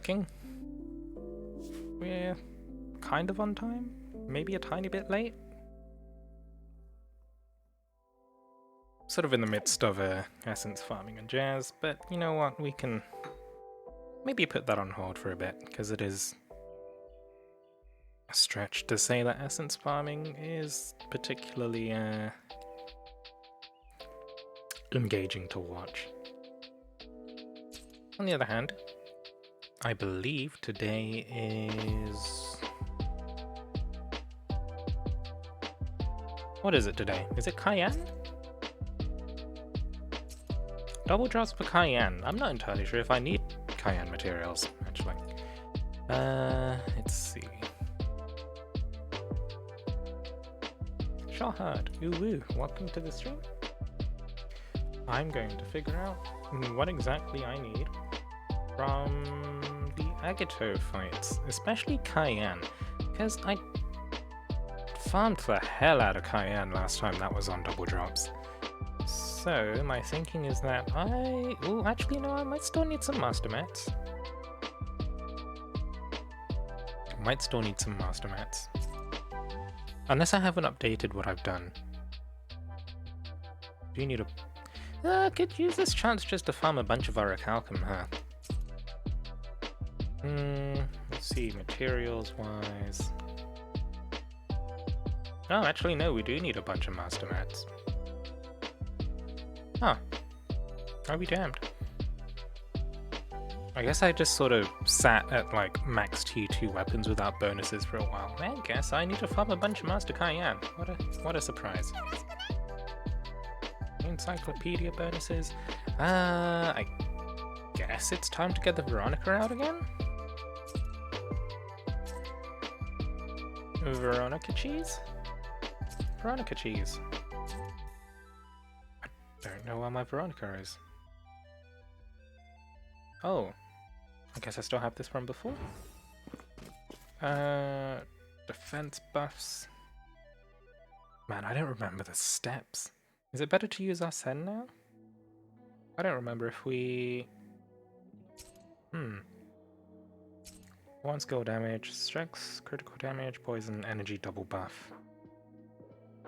checking. We're kind of on time, maybe a tiny bit late. Sort of in the midst of essence farming and jazz, but you know what, we can maybe put that on hold for a bit, because it is a stretch to say that essence farming is particularly engaging to watch. On the other hand, I believe today is... What is it today? Is it Cayenne? Double drops for Cayenne. I'm not entirely sure if I need Cayenne materials, actually. Let's see. Shahad, ooh woo, welcome to the stream. I'm going to figure out what exactly I need from the Agato fights, especially Cayenne, because I farmed the hell out of Cayenne last time that was on double drops. So my thinking is that actually no, I might still need some master mats. Might still need some master mats. Unless I haven't updated what I've done. Do you need a... could use this chance just to farm a bunch of orichalcum, huh? Let's see, materials-wise... Oh, actually no, we do need a bunch of master mats. Huh. I'll be damned. I guess I just sort of sat at like max T2 weapons without bonuses for a while. I guess I need to farm a bunch of Master Cayenne. What a surprise. Encyclopedia bonuses. I guess it's time to get the Veronica out again? Veronica cheese? Veronica cheese. Don't know where my Veronica is. Oh, I guess I still have this from before. Defense buffs. Man, I don't remember the steps. Is it better to use Arsene now? I don't remember if we... One skill damage, strength, critical damage, poison, energy double buff.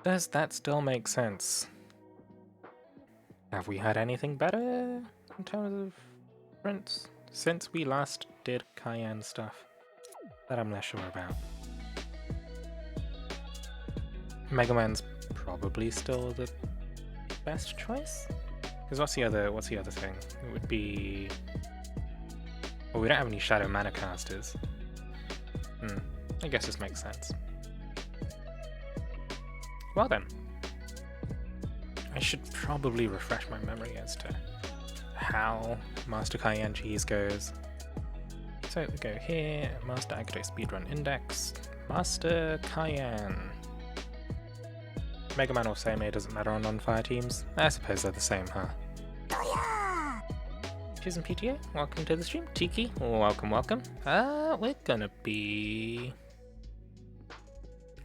Does that still make sense? Have we had anything better in terms of prints since we last did Cayenne stuff? That I'm less sure about. Mega Man's probably still the best choice? Because what's the other thing? It would be... Well, we don't have any Shadow Mana casters. I guess this makes sense. Well then. I should probably refresh my memory as to how Master Cayenne cheese goes. So we go here, Master Agato Speedrun Index, Master Cayenne. Mega Man or Seimei doesn't matter on non-fire teams. I suppose they're the same, huh? Cheers and PTA, welcome to the stream. Tiki, welcome. We're gonna be...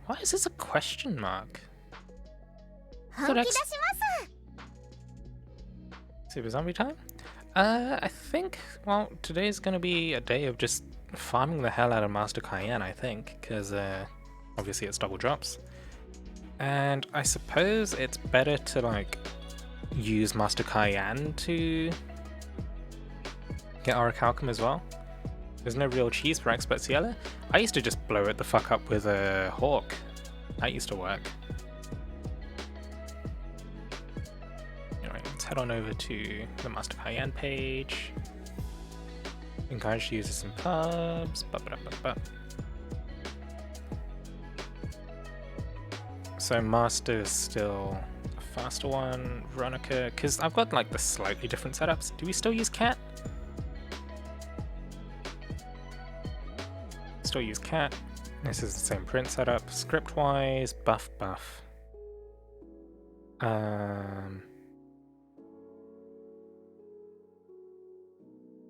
Why is this a question mark? Super zombie time? I think, well, today's gonna be a day of just farming the hell out of Master Cayenne, I think, because obviously it's double drops. And I suppose it's better to, like, use Master Cayenne to get orichalcum as well. There's no real cheese for Expert Ciela. I used to just blow it the fuck up with a hawk. That used to work. Anyway, let's head on over to the Master Cayenne page. Encouraged users in pubs. So Master is still a faster one. Veronica, because I've got like the slightly different setups. Do we still use cat? Still use cat. This is the same print setup. Script wise, buff. No,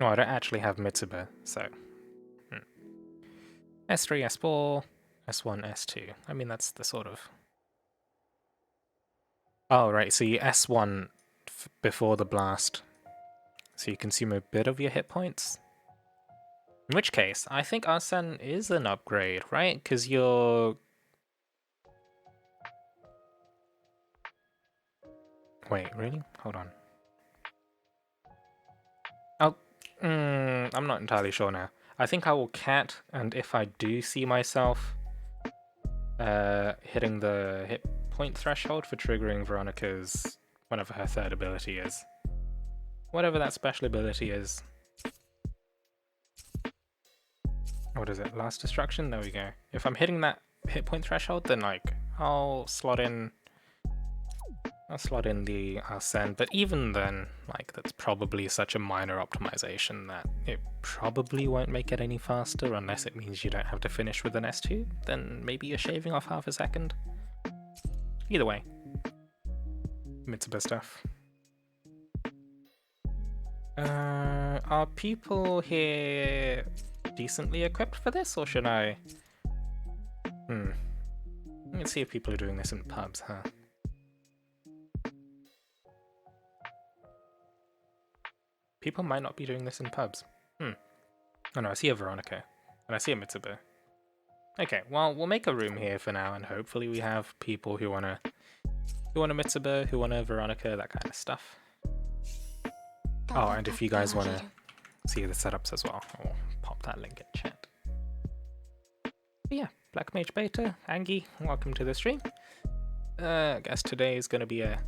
I don't actually have Mitsuba, so S3, S4, S1, S2. I mean, that's the sort of... Oh, right, so you S1 before the blast, so you consume a bit of your hit points. In which case, I think Arsene is an upgrade, right? Because you're... Wait, really? Hold on. Oh, I'm not entirely sure now. I think I will cat, and if I do see myself hitting the hit point threshold for triggering Veronica's... whatever her third ability is. Whatever that special ability is. What is it? Last Destruction? There we go. If I'm hitting that hit point threshold, then like I'll slot in the Arsene, but even then, like that's probably such a minor optimization that it probably won't make it any faster unless it means you don't have to finish with an S2, then maybe you're shaving off half a second. Either way. Mitsuba stuff. Are people here decently equipped for this, or should I... Let's see if people are doing this in pubs, huh? People might not be doing this in pubs. Oh no, I see a Veronica. And I see a Mitsuba. Okay, well, we'll make a room here for now, and hopefully we have people who want a Mitsuba, who want a Veronica, that kind of stuff. Oh, and if you guys want to see the setups as well, I'll pop that link in chat. But yeah, Black Mage Beta, Angie, welcome to the stream. I guess today is going to be a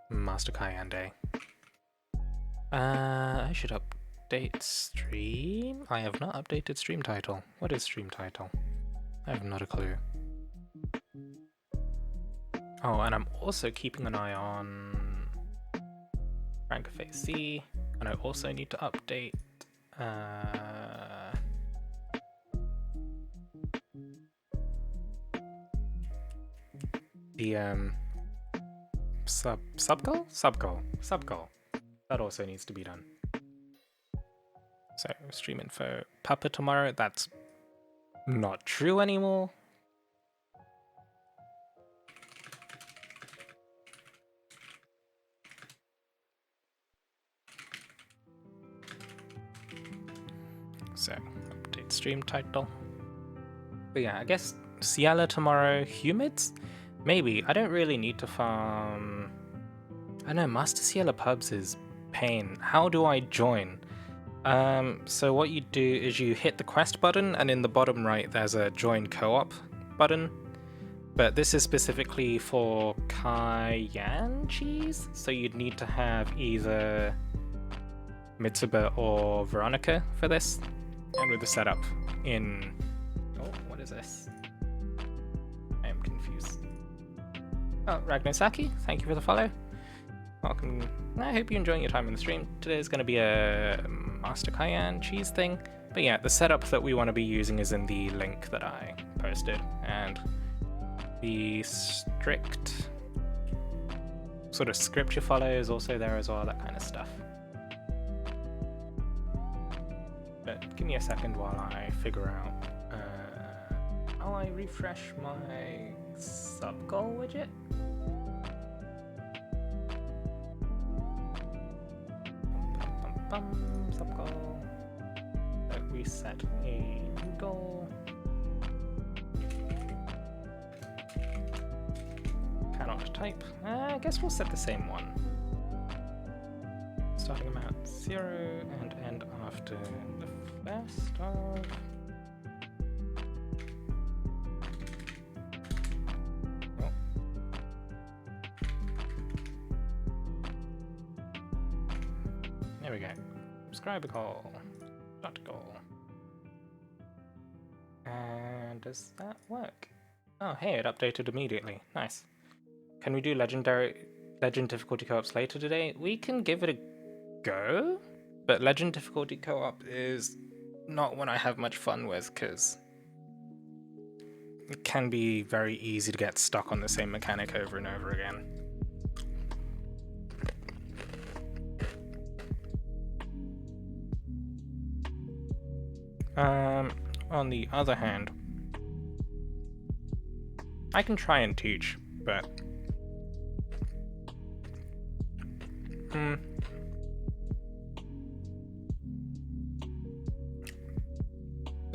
Master Cayenne day. I should update stream. I have not updated stream title. What is stream title? I have not a clue. Oh, and I'm also keeping an eye on rank of AC, and I also need to update the sub goal. That also needs to be done. So stream info Papa tomorrow. That's not true anymore. So update stream title. But yeah, I guess Ciela tomorrow. Humids? Maybe. I don't really need to farm. I know Master Ciela pubs is pain. How do I join? So what you do is you hit the quest button, and in the bottom right there's a join co-op button. But this is specifically for Cayenne cheese, so you'd need to have either Mitsuba or Veronica for this. And with the setup in... Oh, what is this? I am confused. Oh, Ragnosaki, thank you for the follow. Welcome. I hope you're enjoying your time in the stream. Today is going to be a Master Cayenne cheese thing. But yeah, the setup that we want to be using is in the link that I posted. And the strict sort of script you follow is also there as well, that kind of stuff. But give me a second while I figure out how I refresh my sub-goal widget. Sub-goal. Reset a goal. Cannot type. I guess we'll set the same one. Starting amount 0 and end after the first of. Oh. There we go. Subscriber goal. Dot goal. And does that work? Oh, hey, it updated immediately. Nice. Can we do legend difficulty co-ops later today? We can give it a go, but legend difficulty co-op is not one I have much fun with because it can be very easy to get stuck on the same mechanic over and over again. On the other hand, I can try and teach, but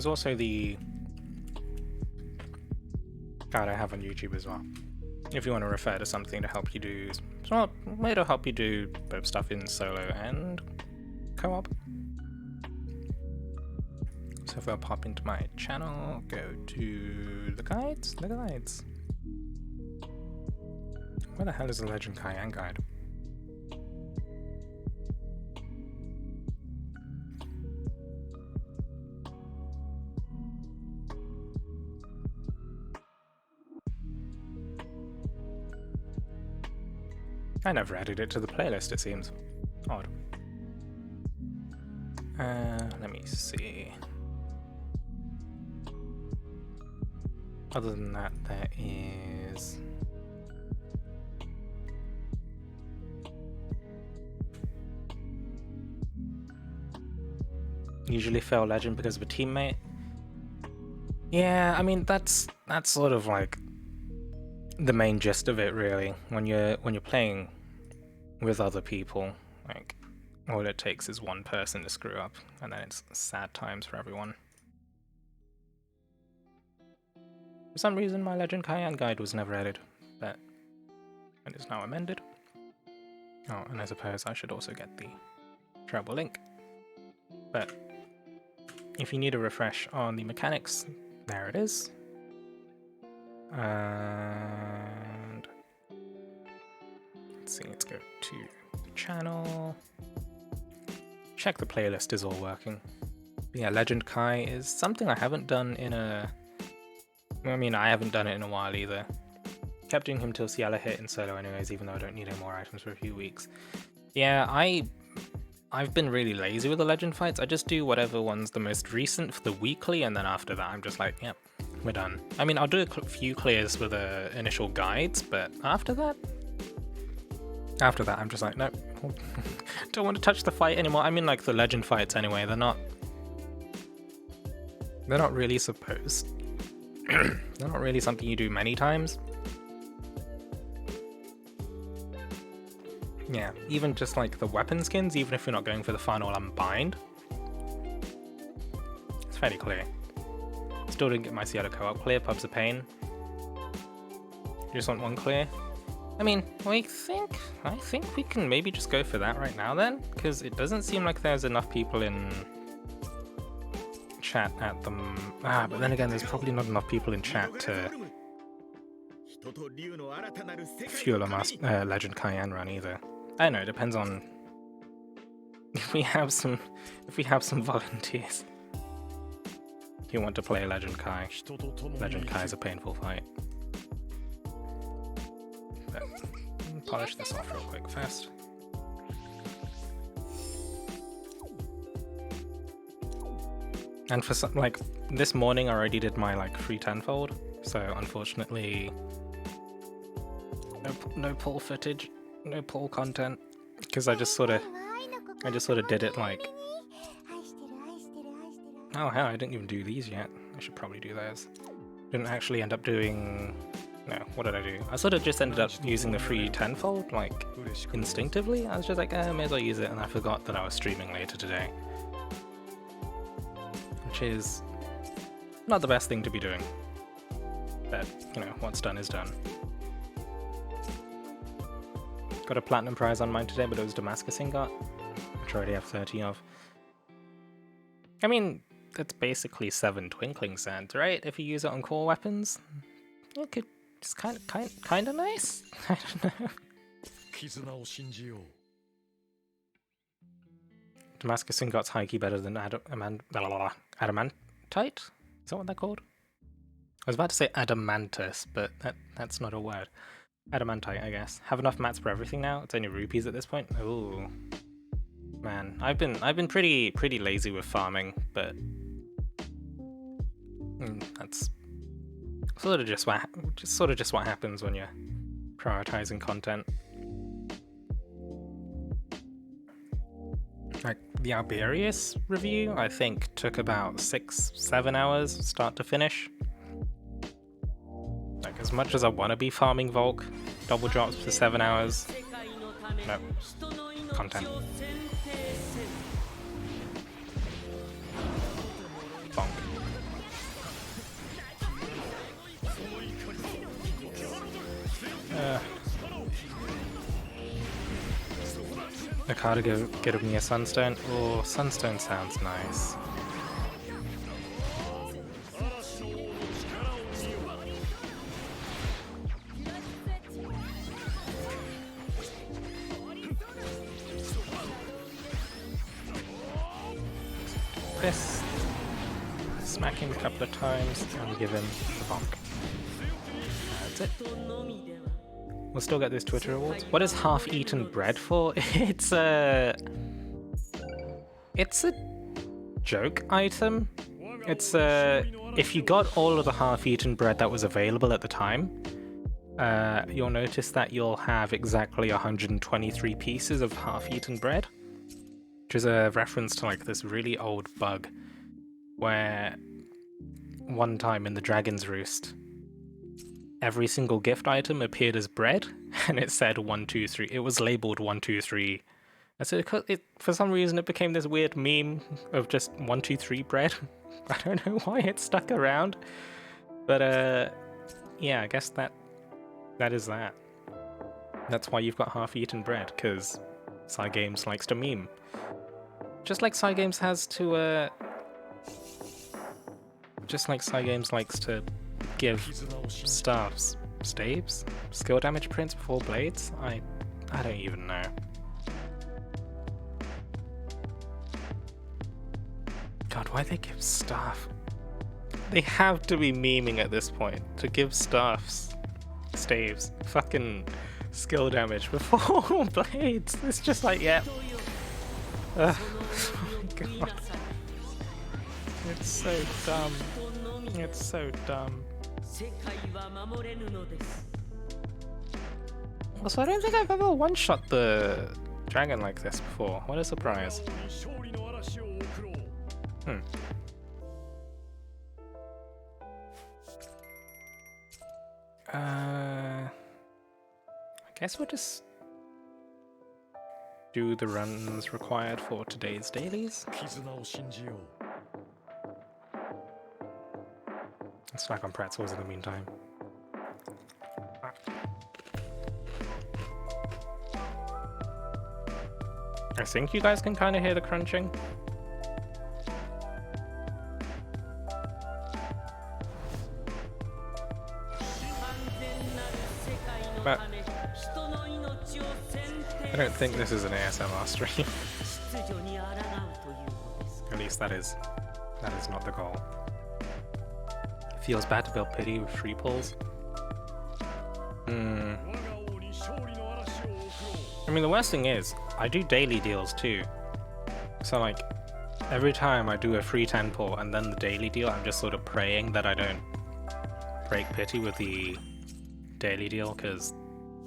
There's also the guide I have on YouTube as well. If you want to refer to something to help you do, well, way to help you do both stuff in solo and co-op. So if I pop into my channel, go to the guides, Where the hell is the Legend Cayenne guide? I never added it to the playlist, it seems. Odd. Let me see. Other than that, there is... Usually fail Legend because of a teammate. Yeah, I mean that's sort of like the main gist of it, really. When you're playing with other people, like all it takes is one person to screw up, and then it's sad times for everyone. For some reason, my Legend Cayenne guide was never added, but it is now amended. Oh, and I suppose I should also get the treble link. But if you need a refresh on the mechanics, there it is. And let's see, let's go to the channel. Check the playlist is all working. But yeah, Legend Kai is something I haven't done in a... I mean, I haven't done it in a while either. Kept doing him till Ciela hit in solo anyways, even though I don't need any more items for a few weeks. Yeah, I've been really lazy with the Legend fights. I just do whatever one's the most recent for the weekly, and then after that I'm just like, yep, we're done. I mean, I'll do a few clears with the initial guides, but after that I'm just like, nope, don't want to touch the fight anymore. I mean, like the Legend fights anyway, they're not really supposed. They're not really something you do many times. Yeah, even just like the weapon skins, even if you're not going for the final unbind, it's fairly clear. Still didn't get my Ciela co-op clear, Pubs of Pain. Just want one clear. I mean, I think we can maybe just go for that right now then, because it doesn't seem like there's enough people in chat at the... but then again, there's probably not enough people in chat to fuel a Legend Cayenne run either. I don't know, it depends on if we have some volunteers who want to play Legend Kai. Legend Kai is a painful fight. But, polish this off real quick first. And for some, like, this morning I already did my like free tenfold, so unfortunately no pull footage, no pull content, because I just sort of did it like, oh hell, I didn't even do these yet. I should probably do those. Didn't actually end up doing, no, what did I do? I sort of just ended up using the free tenfold, like, instinctively. I was just like, may as well use it, and I forgot that I was streaming later today. Which is not the best thing to be doing. But, you know, what's done is done. Got a platinum prize on mine today, but it was Damascus ingot, which I already have 30 of. I mean, that's basically 7 twinkling sands, right? If you use it on core weapons, it could just kind of nice. I don't know. Damascus ingot's high key better than adamantite. Is that what they're called? I was about to say adamantus, but that's not a word. Adamantite, I guess. Have enough mats for everything now? It's only rupees at this point. Ooh, man, I've been pretty lazy with farming, but that's sort of just what happens when you're prioritizing content. Like the Alberius review, I think took about 6-7 hours start to finish. Like, as much as I want to be farming Volk, double drops for 7 hours. Nope. Content. Bonk. Okada give me a Sunstone. Oh, Sunstone sounds nice. This. Smack him a couple of times and give him the bonk. That's it. We'll still get those Twitter awards. What is half-eaten bread for? It's a joke item. It's if you got all of the half-eaten bread that was available at the time, you'll notice that you'll have exactly 123 pieces of half-eaten bread, which is a reference to like this really old bug where one time in the Dragon's Roost, every single gift item appeared as bread, and it said 1, 2, 3. It was labeled 1, 2, 3. And so for some reason it became this weird meme of just 1, 2, 3 bread. I don't know why it stuck around, but yeah, I guess that is that. That's why you've got half-eaten bread, because Cygames likes to meme. Just like Cygames has to likes to give staves, skill damage prints before blades. I don't even know. God, why they give staff? They have to be memeing at this point to give staves fucking skill damage before blades. It's just like, yeah. Oh my god. It's so dumb. It's so dumb. Also, I don't think I've ever one-shot the dragon like this before. What a surprise. I guess we'll just do the runs required for today's dailies. Let's snack on pretzels in the meantime. I think you guys can kind of hear the crunching. But I don't think this is an ASMR stream. At least that is not the goal. Feels bad to build pity with free pulls. I mean, the worst thing is, I do daily deals too. So like, every time I do a free 10 pull and then the daily deal, I'm just sort of praying that I don't break pity with the daily deal, because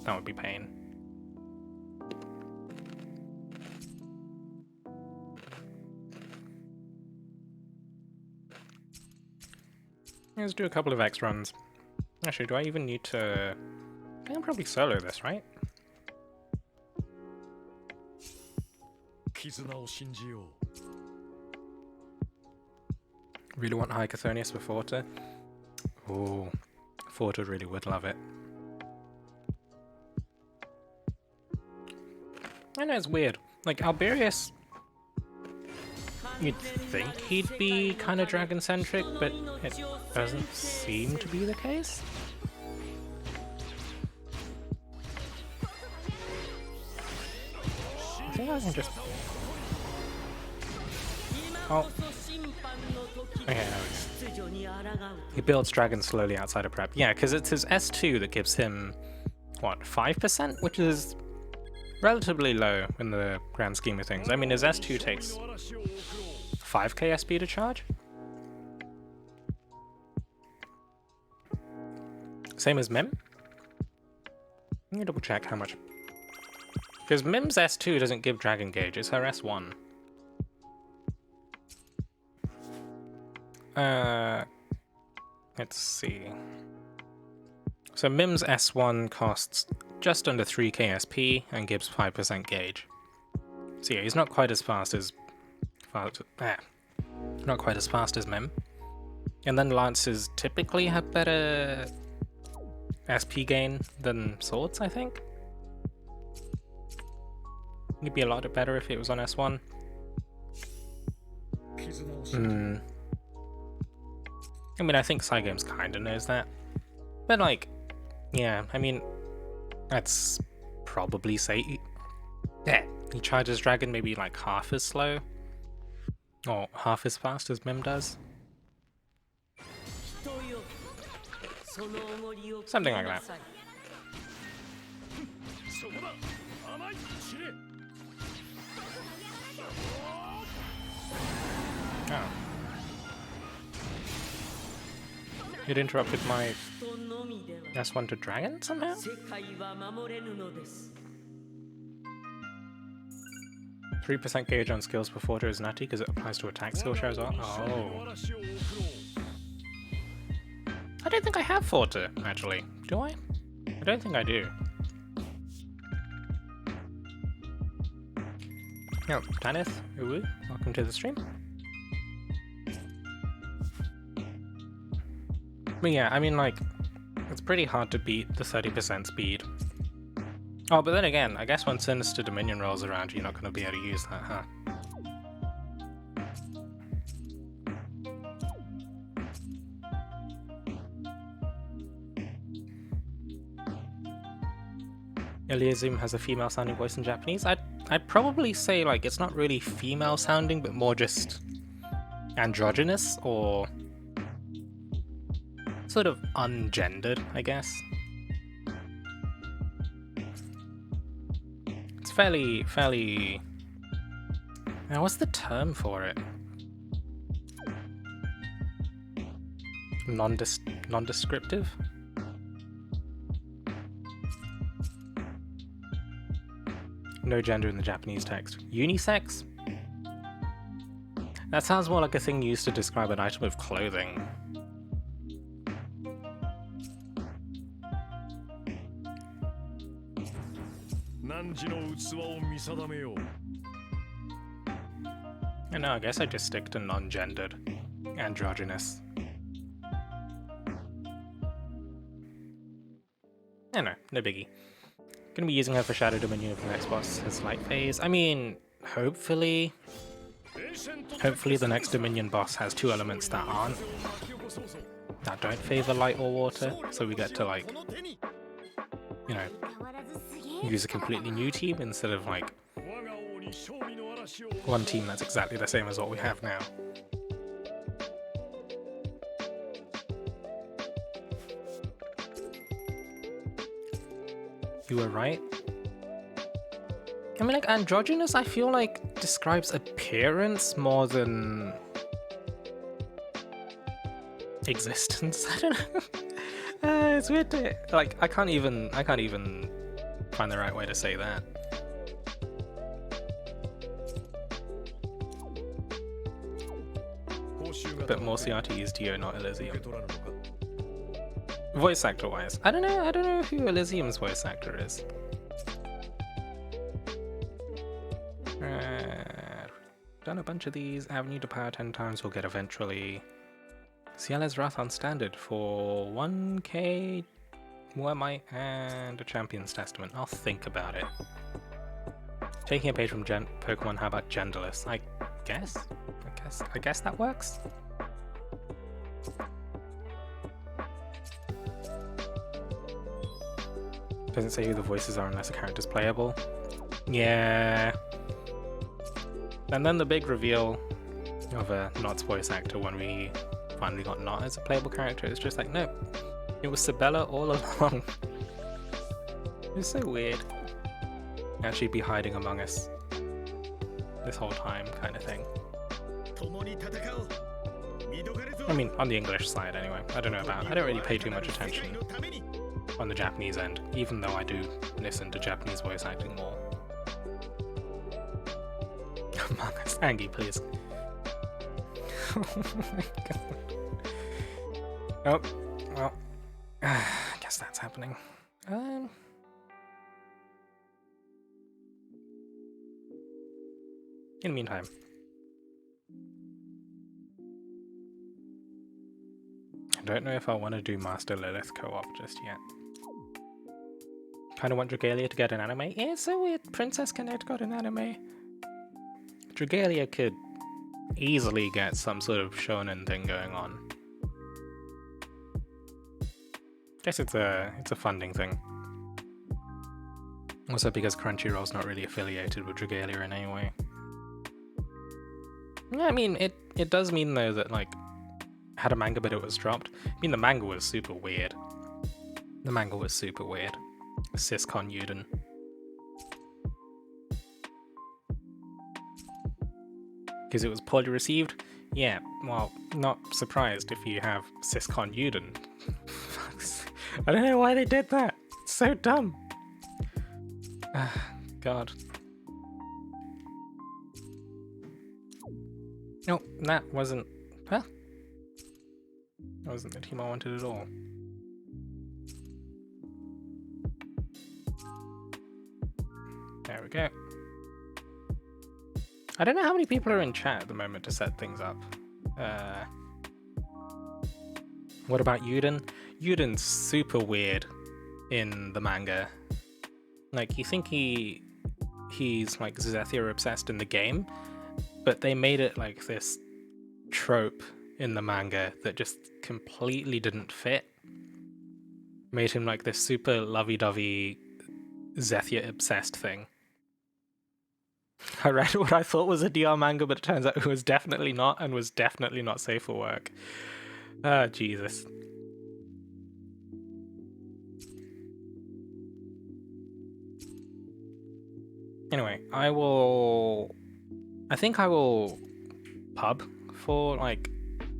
that would be pain. Let's do a couple of X runs. Actually, do I even need to... I can probably solo this, right? Really want High Chthonius for Forta? Ooh, Forta really would love it. I know it's weird. Like, Alberius, you'd think he'd be kind of dragon-centric, but it doesn't seem to be the case. I think I can just... Oh. Okay, he builds dragons slowly outside of prep. Yeah, because it's his S2 that gives him, what, 5%? Which is relatively low in the grand scheme of things. I mean, his S2 takes 5k SP to charge? Same as Mim? Let me double check how much. Because Mim's S2 doesn't give Dragon Gauge, it's her S1. Let's see. So Mim's S1 costs just under 3k SP and gives 5% gauge. So yeah, he's not quite as fast as not quite as fast as Mim. And then lances typically have better SP gain than swords, I think. It'd be a lot better if it was on S1. I mean, I think Cygames kinda knows that. But like, yeah, I mean, that's probably say he charges Dragon maybe like half as slow. Or half as fast as Mim does. Something like that. Oh. It interrupted my S1 to Dragon somehow? 3% gauge on skills per Forter is nutty because it applies to attack skill share as well. Oh. I don't think I have Forter, actually. Do I? I don't think I do. Oh, Tanith, uwu, welcome to the stream. But yeah, I mean, like, it's pretty hard to beat the 30% speed. Oh, but then again, I guess when Sinister Dominion rolls around, you're not going to be able to use that, huh? Elysium has a female-sounding voice in Japanese. I'd probably say, like, it's not really female-sounding, but more just androgynous, or sort of ungendered, I guess. It's fairly... Now, what's the term for it? Nondescriptive? No gender in the Japanese text. Unisex? That sounds more like a thing used to describe an item of clothing. No, I guess I just stick to non-gendered. Androgynous. No biggie. Gonna be using her for Shadow Dominion of the next boss as light phase. I mean, hopefully the next Dominion boss has two elements that don't favor light or water, so we get to, like, you know, use a completely new team instead of like one team that's exactly the same as what we have now. You were right. I mean, like, androgynous, I feel like describes appearance more than existence. I don't know. It's weird to, like, I can't even find the right way to say that. But more CRT is Dio, not Elysium. Voice actor wise, I don't know who Elysium's voice actor is. Done a bunch of these. Avenue to power 10 times we'll get eventually. Ciela's Wrath on standard for 1k Muamite and a Champion's Testament. I'll think about it. Taking a page from Pokemon, how about Genderless? I guess that works. Doesn't say who the voices are unless a character's playable. Yeah. And then the big reveal of a Not's voice actor when we finally got Not as a playable character, it's just like, no, it was Sabella all along. It's so weird. Actually be hiding among us this whole time, kind of thing. I mean, on the English side anyway. I don't really pay too much attention on the Japanese end, even though I do listen to Japanese voice acting more. Among Us, Angie, please. Oh my god. Oh, well, I guess that's happening. In the meantime, I don't know if I want to do Master Lilith co-op just yet. Kinda want Dragalia to get an anime. Yeah, it's so weird. Princess Connect got an anime. Dragalia could easily get some sort of shonen thing going on. Guess it's a funding thing. Also because Crunchyroll's not really affiliated with Dragalia in any way. Yeah, I mean, it does mean though that like had a manga but it was dropped. I mean, the manga was super weird. The manga was super weird. Syscon Yuden. Because it was poorly received? Yeah, well, not surprised if you have Syscon Yuden. I don't know why they did that. It's so dumb. God. No, that wasn't... Huh? That wasn't the team I wanted at all. There we go. I don't know how many people are in chat at the moment to set things up. What about Yuden? Yuden's super weird in the manga. Like, you think he's like Zethia obsessed in the game, but they made it like this trope in the manga that just completely didn't fit. Made him like this super lovey-dovey Zethia obsessed thing. I read what I thought was a DR manga, but it turns out it was definitely not, and was definitely not safe for work. Ah, Jesus. Anyway, I think I will pub for like...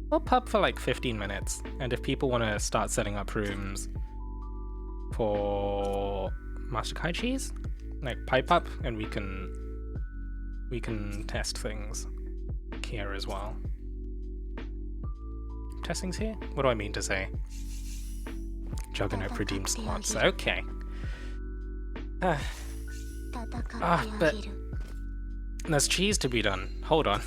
I'll pub for like 15 minutes, and if people want to start setting up rooms for Master Kai Cheese, like pipe up, and we can test things here as well. Testing's here? What do I mean to say? Juggernaut redeemed slots. Okay. But there's cheese to be done. Hold on.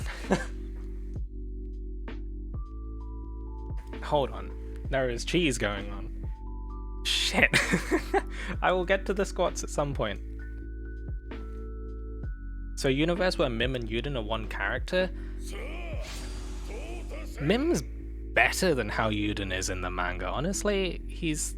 Hold on. There is cheese going on. Shit. I will get to the squats at some point. So, universe where Mim and Yuden are one character? Mim's better than how Yuden is in the manga. Honestly, he's...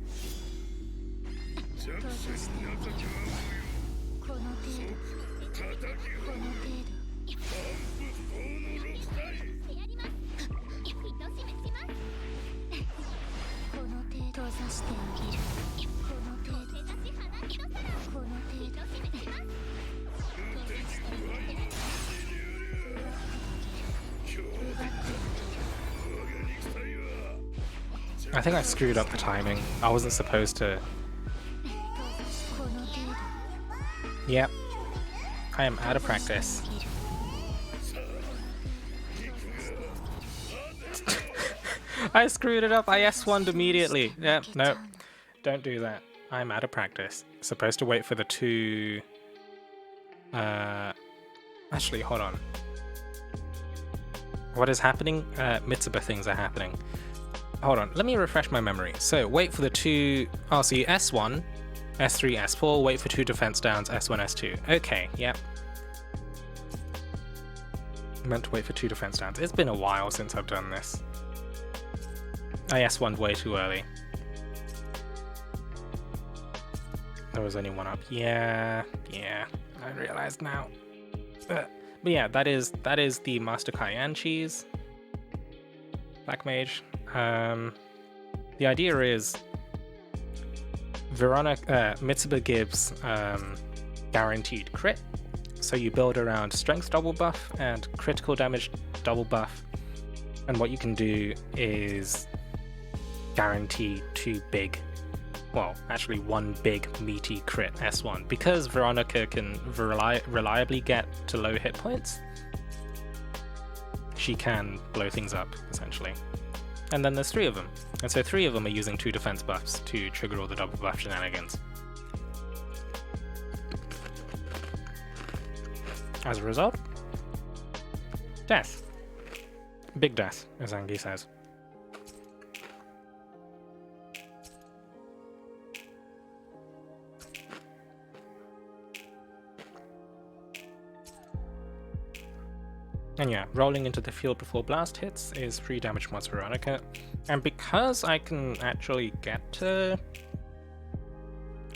I think I screwed up the timing. I wasn't supposed to... Yep. I am out of practice. I screwed it up. I S1'd immediately. Yep, no. Don't do that. I'm out of practice. Supposed to wait for the two... Actually, hold on. What is happening? Mitsuba things are happening. Hold on, let me refresh my memory. So, wait for the two... Oh, so you S1, S3, S4, wait for two defense downs, S1, S2. Okay, yep. I meant to wait for two defense downs. It's been a while since I've done this. I S1'd way too early. There was only one up. Yeah, I realized now. But yeah, that is the Master Cayenne cheese. Black Mage. The idea is Mitsuba gives guaranteed crit, so you build around strength double buff and critical damage double buff, and what you can do is guarantee one big meaty crit S1. Because Veronica can reliably get to low hit points, she can blow things up, essentially. And then there's 3 of them. And so 3 of them are using 2 defense buffs to trigger all the double buff shenanigans. As a result, death. Big death, as Angie says. And yeah, rolling into the field before blast hits is 3 damage once Veronica. And because I can actually get to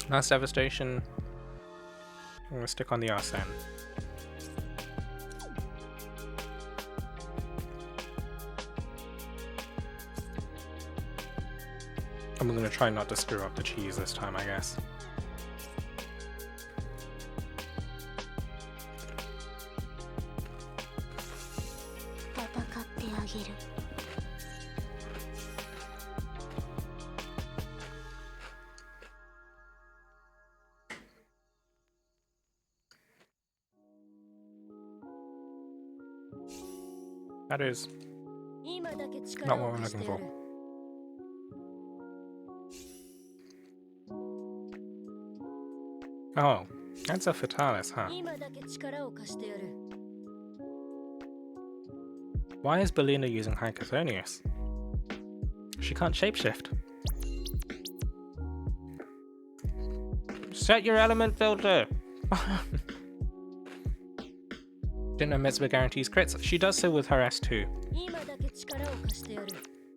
Mass Devastation, I'm gonna stick on the Arsene. And we're gonna try not to screw up the cheese this time, I guess. That is not what we're looking for. Oh, that's a Fatalis, huh? Why is Belina using Hycothonius? She can't shapeshift. Set your element filter! Didn't know Mitsuba guarantees crits. She does so with her S2.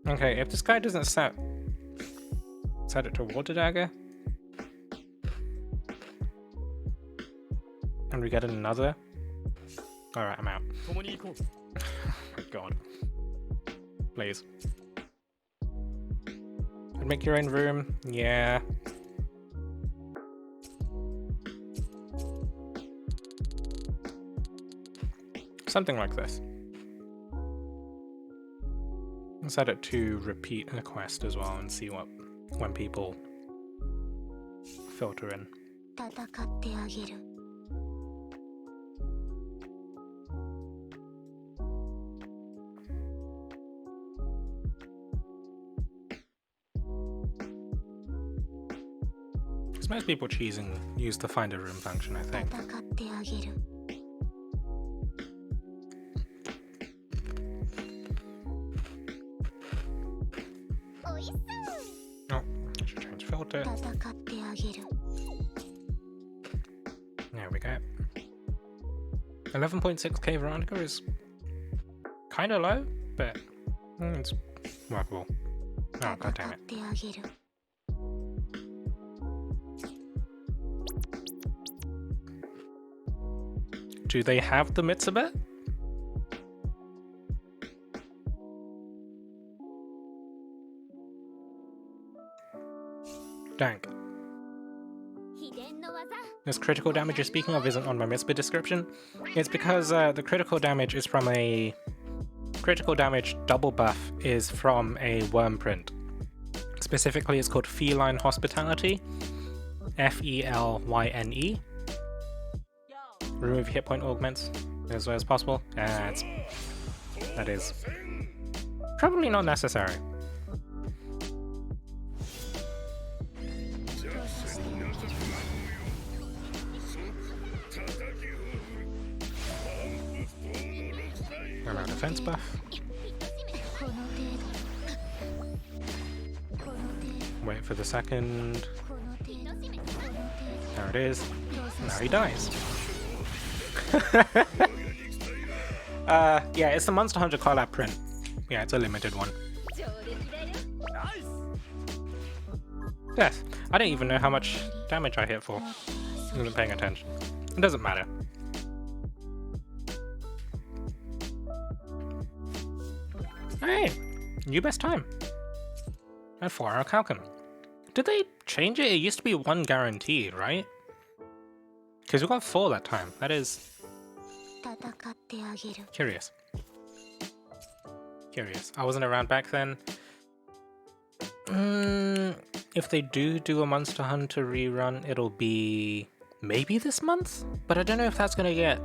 Okay, if this guy doesn't set it to Water Dagger, and we get another. Alright, I'm out. Oh my god. Please. And make your own room? Yeah. Something like this. I'll set it to repeat a quest as well and see when people filter in. Because most people use the find a room function, I think. Oh, I should change filter. There we go. 11.6k Veronica is kind of low, but it's workable. Oh, god damn it. Do they have the Mitsuba? Dang. This critical damage you're speaking of isn't on my Mitsuba description. It's because the critical damage is from a... Critical damage double buff is from a worm print. Specifically, it's called Feline Hospitality. F-E-L-Y-N-E. Remove hit point augments as well as possible. That is probably not necessary. And our defense buff. Wait for the second. There it is. Now he dies. Yeah, it's the Monster Hunter collab print. Yeah, it's a limited one. Yes, I don't even know how much damage I hit for. I wasn't paying attention. It doesn't matter. Hey, new best time. At 4-hour Calcum. Did they change it? It used to be 1 guaranteed, right? Because we got 4 that time. That is... Curious. Curious. I wasn't around back then. If they do a Monster Hunter rerun, it'll be maybe this month? But I don't know if that's going to get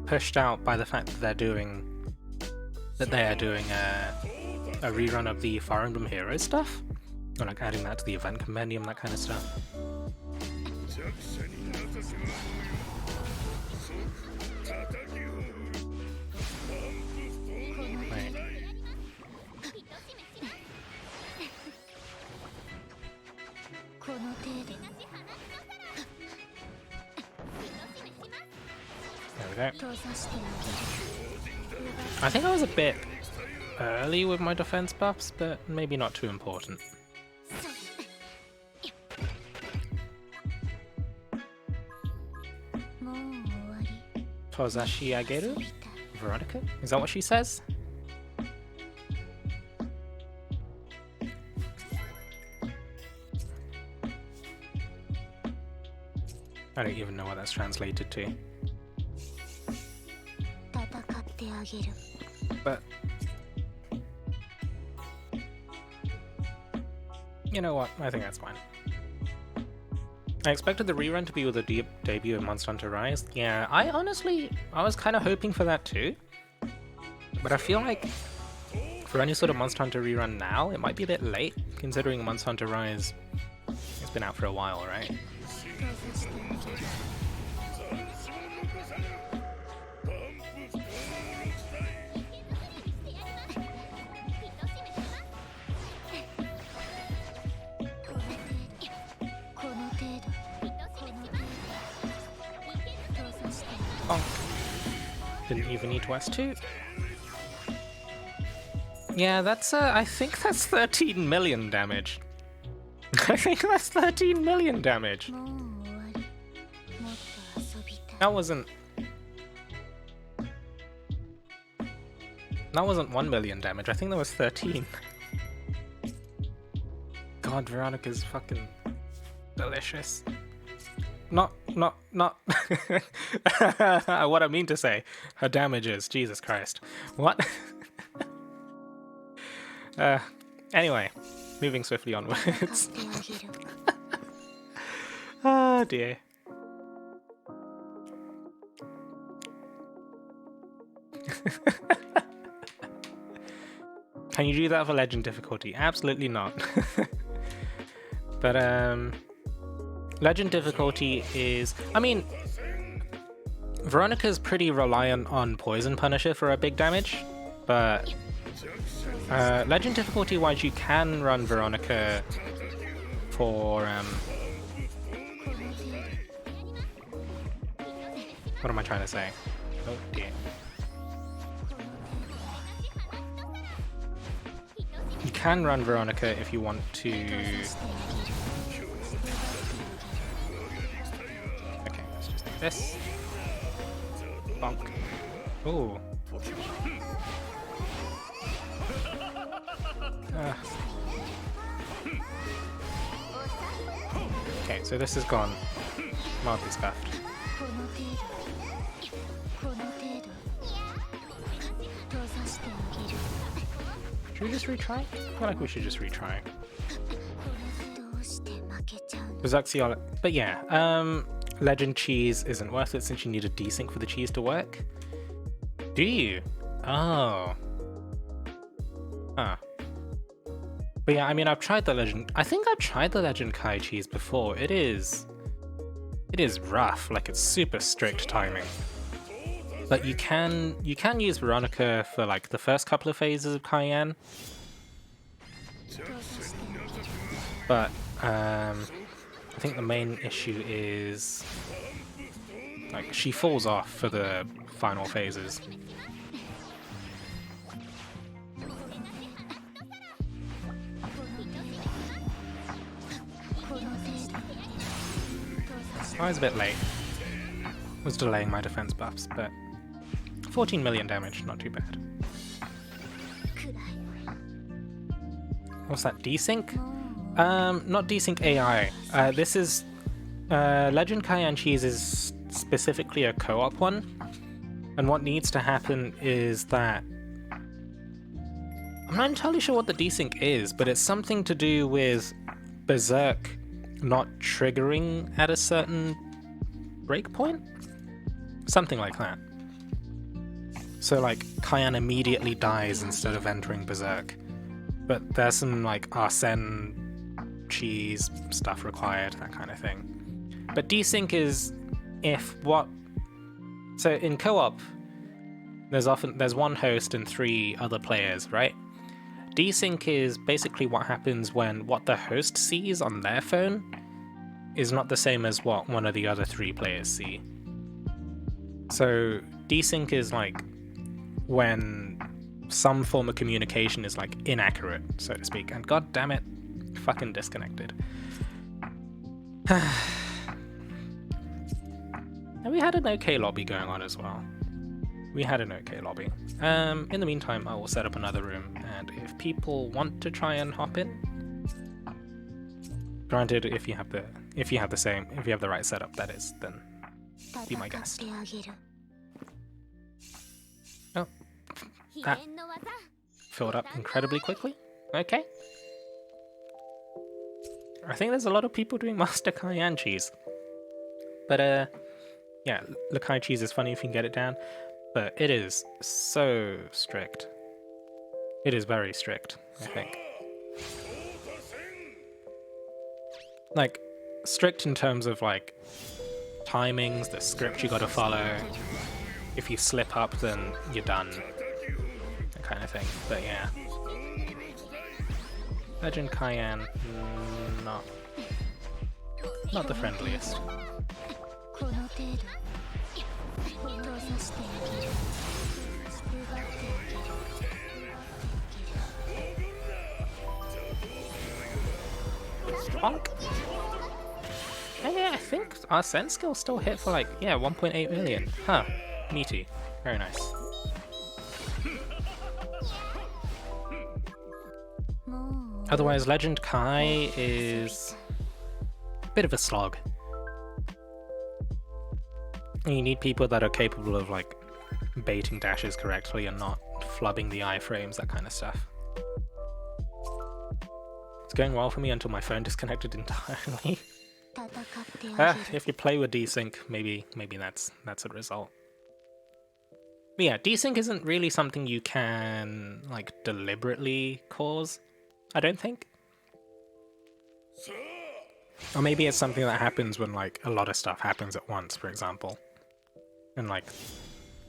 pushed out by the fact that they are doing a rerun of the Fire Emblem Heroes stuff. Or like adding that to the event compendium, that kind of stuff. Wait. There we go. I think I was a bit early with my defense buffs, but maybe not too important. Tozashi Ageru? Veronica? Is that what she says? I don't even know what that's translated to. But you know what? I think that's fine. I expected the rerun to be with the debut of Monster Hunter Rise. Yeah, I was kind of hoping for that too. But I feel like for any sort of Monster Hunter rerun now, it might be a bit late, considering Monster Hunter Rise has been out for a while, right? Didn't even need to S2. Yeah, that's I think that's 13 million damage. I think that's 13 million damage. That wasn't 1 million damage. I think that was 13. God, Veronica's fucking delicious. Not what I mean to say. Her damage is, Jesus Christ. What? Anyway, moving swiftly onwards. Oh dear. Can you do that for legend difficulty? Absolutely not. But legend difficulty is, I mean, Veronica's pretty reliant on Poison Punisher for a big damage, but legend difficulty wise you can run Veronica for what am I trying to say? Oh dear. You can run Veronica if you want to. Okay, let's just do this. Bonk. Ooh. Okay, so this has gone mildly scuffed. Should we just retry? I feel like we should just retry. XenoXilus. But yeah, Legend Cheese isn't worth it since you need a desync for the cheese to work. Do you? Oh. Huh. But yeah, I mean, I've tried the Legend. I think I've tried the Legend Kai cheese before. It is rough. Like, it's super strict timing. But you can use Veronica for like the first couple of phases of Cayenne. But I think the main issue is like she falls off for the final phases. I was a bit late. Was delaying my defense buffs, but 14 million damage, not too bad. What's that, desync? Not desync AI. This is Legend Cayenne Cheese is specifically a co-op one, and what needs to happen is that I'm not entirely sure what the desync is, but it's something to do with Berserk not triggering at a certain breakpoint? Something like that. So like Cayenne immediately dies instead of entering Berserk. But there's some like Arsene cheese stuff required, that kind of thing. But desync is if what... So in co-op, there's one host and 3 other players, right? Desync is basically what happens when what the host sees on their phone is not the same as what one of the other 3 players see. So desync is like when some form of communication is like inaccurate, so to speak, and god damn it, fucking disconnected. And we had an okay lobby going on as well. We had an okay lobby. In the meantime, I will set up another room, and if people want to try and hop in, granted, if you have the right setup, that is, then be my guest. Oh, that filled up incredibly quickly. Okay. I think there's a lot of people doing Master Cayenne cheese. But yeah, Lakai cheese is funny if you can get it down, but it is so strict. It is very strict, I think. Like, strict in terms of like timings, the script you gotta follow. If you slip up, then you're done. That kind of thing. But yeah. Legend Cayenne, not the friendliest. Bonk. Yeah, I think our sense skill still hit for like, yeah, 1.8 million. Huh. Meaty. Very nice. Otherwise, Legend Kai is a bit of a slog. You need people that are capable of like baiting dashes correctly and not flubbing the iframes, that kind of stuff. It's going well for me until my phone disconnected entirely. If you play with desync, maybe that's a result. But yeah, desync isn't really something you can like deliberately cause, I don't think. Or maybe it's something that happens when like a lot of stuff happens at once, for example. And like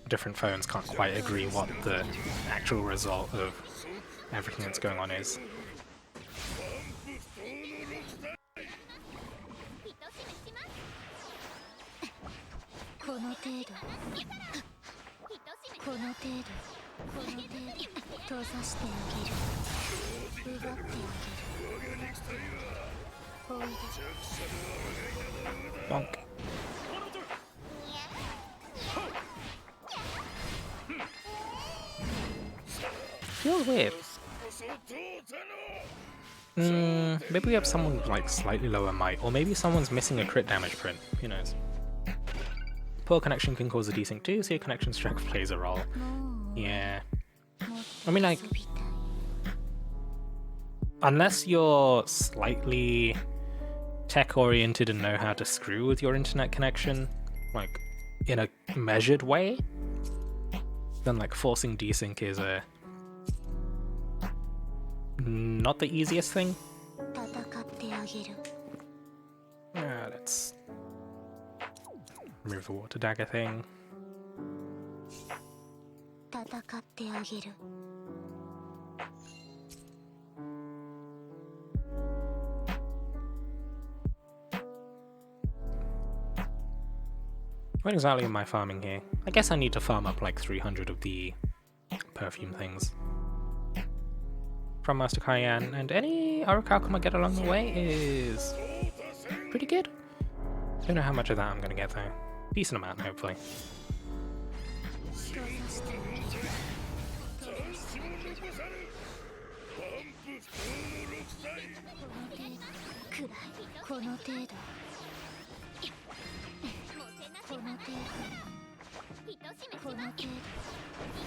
different phones can't quite agree what the actual result of everything that's going on is. Bonk. Feels weird. Maybe we have someone with like slightly lower might, or maybe someone's missing a crit damage print. Who knows? Poor connection can cause a desync too, so your connection strength plays a role. Yeah. I mean, like, unless you're slightly tech-oriented and know how to screw with your internet connection, like, in a measured way, then, like, forcing desync is not the easiest thing. Let's remove the water dagger thing. What exactly am I farming here? I guess I need to farm up like 300 of the perfume things from Master Cayenne, and any orichalcum I get along the way is pretty good. Don't know how much of that I'm gonna get though. Decent amount, hopefully. There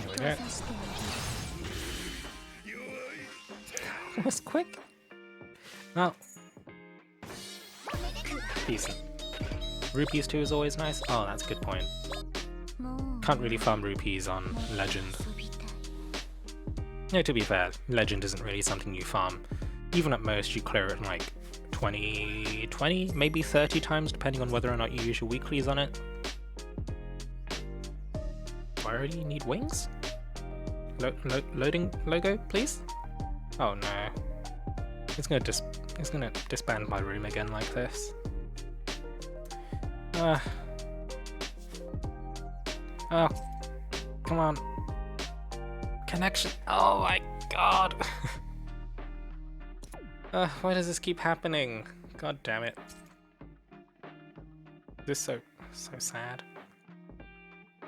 we go. That was quick. Well, decent. Rupees too is always nice. Oh, that's a good point. Can't really farm rupees on Legend. No, to be fair, Legend isn't really something you farm. Even at most, you clear it in like 20, maybe 30 times, depending on whether or not you use your weeklies on it. Do I already need wings? Loading logo, please? Oh no. It's gonna disband my room again like this. Oh, come on. connection. Oh my god. Why does this keep happening? God damn it. This is so sad.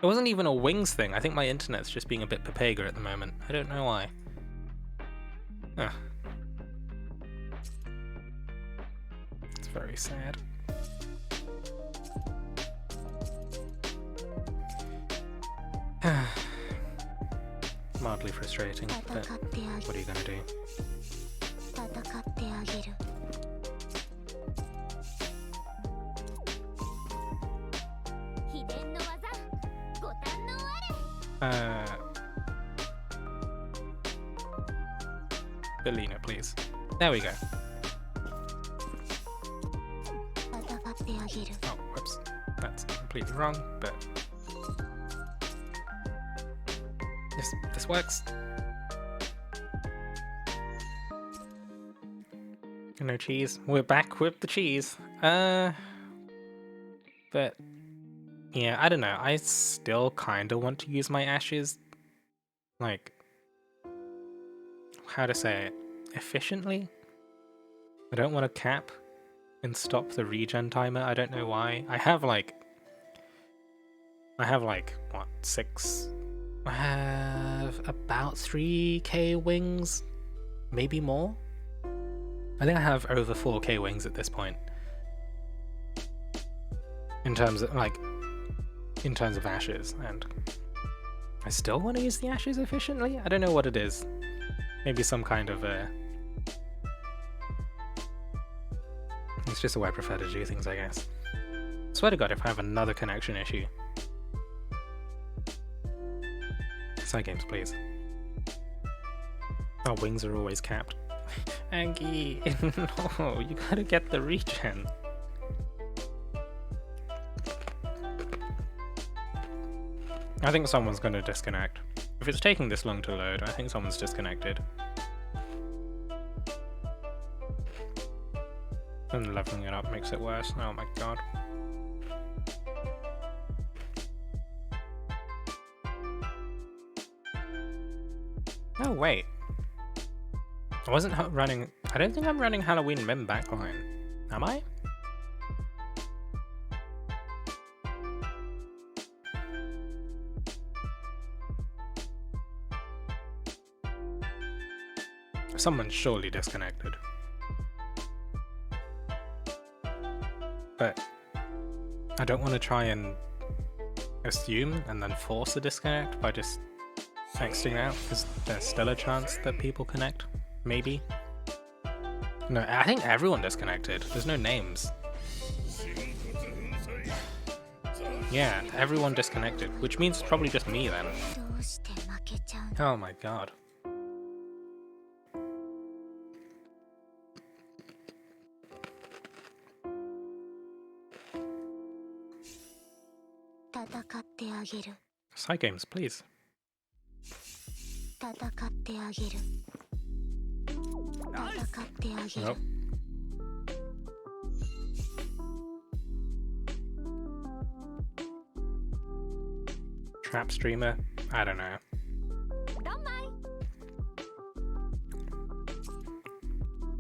It wasn't even a wings thing. I think my internet's just being a bit papega at the moment. I don't know why. It's very sad. Mildly frustrating, but what are you gonna do? Belina, please. There we go. Oh, whoops. That's completely wrong, but this works. No cheese. We're back with the cheese. But yeah, I don't know. I still kind of want to use my ashes, like, how to say it, efficiently. I don't want to cap and stop the regen timer. I don't know why. I have like what, 6? I have about 3k wings, maybe more. I think I have over 4k wings at this point. In terms of ashes, and I still want to use the ashes efficiently? I don't know what it is. Maybe some kind of it's just the way I prefer to do things, I guess. Swear to god if I have another connection issue. Side games, please. Our wings are always capped. Angie, no, you gotta get the regen. I think someone's gonna disconnect. If it's taking this long to load, I think someone's disconnected. And leveling it up makes it worse. Oh my god. Oh wait. I wasn't running... I don't think I'm running Halloween Mim backline. Am I? Someone's surely disconnected. But I don't want to try and assume and then force a disconnect by just exiting out, because there's still a chance that people connect. Maybe. No, I think everyone disconnected. There's no names. Yeah, everyone disconnected, which means it's probably just me then. Oh my god. Side games, please. Nope. Trap streamer? I don't know.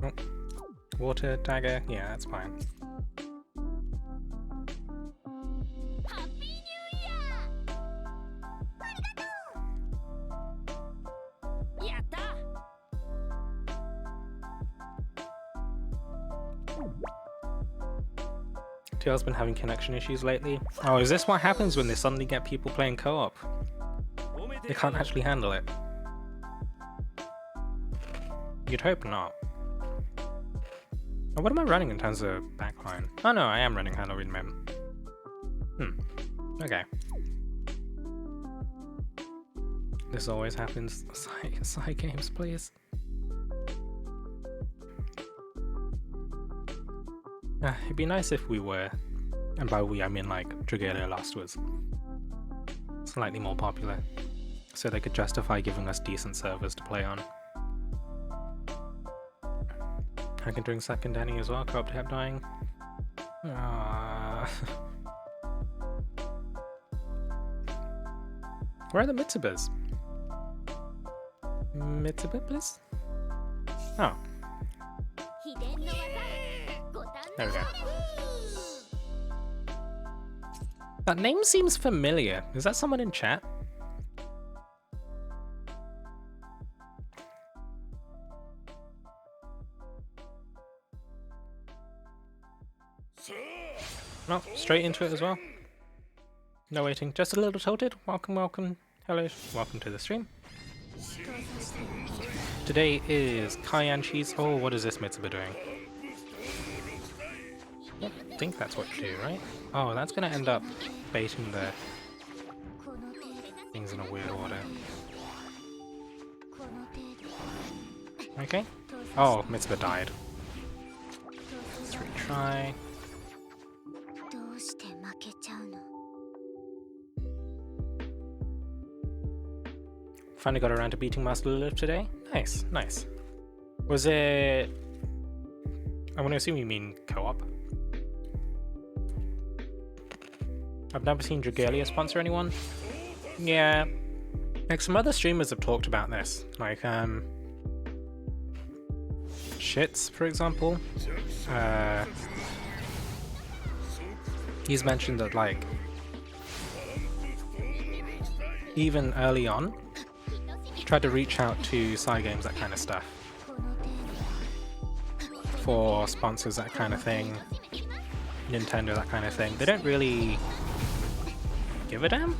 Oh. Water dagger? Yeah, that's fine. TL's been having connection issues lately. Oh, is this what happens when they suddenly get people playing co-op? They can't actually handle it. You'd hope not. Oh, what am I running in terms of backline? Oh no, I am running Halloween Mem. Okay. This always happens. Side games, please. It'd be nice if we were, and by we I mean like Dragalia Lost was, slightly more popular, so they could justify giving us decent servers to play on. I can drink second Danny as well, co-op tab dying. Where are the Mitsubas? Mitsuba, please? Oh. There we go. That name seems familiar. Is that someone in chat? No, straight into it as well. No waiting, just a little tilted. Welcome, welcome. Hello, welcome to the stream. Today is cayenne cheese. Oh, what is this Mitsuba doing? I think that's what you do, right? Oh, that's gonna end up baiting the things in a weird order. Okay. Oh, Mitsuba died. Let's retry. Finally got around to beating Master Lilith today. Nice, nice. Was it... I want to assume you mean co-op. I've never seen Dragalia sponsor anyone. Yeah. Like, some other streamers have talked about this. Like, Shits, for example. He's mentioned that, like, even early on, tried to reach out to Cygames, that kind of stuff, for sponsors, that kind of thing, Nintendo, that kind of thing. They don't really give a damn?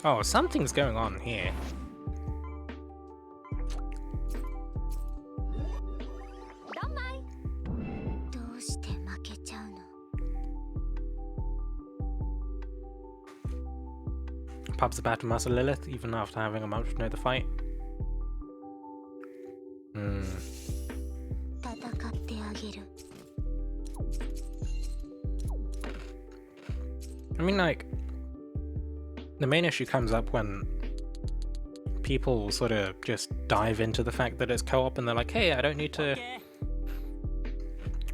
Oh, something's going on here. Pub's about to Master Lilith, even after having a month to know the fight. I mean, like, the main issue comes up when people sort of just dive into the fact that it's co-op and they're like, hey, I don't need to...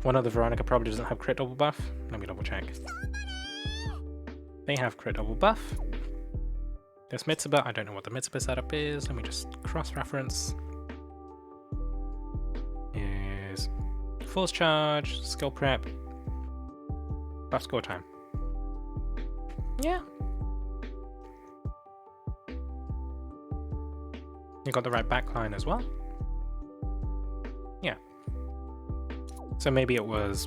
One of the Veronica probably doesn't have crit double buff. Let me double check. They have crit double buff. This Mitsuba, I don't know what the Mitsuba setup is. Let me just cross-reference. Is force charge, skill prep, buff score time. Yeah. You got the right backline as well. Yeah. So maybe it was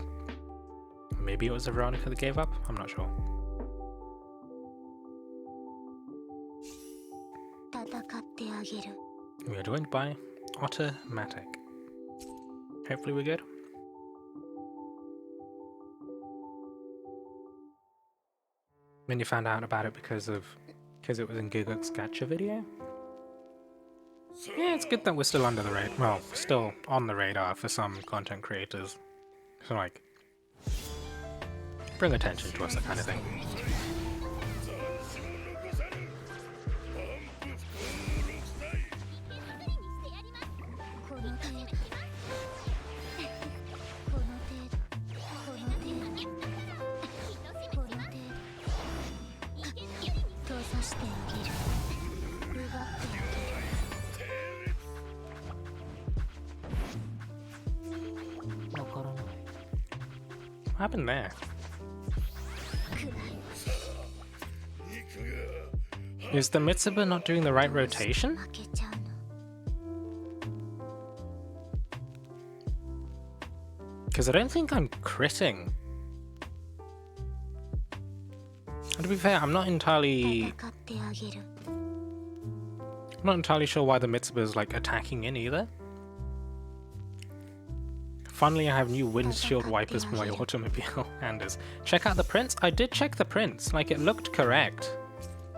the Veronica that gave up? I'm not sure. We are joined by Automatic. Hopefully we're good. Then you found out about it because it was in Guguk's gacha video? Yeah, it's good that we're still under the radar. Well, still on the radar for some content creators. So, like, bring attention to us, that kind of thing. What happened there? Is the Mitsuba not doing the right rotation? Because I don't think I'm critting. And to be fair, I'm not entirely sure why the Mitsuba is like attacking in either. Finally, I have new windshield wipers for my automobile. Anders, check out the prints. I did check the prints. Like, it looked correct.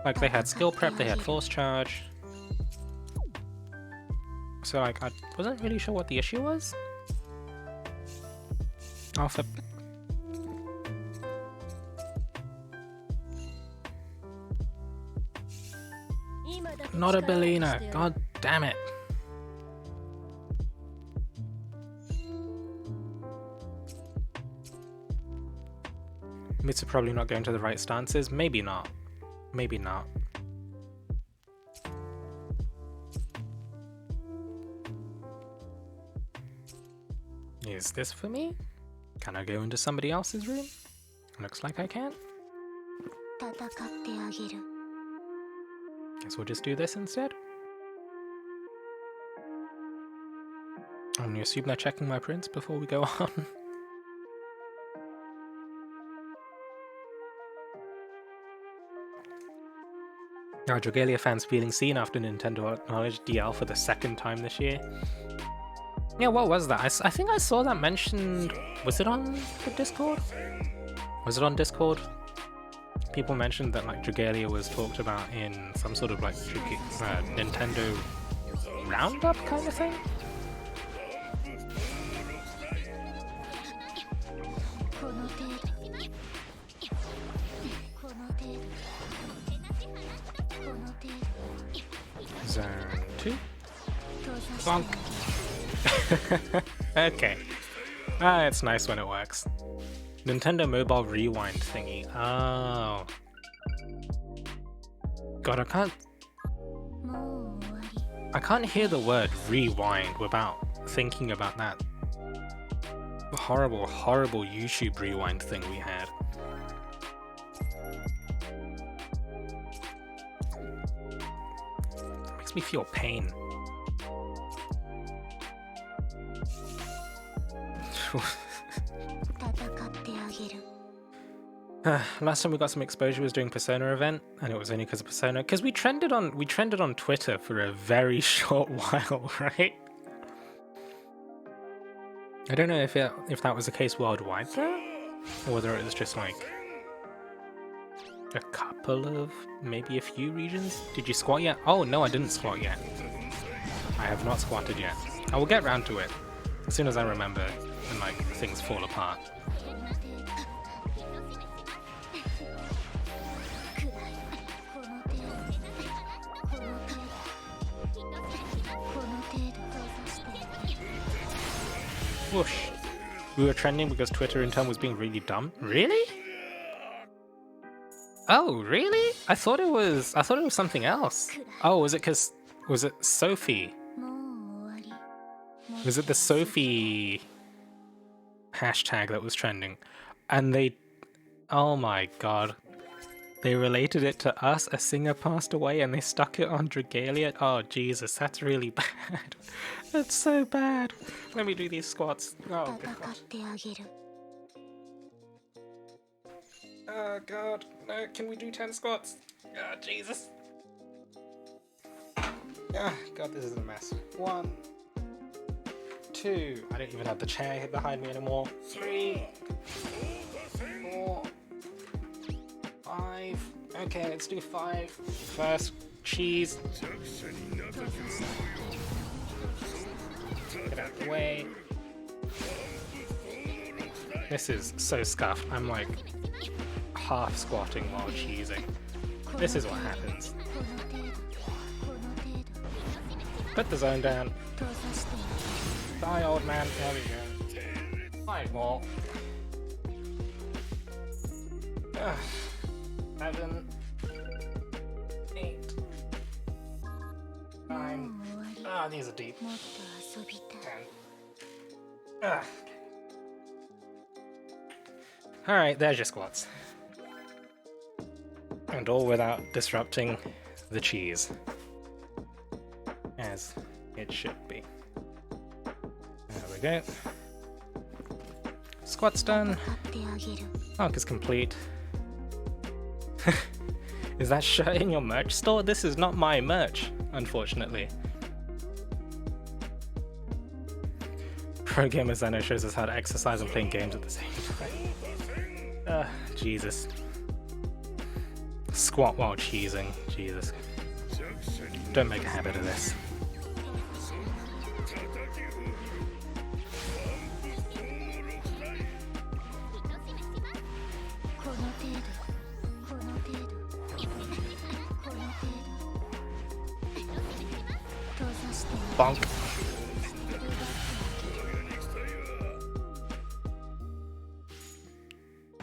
Like, they had skill prep, they had force charge. So, like, I wasn't really sure what the issue was. Alpha. Not a Bellina. God damn it. Mitsu probably not going to the right stances. Maybe not. Maybe not. Is this for me? Can I go into somebody else's room? Looks like I can. Guess we'll just do this instead. I'm gonna assume they're checking my prints before we go on. Are Dragalia fans feeling seen after Nintendo acknowledged DL for the second time this year? Yeah, what was that? I think I saw that mentioned... Was it on the Discord? Was it on Discord? People mentioned that like Dragalia was talked about in some sort of like Nintendo roundup kind of thing? Zone 2. Bonk. Okay. It's nice when it works. Nintendo Mobile Rewind thingy. Oh. God, I can't hear the word rewind without thinking about that horrible, horrible YouTube rewind thing we had. It makes me feel pain. Last time we got some exposure was during Persona event, and it was only because of Persona. Because we trended on Twitter for a very short while, right? I don't know if that was the case worldwide though, or whether it was just like a couple of, maybe a few regions. Did you squat yet? Oh no, I didn't squat yet. I have not squatted yet. I will get round to it as soon as I remember and like things fall apart. Whoosh. We were trending because Twitter in turn was being really dumb. Really? Oh, really? I thought it was something else. Oh, was it Sophie? Was it the Sophie hashtag that was trending? And oh my god. They related it to us, a singer passed away, and they stuck it on Dragalia. Oh Jesus, that's really bad. That's so bad. Let me do these squats. Oh god. Oh god, no, can we do 10 squats? Oh Jesus. Oh god, this is a mess. 1, 2, I don't even have the chair behind me anymore. 3, 4, 5. Okay, let's do 5. First, cheese. Get out of the way. This is so scuffed. I'm like half squatting while cheesing. This is what happens. Put the zone down. Die, old man. There we go. 5 more. 7, 8, 9. Ah, these are deep. 10. Alright, there's your squats. And all without disrupting the cheese. As it should be. There we go. Squats done. Arc is complete. Is that shirt in your merch store? This is not my merch, unfortunately. Pro Gamer Zeno shows us how to exercise and playing games at the same time. Jesus. Squat while cheesing. Jesus. Don't make a habit of this. Bonk.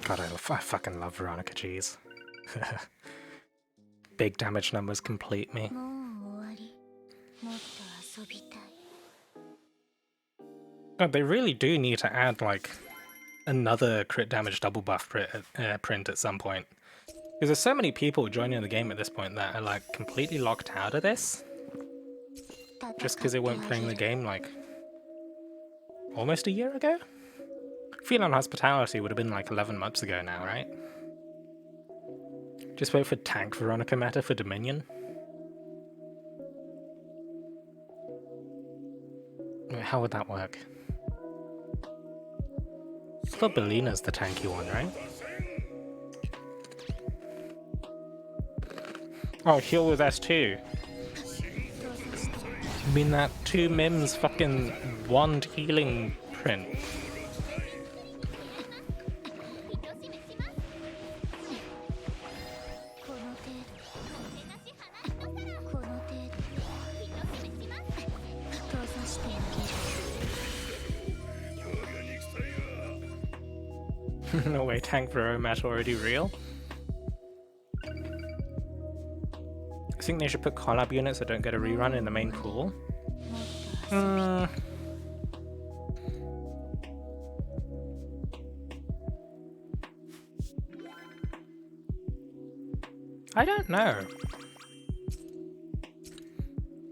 God, I fucking love Veronica cheese. Big damage numbers complete me. Oh, they really do need to add, like, another crit damage double buff print at some point. Because there's so many people joining the game at this point that are, like, completely locked out of this. Just because they weren't playing the game, like, almost a year ago? Feline Hospitality would have been, like, 11 months ago now, right? Just wait for Tank Veronica meta for Dominion. Wait, how would that work? I thought Belina's the tanky one, right? Oh, heal with S2. I mean that 2 mims fucking wand healing print. No way, Tank Vero mat already real? I think they should put collab units that don't get a rerun in the main pool. I don't know.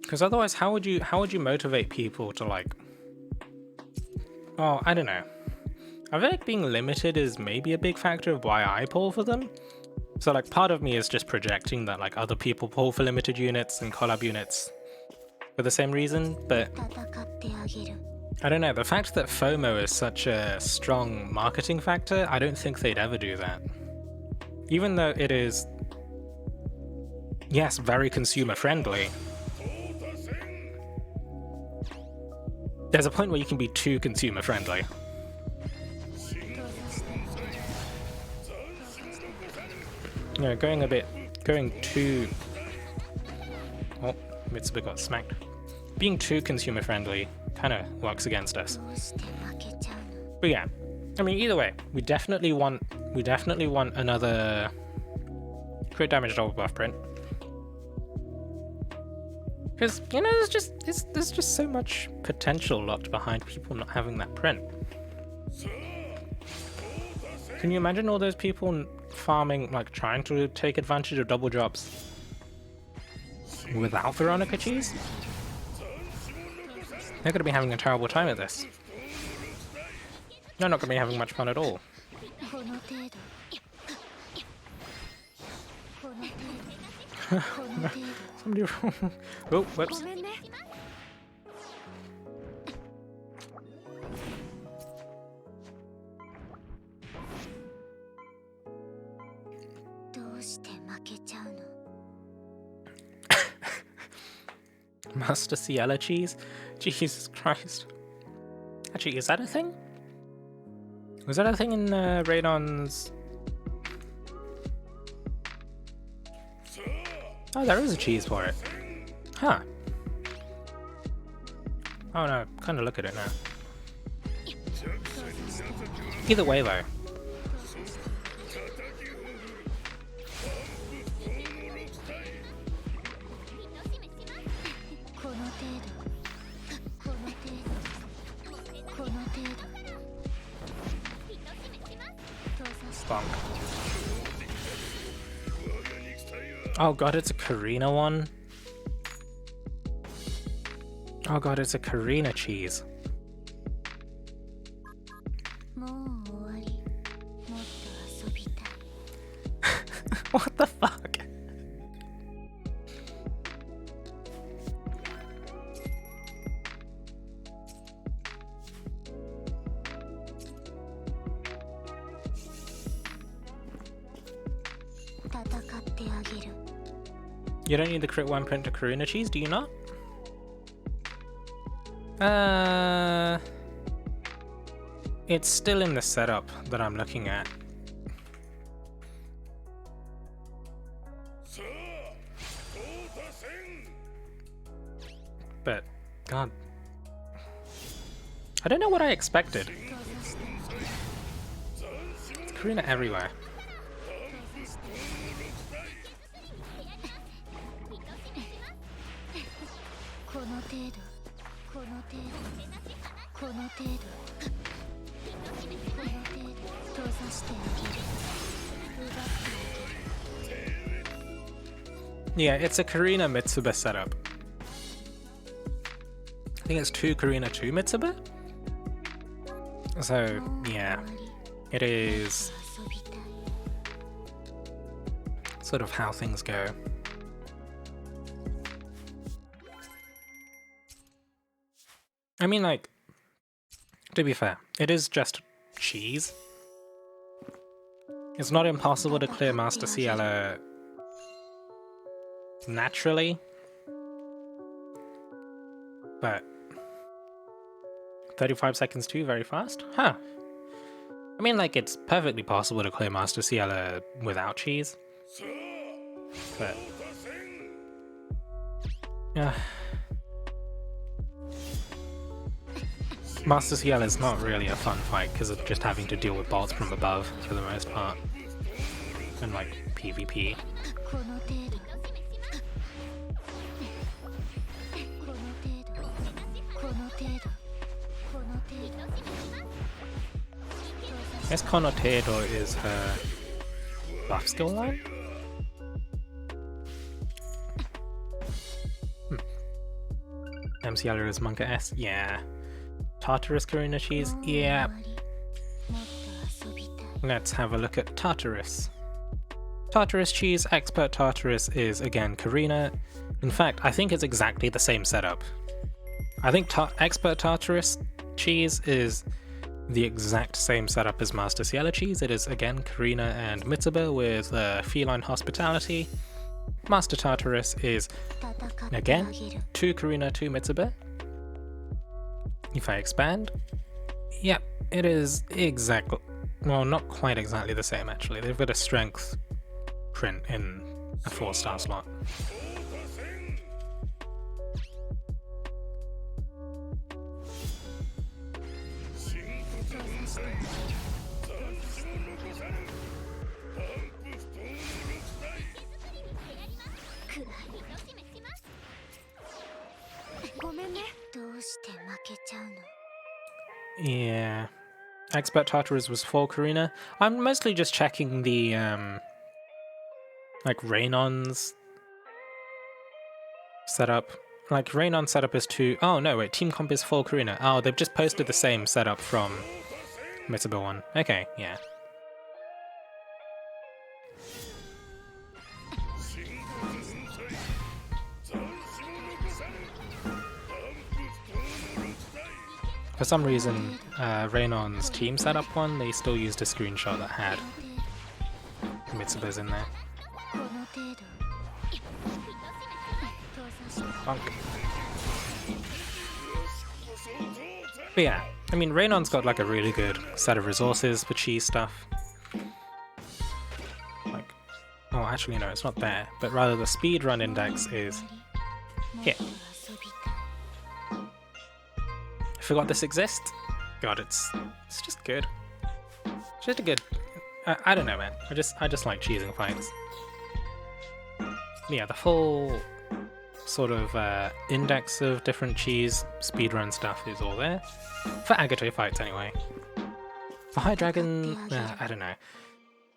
Because otherwise, how would you motivate people to, like... Oh, I don't know. I feel like being limited is maybe a big factor of why I pull for them. So, like, part of me is just projecting that, like, other people pull for limited units and collab units for the same reason, but I don't know. The fact that FOMO is such a strong marketing factor, I don't think they'd ever do that. Even though it is, yes, very consumer friendly. There's a point where you can be too consumer friendly. You know, going too... Oh, Mitsuba got smacked. Being too consumer friendly kind of works against us. But yeah, I mean, either way, we definitely want another crit damage double buff print. Because, you know, there's just so much potential locked behind people not having that print. Can you imagine all those people farming, like, trying to take advantage of double drops without Veronica cheese? They're gonna be having a terrible time at this. They're not gonna be having much fun at all. Somebody... Oh, whoops. Master Ciela cheese? Jesus Christ. Actually, is that a thing? Was that a thing in Radon's... Oh, there is a cheese for it. Huh. Oh no, kind of look at it now. Either way though. Bonk. Oh god, it's a Karina one. Oh god, it's a Karina cheese. What the fuck? You don't need the crit 1 print to Karuna cheese, do you not? It's still in the setup that I'm looking at. But, god. I don't know what I expected. It's Karuna everywhere. Yeah, it's a Karina Mitsuba setup. I think it's 2 Karina, 2 Mitsuba? So, yeah, it is sort of how things go. I mean, like, to be fair, it is just cheese. It's not impossible to clear Master Ciela naturally, but 35 seconds too, very fast? Huh. I mean, like, it's perfectly possible to clear Master Ciela without cheese, but Master Ciela is not really a fun fight because of just having to deal with bolts from above for the most part, and like PvP. I guess Connotedo is her buff skill line? Ciela is Monka S? Yeah. Tartarus Karina cheese? Yeah. Let's have a look at Tartarus. Tartarus cheese, Expert Tartarus is again Karina. In fact, I think it's exactly the same setup. I think Expert Tartarus cheese is the exact same setup as Master Ciela cheese. It is again Karina and Mitsuba with feline hospitality. Master Tartarus is again 2 Karina, 2 Mitsuba. If I expand, yep, it is exactly, well, not quite exactly the same actually. They've got a strength print in a 4-star slot. Yeah. Expert Tartarus was 4 Karina. I'm mostly just checking the, like, Raynon's setup. Like, Raynon's setup is 2... Oh, no, wait, Team Comp is 4 Karina. Oh, they've just posted the same setup from Mitsuba 1. Okay, yeah. For some reason, Raynon's team setup one, they still used a screenshot that had Mitsuba's in there. Bonk. But yeah, I mean, Raynon's got like a really good set of resources for cheese stuff. Like, oh, actually no, it's not there, but rather the speedrun index is here. I forgot this exists. God, it's just good. It's just a good. I don't know, man. I just like cheesing fights. Yeah, the full sort of index of different cheese speedrun stuff is all there for Agate fights anyway. For High Dragon, I don't know.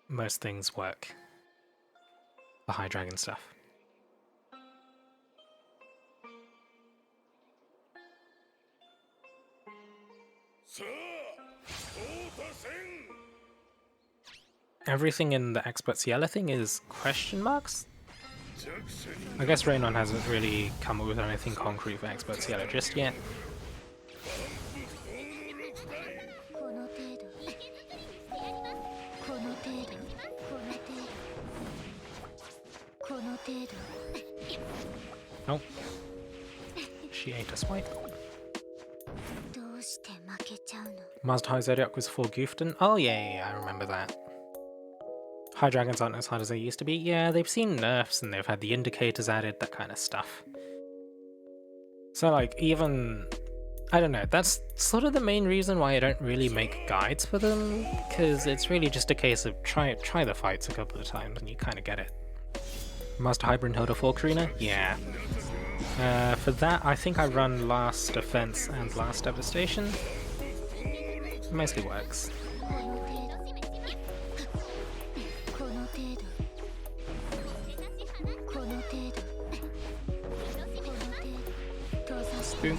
Most things work for High Dragon stuff. Everything in the Expert Ciela thing is question marks? I guess Raynon hasn't really come up with anything concrete for Expert Ciela just yet. Nope. She ate a swipe. Master High Zodiac was 4 Goofton. Oh yeah, I remember that. High Dragons aren't as hard as they used to be. Yeah, they've seen nerfs and they've had the indicators added, that kind of stuff. So like, even... I don't know, that's sort of the main reason why I don't really make guides for them, because it's really just a case of try the fights a couple of times and you kind of get it. Master High Brynhilda 4 Karina? Yeah. For that, I think I run Last Defense and Last Devastation. It mostly works. Spooky.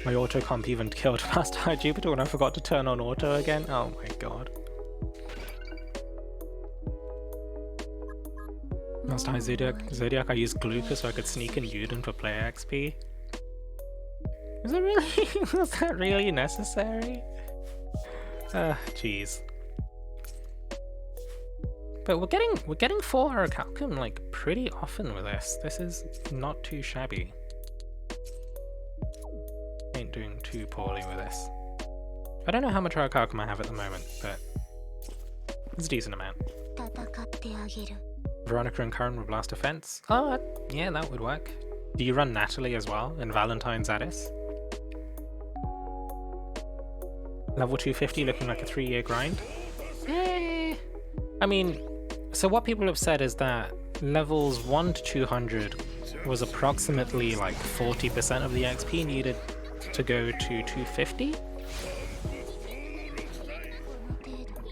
My auto comp even killed Master High Jupiter when I forgot to turn on auto again. Oh my god. Master High Zodiac, I used Glucose so I could sneak in Yuden for player XP. Was it really? Was that really necessary? Jeez. But we're getting 4 Orichalcum like pretty often with this. This is not too shabby. Ain't doing too poorly with this. I don't know how much Orichalcum I have at the moment, but it's a decent amount. Veronica and Curran with Blast Defense. Oh, yeah, that would work. Do you run Natalie as well in Valentine's Addis? Level 250 looking like a 3-year grind? I mean, so what people have said is that levels 1 to 200 was approximately like 40% of the XP needed to go to 250.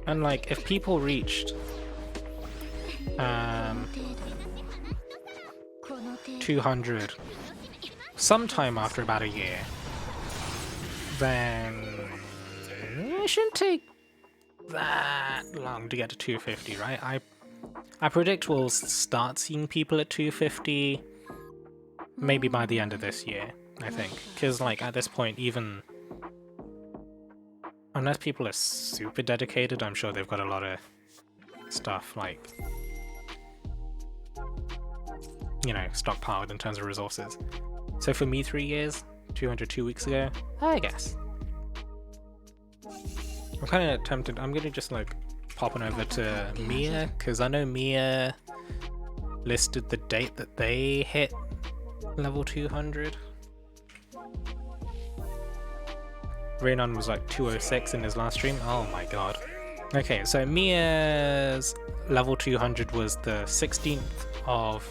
And like, if people reached 200 sometime after about a year, then it shouldn't take that long to get to 250, right? I predict we'll start seeing people at 250 maybe by the end of this year, I think. Because like at this point, even unless people are super dedicated, I'm sure they've got a lot of stuff like, you know, stockpiled in terms of resources. So for me, 3 years, 202 weeks ago, I guess. I'm kind of tempted. I'm gonna just like pop on over to Mia, because I know Mia listed the date that they hit level 200. Raynon was like 206 in his last stream. Oh my god. Okay, so Mia's level 200 was the 16th of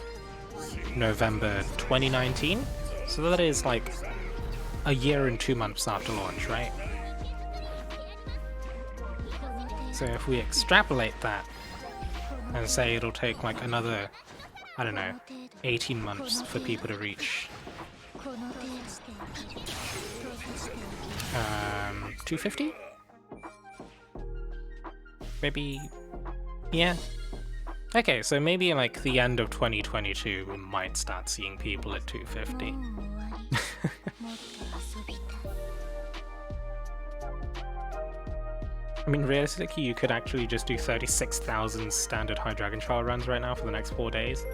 November 2019. So that is like a year and 2 months after launch, right? So if we extrapolate that and say it'll take like another, I don't know, 18 months for people to reach 250? Maybe, yeah. Okay, so maybe like the end of 2022 we might start seeing people at 250. I mean, realistically, you could actually just do 36,000 standard High Dragon Trial runs right now for the next 4 days.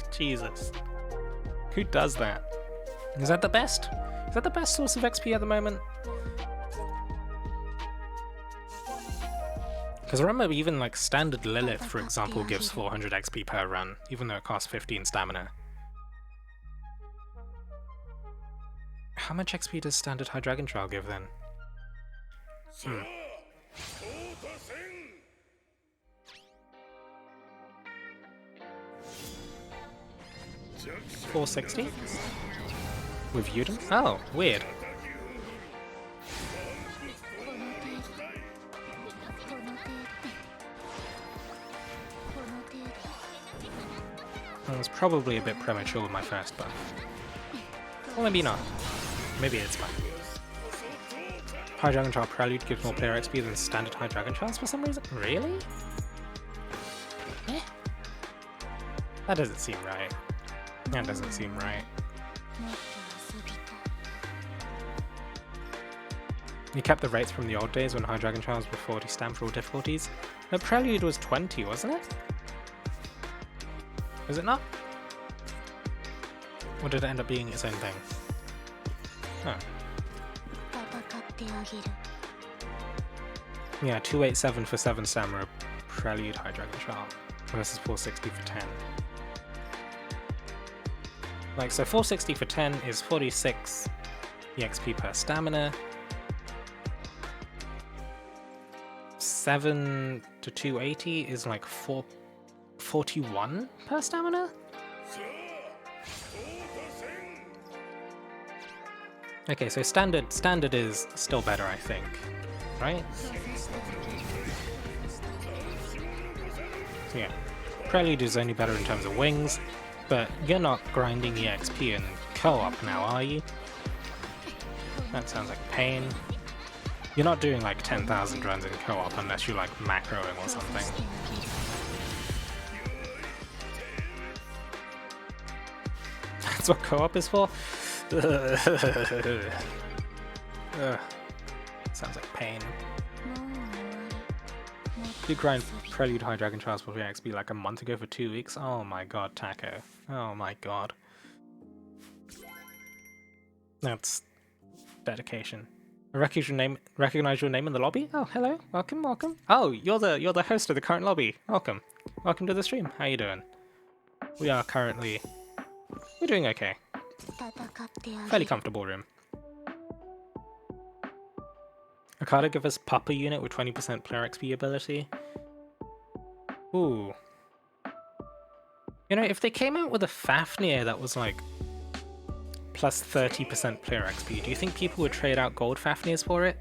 Jesus. Who does that? Is that the best? Is that the best source of XP at the moment? Because I remember even like standard Lilith, for example, gives 400 XP per run, even though it costs 15 stamina. How much XP does standard High Dragon Trial give then? 460? With Yuden? Oh, weird. I was probably a bit premature with my first buff. Well, maybe not. Maybe it's fine. High Dragon Trial Prelude gives more player XP than standard High Dragon Trials for some reason? Really? Eh? That doesn't seem right. That doesn't seem right. You kept the rates from the old days when High Dragon Trials were 40 stam for all difficulties. No, Prelude was 20, wasn't it? Was it not? Or did it end up being its own thing? Huh. Yeah, 287 for 7 Samurai Prelude High Dragon Trial versus 460 for 10. Like, so 460 for 10 is 46 EXP per stamina. 7 to 280 is like 441 per stamina? Okay, so standard is still better, I think, right? So yeah, Prelude is only better in terms of wings, but you're not grinding EXP in co-op now, are you? That sounds like pain. You're not doing like 10,000 runs in co-op unless you like macroing or something. That's what co-op is for? Sounds like pain. You grind Prelude High Dragon Transport XP like a month ago for 2 weeks? Oh my god, Taco. Oh my god. That's dedication. I recognize your name in the lobby? Oh, hello. Welcome, welcome. Oh, you're the host of the current lobby. Welcome. Welcome to the stream. How you doing? We're doing okay. Fairly comfortable room. Okada give us Papa unit with 20% player XP ability. Ooh. You know, if they came out with a Fafnir that was like plus 30% player XP, do you think people would trade out gold Fafnirs for it?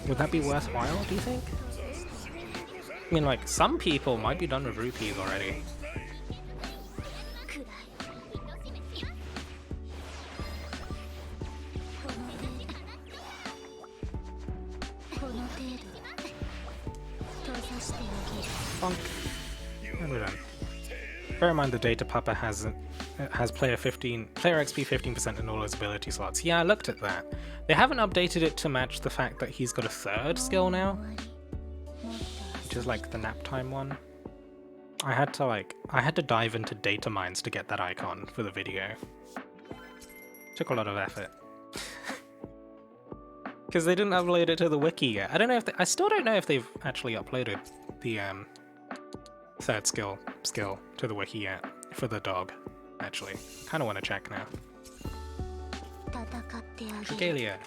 Would that be worthwhile, do you think? I mean, like, some people might be done with rupees already. Bonk. And we're done. Bear in mind the data Papa has player XP 15% in all his ability slots. Yeah, I looked at that. They haven't updated it to match the fact that he's got a third skill now, which is like the nap time one. I had to dive into data mines to get that icon for the video. Took a lot of effort. Because they didn't upload it to the wiki yet. I still don't know if they've actually uploaded the third skill to the wiki yet for the dog. Actually, kind of want to check now. Regalia.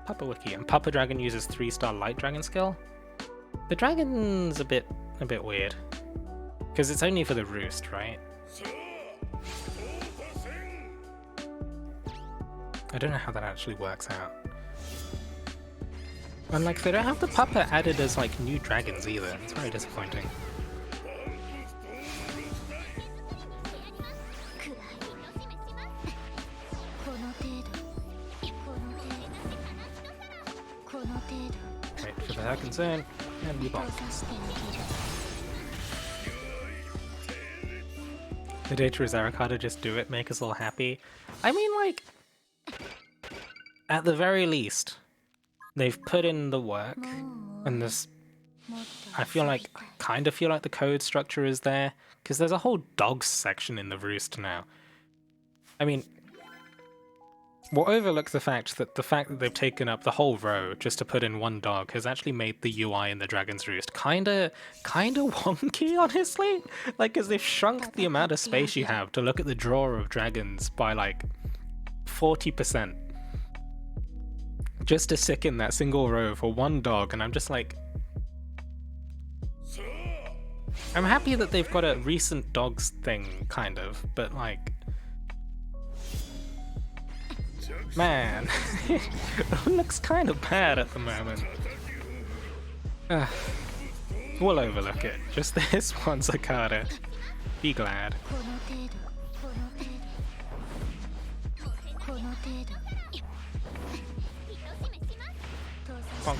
Papa Wiki, and Papa Dragon uses 3-star Light Dragon skill. The dragon's a bit weird, because it's only for the roost, right? I don't know how that actually works out. And like, they don't have the Papa added as like new dragons either. It's very disappointing. Wait for the concern, and we bonk. The data is Aracada, just do it, make us all happy. I mean, like, at the very least, they've put in the work, and this, I kind of feel like the code structure is there, because there's a whole dogs section in the roost now. I mean, we'll overlook the fact that they've taken up the whole row just to put in one dog has actually made the UI in the Dragon's Roost kinda wonky, honestly. Like, because they've shrunk the amount of space you have to look at the drawer of dragons by like 40%. Just to stick in that single row for one dog, and I'm just like, I'm happy that they've got a recent dogs thing, kind of, but like, man, it looks kind of bad at the moment. We'll overlook it. Just this one, Zakata. Be glad. Bonk.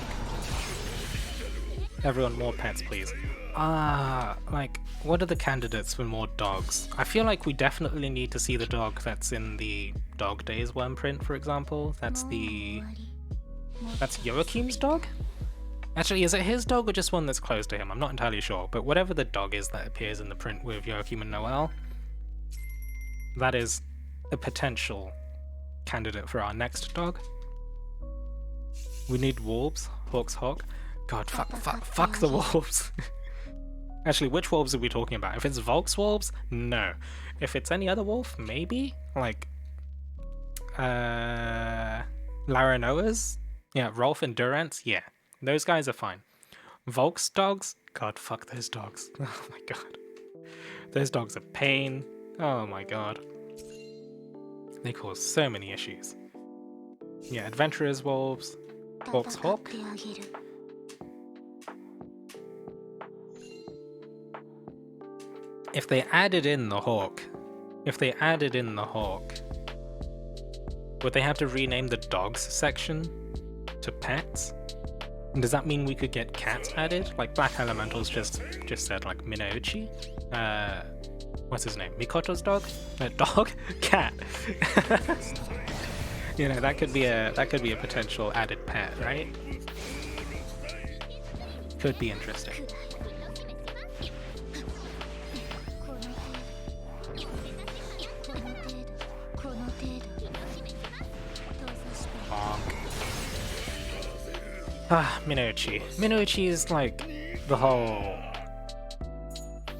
Everyone, more pets, please. Like, what are the candidates for more dogs? I feel like we definitely need to see the dog that's in the Dog Days worm print, for example. That's Joachim's dog? Actually, is it his dog or just one that's close to him? I'm not entirely sure, but whatever the dog is that appears in the print with Joachim and Noel, that is a potential candidate for our next dog. We need wolves. Hawk's Hawk. God, fuck the wolves. Actually, which wolves are we talking about? If it's Volk's wolves, no. If it's any other wolf, maybe? Like, Laranoas? Yeah, Rolf and Durance? Yeah, those guys are fine. Volk's dogs? God, fuck those dogs. Oh my god. Those dogs are pain. Oh my god. They cause so many issues. Yeah, Adventurers Wolves. Volk's Hawk. If they added in the Hawk, would they have to rename the dogs section to pets? And does that mean we could get cats added? Like Black Elementals just said like Minouchi? What's his name? Mikoto's dog? Dog? Cat. You know, that could be a potential added pet, right? Could be interesting. Minouchi. Minouchi is like the whole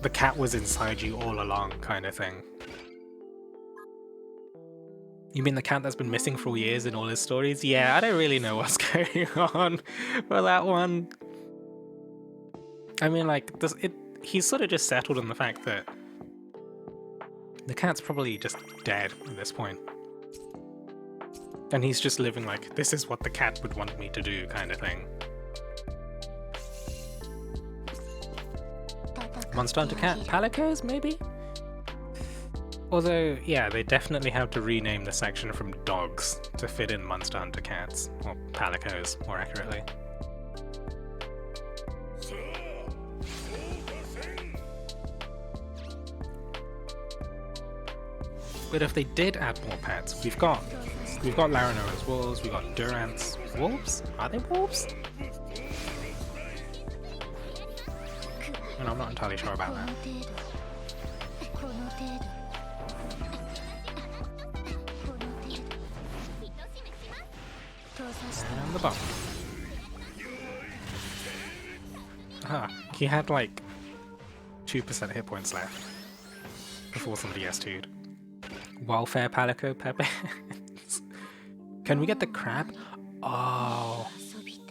the cat was inside you all along kind of thing. You mean the cat that's been missing for years in all his stories? Yeah, I don't really know what's going on for that one. I mean, like, he's sort of just settled on the fact that the cat's probably just dead at this point. And he's just living like, this is what the cat would want me to do kind of thing. Monster Hunter Cat Palicos, maybe? Although, yeah, they definitely have to rename the section from dogs to fit in Monster Hunter Cats, or Palicos, more accurately. But if they did add more pets, we've got Laranoa's wolves, we've got Durant's wolves? Are they wolves? And I'm not entirely sure about that. And the bump. Ah, he had like 2% hit points left before somebody S2'd. Welfare Palico Pepe. Can we get the crab? Oh,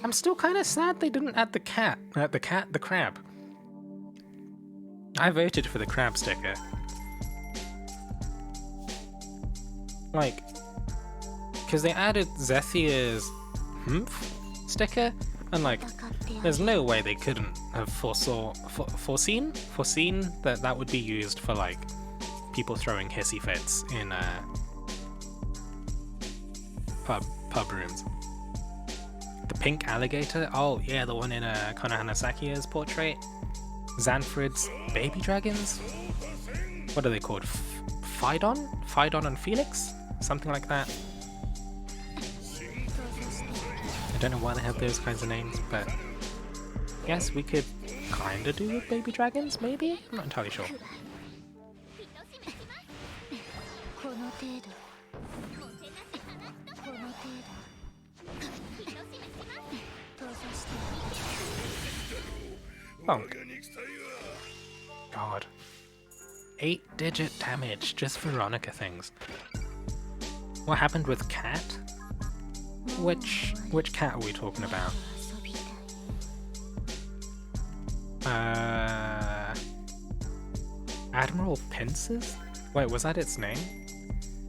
I'm still kind of sad they didn't add the cat. The crab. I voted for the crab sticker. Like, because they added Zethia's sticker, and like, there's no way they couldn't have foreseen that that would be used for like people throwing hissy fits in pub rooms. The pink alligator? Oh yeah, the one in Konohana Sakiya's portrait. Xanfrid's baby dragons? What are they called? Phaidon? Phaidon and Felix? Something like that. I don't know why they have those kinds of names, but yes, we could kinda do with baby dragons, maybe? I'm not entirely sure. Bonk. God. 8-digit damage just for Veronica things. What happened with Cat? Which cat are we talking about? Admiral Pincers? Wait, was that its name?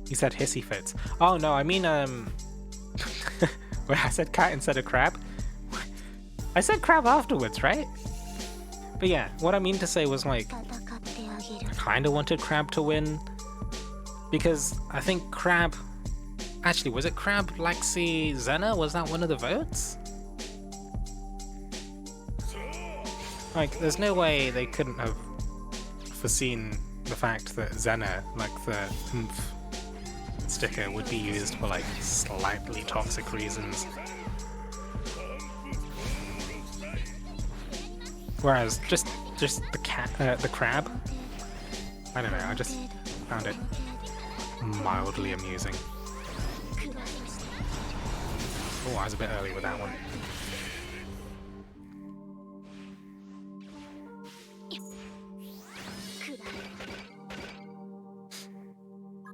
You said hissy fits. Oh no, I mean wait, I said cat instead of crab? I said crab afterwards, right? But yeah, what I mean to say was like, I kinda wanted Crab to win, because I think Crab... Actually, was it Crab, Laxi, Xena? Was that one of the votes? Like, there's no way they couldn't have foreseen the fact that Xena, like the sticker, would be used for like slightly toxic reasons. Whereas just the cat, the crab, I don't know. I just found it mildly amusing. Oh, I was a bit early with that one.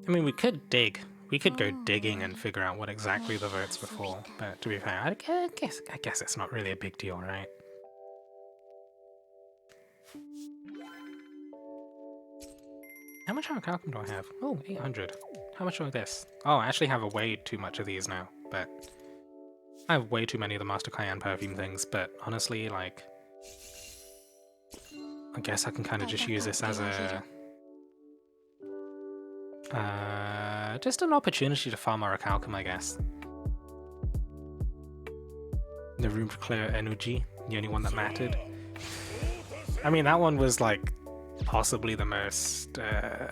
I mean, we could dig we could go digging and figure out what exactly the votes were for, but to be fair, I guess it's not really a big deal, right? How much orichalcum do I have? Oh, 800. How much of this? Oh, I actually have way too much of these now, but I have way too many of the Master Cayenne perfume things, but honestly, like, I guess I can kind of just use this as a just an opportunity to farm orichalcum, I guess. The room for clear energy, the only one that mattered. I mean, that one was like possibly the most, I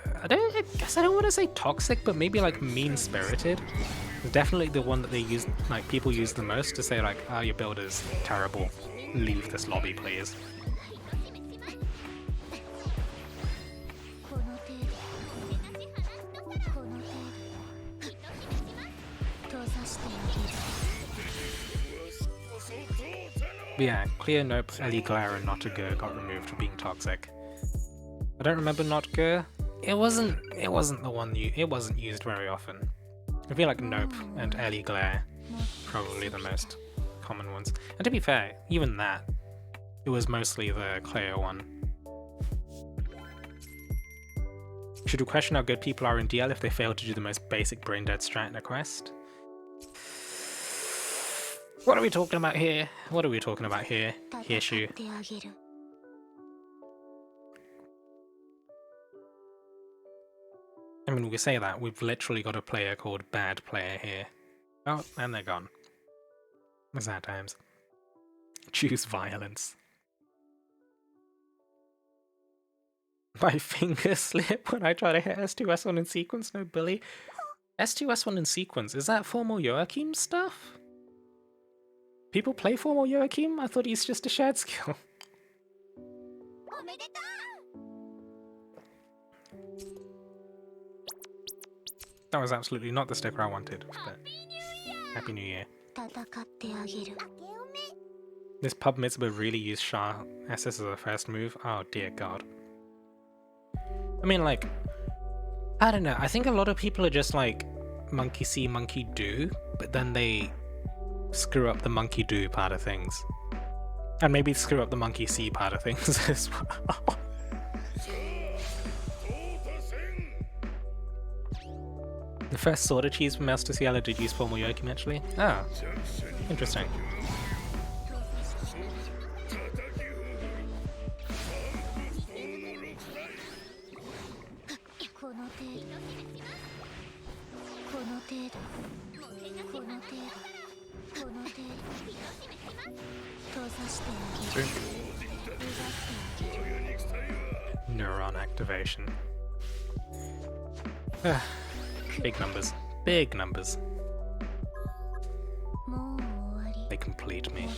guess I don't want to say toxic, but maybe like mean-spirited. Definitely the one that they use, like people use the most to say like, oh, your build is terrible, leave this lobby please. But yeah, Clear, Nope, Ellie, Glare, and Notagur got removed for being toxic. I don't remember Notagur. It wasn't the one it wasn't used very often. I feel like Nope and Ellie, Glare probably the most common ones. And to be fair, even that, it was mostly the Clear one. Should we question how good people are in DL if they fail to do the most basic brain dead strat in a quest? What are we talking about here? What are we talking about here? Hirshu. I mean, we say that, we've literally got a player called Bad Player here. Oh, and they're gone. Sad times. Choose violence. My fingers slip when I try to hit S2S1 in sequence, no Billy. S2S1 in sequence, is that formal Joachim stuff? People play formal Joachim? I thought he's just a shared skill. That was absolutely not the sticker I wanted, but Happy New Year. This pub mitzvah really used Shah SS as a first move? Oh dear god. I mean, like, I don't know, I think a lot of people are just like, monkey see, monkey do, but then they screw up the monkey do part of things. And maybe screw up the monkey see part of things as well. The first Sword of Cheese from Master Cielo did use formal Joachim actually? Ah, interesting. Neuron activation. Big numbers. Big numbers. They complete me.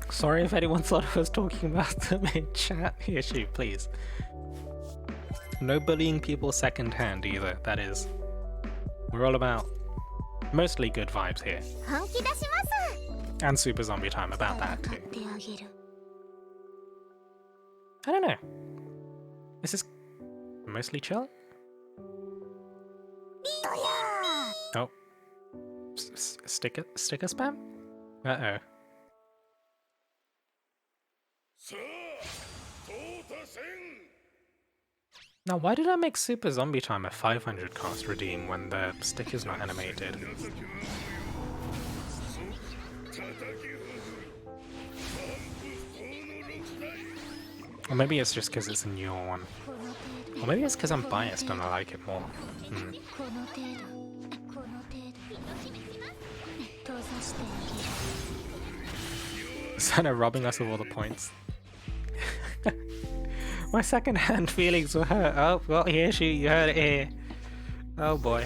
Sorry if anyone thought I was talking about them in chat. Here, shoot, please. No bullying people second hand either, that is. We're all about mostly good vibes here. And Super Zombie Time about that too. I don't know. This is mostly chill? Oh. Sticker spam? Uh-oh. Now, why did I make Super Zombie Time a 500 cost redeem when the sticker's not animated? Or maybe it's just because it's a newer one. Or maybe it's because I'm biased and I like it more. Sana robbing us of all the points. My second-hand feelings were hurt. Oh, well, here, shoot, you heard it here. Oh boy.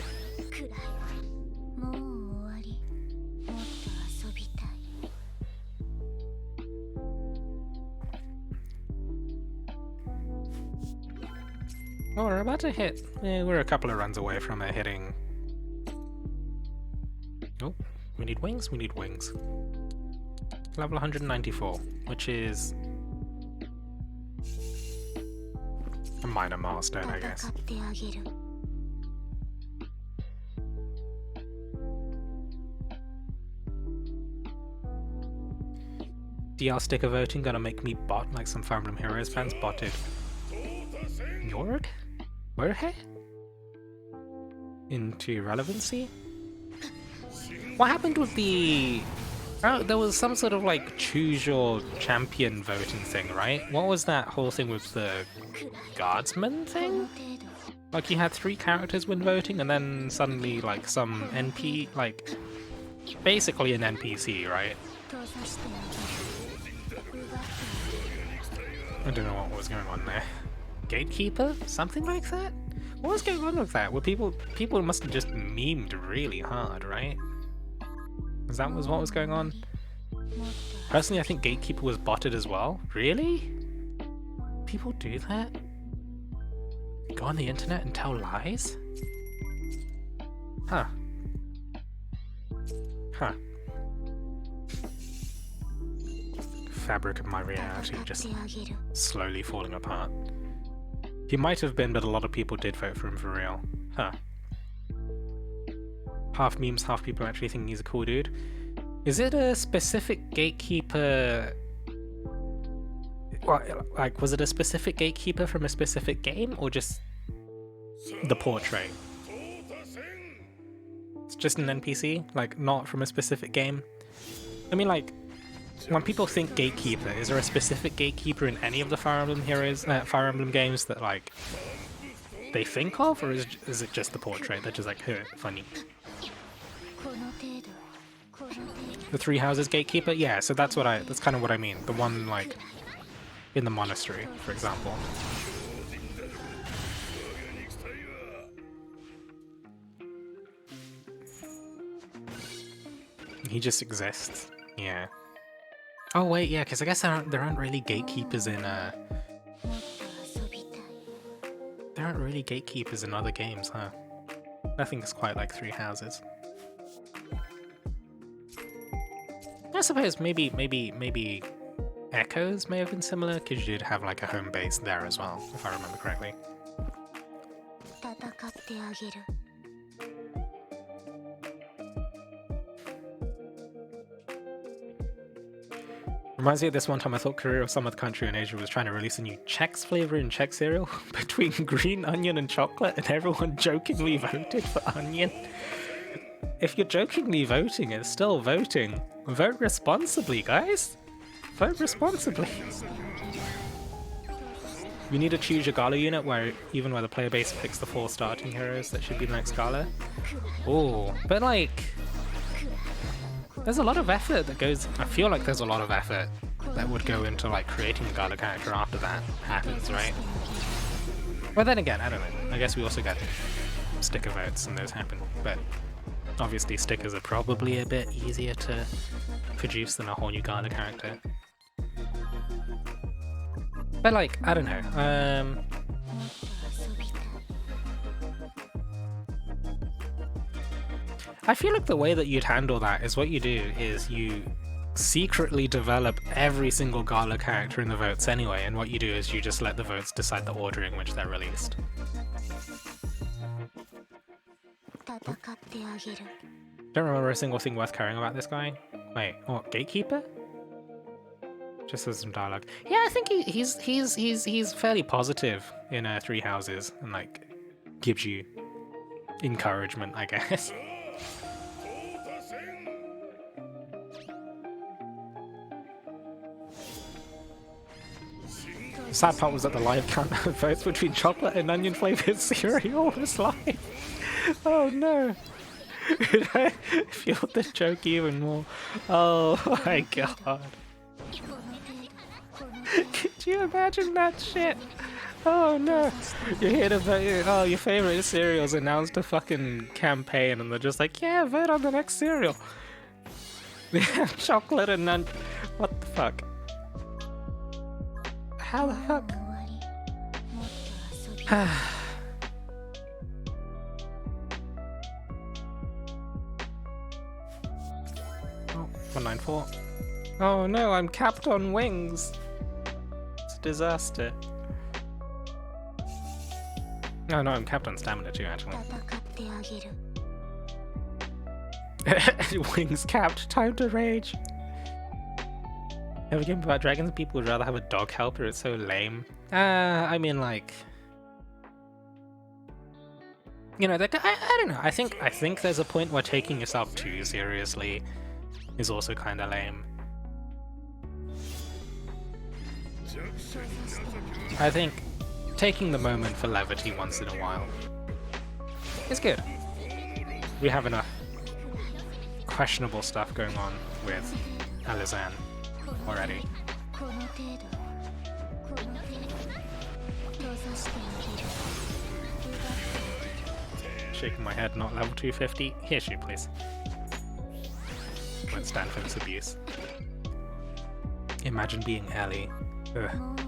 Oh, we're about to hit. We're a couple of runs away from it hitting. Oh, we need wings? We need wings. Level 194, which is a minor milestone, I guess. DL sticker voting gonna make me bot like some Fire Emblem Heroes fans botted Yord? Werhe? Into relevancy? What happened with the... Oh, there was some sort of like choose your champion voting thing, right? What was that whole thing with the guardsman thing? Like you had 3 characters win voting and then suddenly like some NP, like basically an NPC, right? I don't know what was going on there. Gatekeeper? Something like that? What was going on with that? Were people must have just memed really hard, right? Because that was what was going on? Personally, I think Gatekeeper was botted as well. Really? People do that? Go on the internet and tell lies? Huh. Huh. Fabric of my reality just slowly falling apart. He might have been, but a lot of people did vote for him for real. Huh. Half memes, half people actually thinking he's a cool dude. Is it a specific gatekeeper? Well, like, was it a specific gatekeeper from a specific game, or just the portrait? It's just an NPC, like, not from a specific game? I mean, like, when people think gatekeeper, is there a specific gatekeeper in any of the Fire Emblem Heroes, Fire Emblem games that, like, they think of, or is it just the portrait that's just like, funny? The 3 houses gatekeeper? Yeah, so that's kind of what I mean. The one, like, in the monastery, for example. He just exists. Yeah. Oh wait, yeah, because I guess there aren't really gatekeepers in there aren't really gatekeepers in other games, huh? Nothing's quite like 3 houses. I suppose maybe Echoes may have been similar, because you did have like a home base there as well, if I remember correctly. Reminds me of this one time I thought Korea or some other country in Asia was trying to release a new Chex flavor in Chex cereal between green onion and chocolate, and everyone jokingly voted for onion. If you're jokingly voting, it's still voting. Vote responsibly, guys. Vote responsibly. We need to choose your Gala unit where the player base picks the 4 starting heroes that should be the next Gala. Oh, but like, there's a lot of effort that goes. I feel like there's a lot of effort that would go into like creating a Gala character after that happens, right? Well, then again, I don't know. I guess we also get sticker votes and those happen, but obviously stickers are probably a bit easier to produce than a whole new Gala character. But like, I don't know. I feel like the way that you'd handle that is what you do is you secretly develop every single Gala character in the votes anyway, and what you do is you just let the votes decide the order in which they're released. Don't remember a single thing worth caring about this guy. Wait, what, Gatekeeper? Just as some dialogue. Yeah, I think he's fairly positive in 3 houses and like gives you encouragement, I guess. The sad part was that the live count of votes between chocolate and onion flavored cereal was live. Oh no. I feel the joke even more. Oh my god. Could you imagine that shit? Oh no. You're here to vote. Oh, your favorite cereals announced a fucking campaign and they're just like, yeah, vote on the next cereal. Chocolate and none. What the fuck? How the fuck? Oh, 194. Oh no, I'm capped on wings. It's a disaster. Oh no, I'm capped on stamina too, actually. Wings capped, time to rage. Every game about dragons, people would rather have a dog helper. It's so lame. I mean, like, you know, I don't know. I think there's a point where taking yourself too seriously is also kind of lame. I think taking the moment for levity once in a while is good. We have enough questionable stuff going on with Alizan already. Shaking my head, not level 250. Here, shoot, please. Won't stand for this abuse. Imagine being Ellie. Ugh.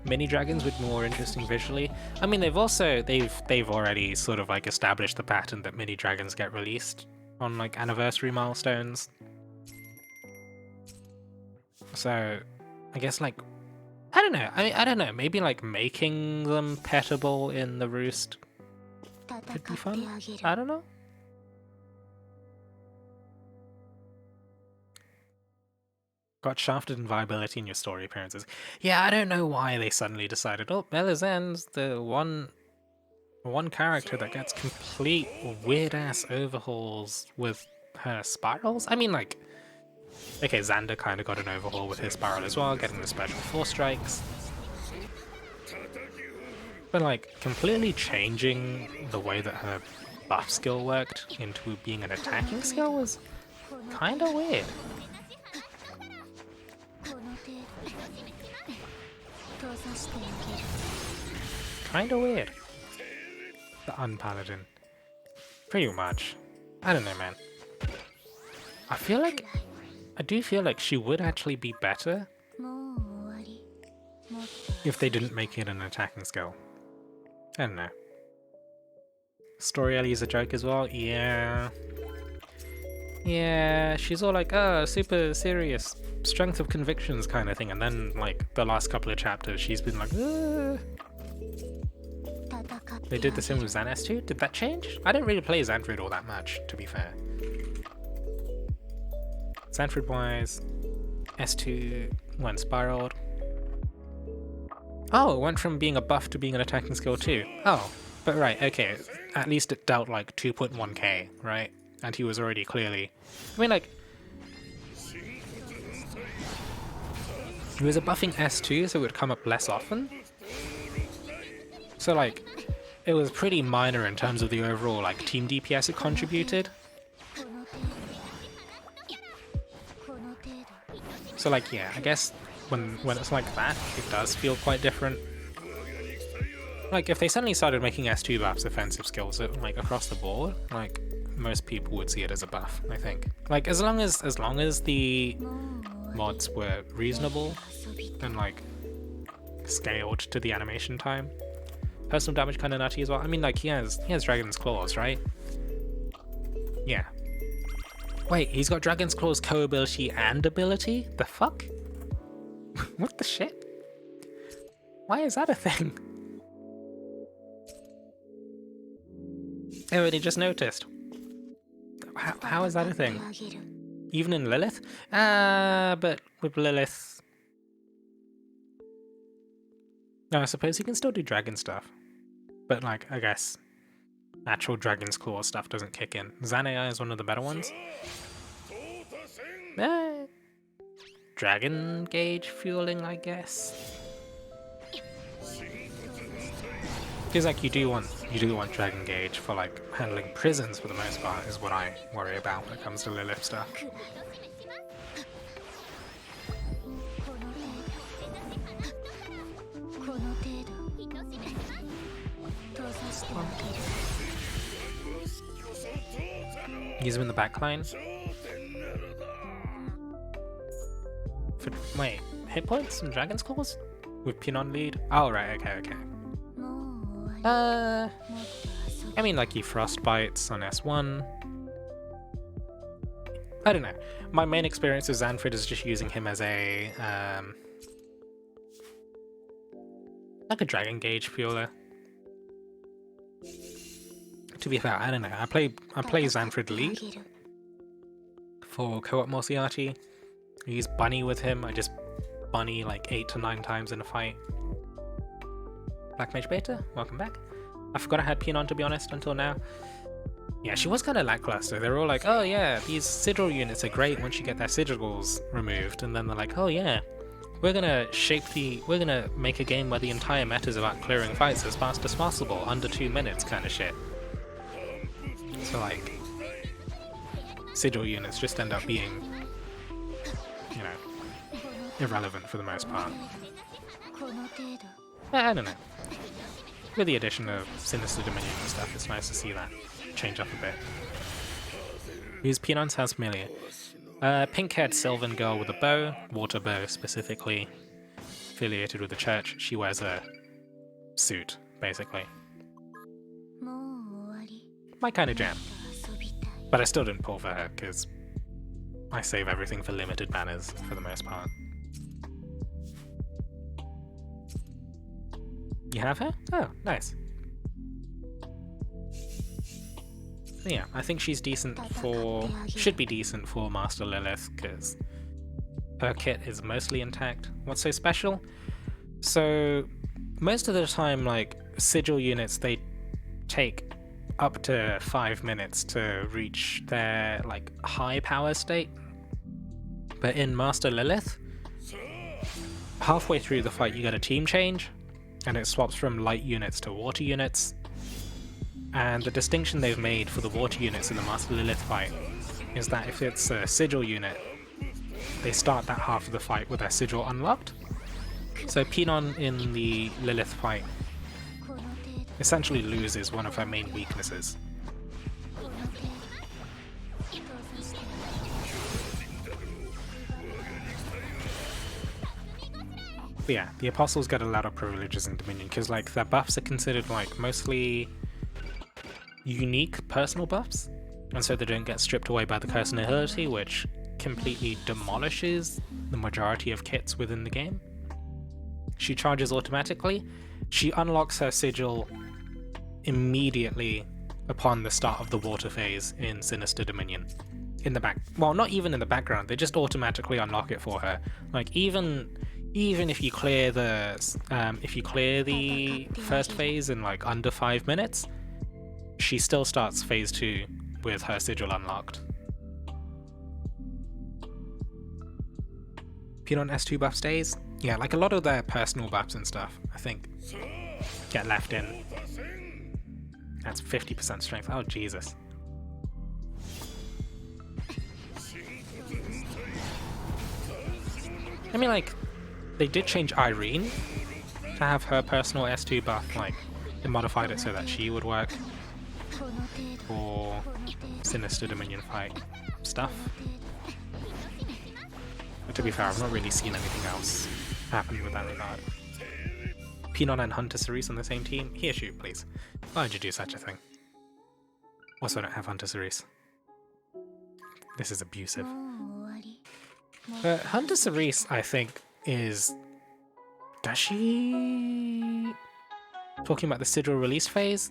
Mini dragons would be more interesting visually. I mean, they've already sort of like established the pattern that mini dragons get released on like anniversary milestones. So, I guess like, I don't know. I don't know. Maybe like making them petable in the roost could be fun. I don't know. Got shafted in viability in your story appearances. Yeah, I don't know why they suddenly decided, oh, Melisandre's the one character that gets complete weird-ass overhauls with her spirals. I mean, like, okay, Xander kind of got an overhaul with his spiral as well, getting the special 4 strikes. But, like, completely changing the way that her buff skill worked into being an attacking skill was kind of weird. Kinda weird. The Unpaladin. Pretty much. I don't know, man. I do feel like she would actually be better if they didn't make it an attacking skill. I don't know. Story Ellie's a joke as well? Yeah. Yeah, she's all like, oh, super serious, strength of convictions kind of thing, and then, like, the last couple of chapters, she's been like, ugh. They did the same with Xanax too? Did that change? I didn't really play Xanfrid all that much, to be fair. Xanfrid-wise, S2 went spiraled. Oh, it went from being a buff to being an attacking skill too. Oh, but right, okay. At least it dealt like 2.1k, right? And he was already clearly... I mean, like... He was a buffing S2, so it would come up less often. So, like, it was pretty minor in terms of the overall, like, team DPS it contributed. So, like, yeah, I guess when it's like that, it does feel quite different. Like, if they suddenly started making S2 buffs offensive skills, like, across the board, like, most people would see it as a buff, I think. Like, as long as the mods were reasonable and, like, scaled to the animation time. Personal damage kind of nutty as well. I mean, like, he has Dragon's Claws, right? Yeah. Wait, he's got Dragon's Claws co-ability and ability? The fuck? What the shit? Why is that a thing? I only just noticed. How is that a thing? Even in Lilith? But with Lilith... No, I suppose he can still do dragon stuff. But, like, I guess actual Dragon's Claw stuff doesn't kick in. Xanai is one of the better ones. Dragon gauge fueling, I guess. Because, like, you do want Dragon Gauge for, like, handling prisons for the most part, is what I worry about when it comes to Lilith stuff. Use him in the backline. Wait, hit points and Dragon's Claws? With Pinon lead? Oh, right, okay. I mean, like, he Frostbites on S1. I don't know. My main experience with Xanfrid is just using him as a, like a Dragon Gauge fueler. To be fair, I don't know. I play Xanfrid lead for co-op Morciati, I use Bunny with him. I just Bunny like 8 to 9 times in a fight. Black Mage Beta, welcome back. I forgot I had Pinon, to be honest, until now. Yeah, she was kind of lackluster. They were all like, oh yeah, these sigil units are great once you get their sigils removed. And then they're like, oh yeah, we're gonna make a game where the entire meta is about clearing fights as fast as possible, under 2 minutes kind of shit. So like, sigil units just end up being, you know, irrelevant for the most part. I don't know. With the addition of Sinister Dominion and stuff, it's nice to see that change up a bit. Use Pinon sounds familiar. Pink-haired Sylvan girl with a bow, water bow specifically, affiliated with the church. She wears a suit, basically. My kind of jam. But I still didn't pull for her, because I save everything for limited banners for the most part. You have her? Oh, nice. But yeah, I think she's decent for... should be decent for Master Lilith, because her kit is mostly intact. What's so special? So, most of the time, like, sigil units, they take up to 5 minutes to reach their, like, high power state. But in Master Lilith, halfway through the fight you get a team change, and it swaps from light units to water units. And the distinction they've made for the water units in the Master Lilith fight is that if it's a sigil unit, they start that half of the fight with their sigil unlocked. So Pinon in the Lilith fight essentially loses one of her main weaknesses. But yeah, the Apostles get a lot of privileges in Dominion, because like their buffs are considered like mostly unique personal buffs, and so they don't get stripped away by the Curse and Nihility, which completely demolishes the majority of kits within the game. She charges automatically. She unlocks her sigil immediately upon the start of the water phase in Sinister Dominion. In the back, well, not even in the background, they just automatically unlock it for her. Like even if you clear the first phase in like under 5 minutes, she still starts phase 2 with her sigil unlocked. Pinon S2 buff stays? Yeah, like a lot of their personal buffs and stuff, I think, get left in. That's 50% strength. Oh, Jesus. I mean, like, they did change Irene to have her personal S2 buff, like, they modified it so that she would work for Sinister Dominion fight stuff. But to be fair, I've not really seen anything else happen with that regard. Pinon and Hunter Cerise on the same team? Here, shoot, please. Why would you do such a thing? Also, I don't have Hunter Cerise. This is abusive. But Hunter Cerise, I think, is... Does she... Talking about the sigil release phase?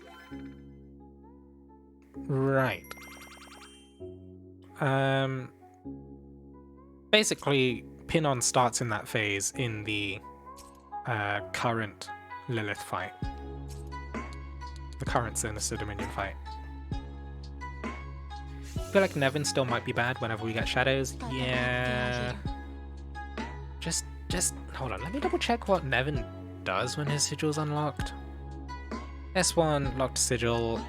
Right. Basically, Pinon starts in that phase in the current Lilith fight. The current Sinister Dominion fight. I feel like Nevin still might be bad whenever we get shadows. Yeah. Just hold on, let me double check what Nevin does when his sigil's unlocked. S1 locked sigil,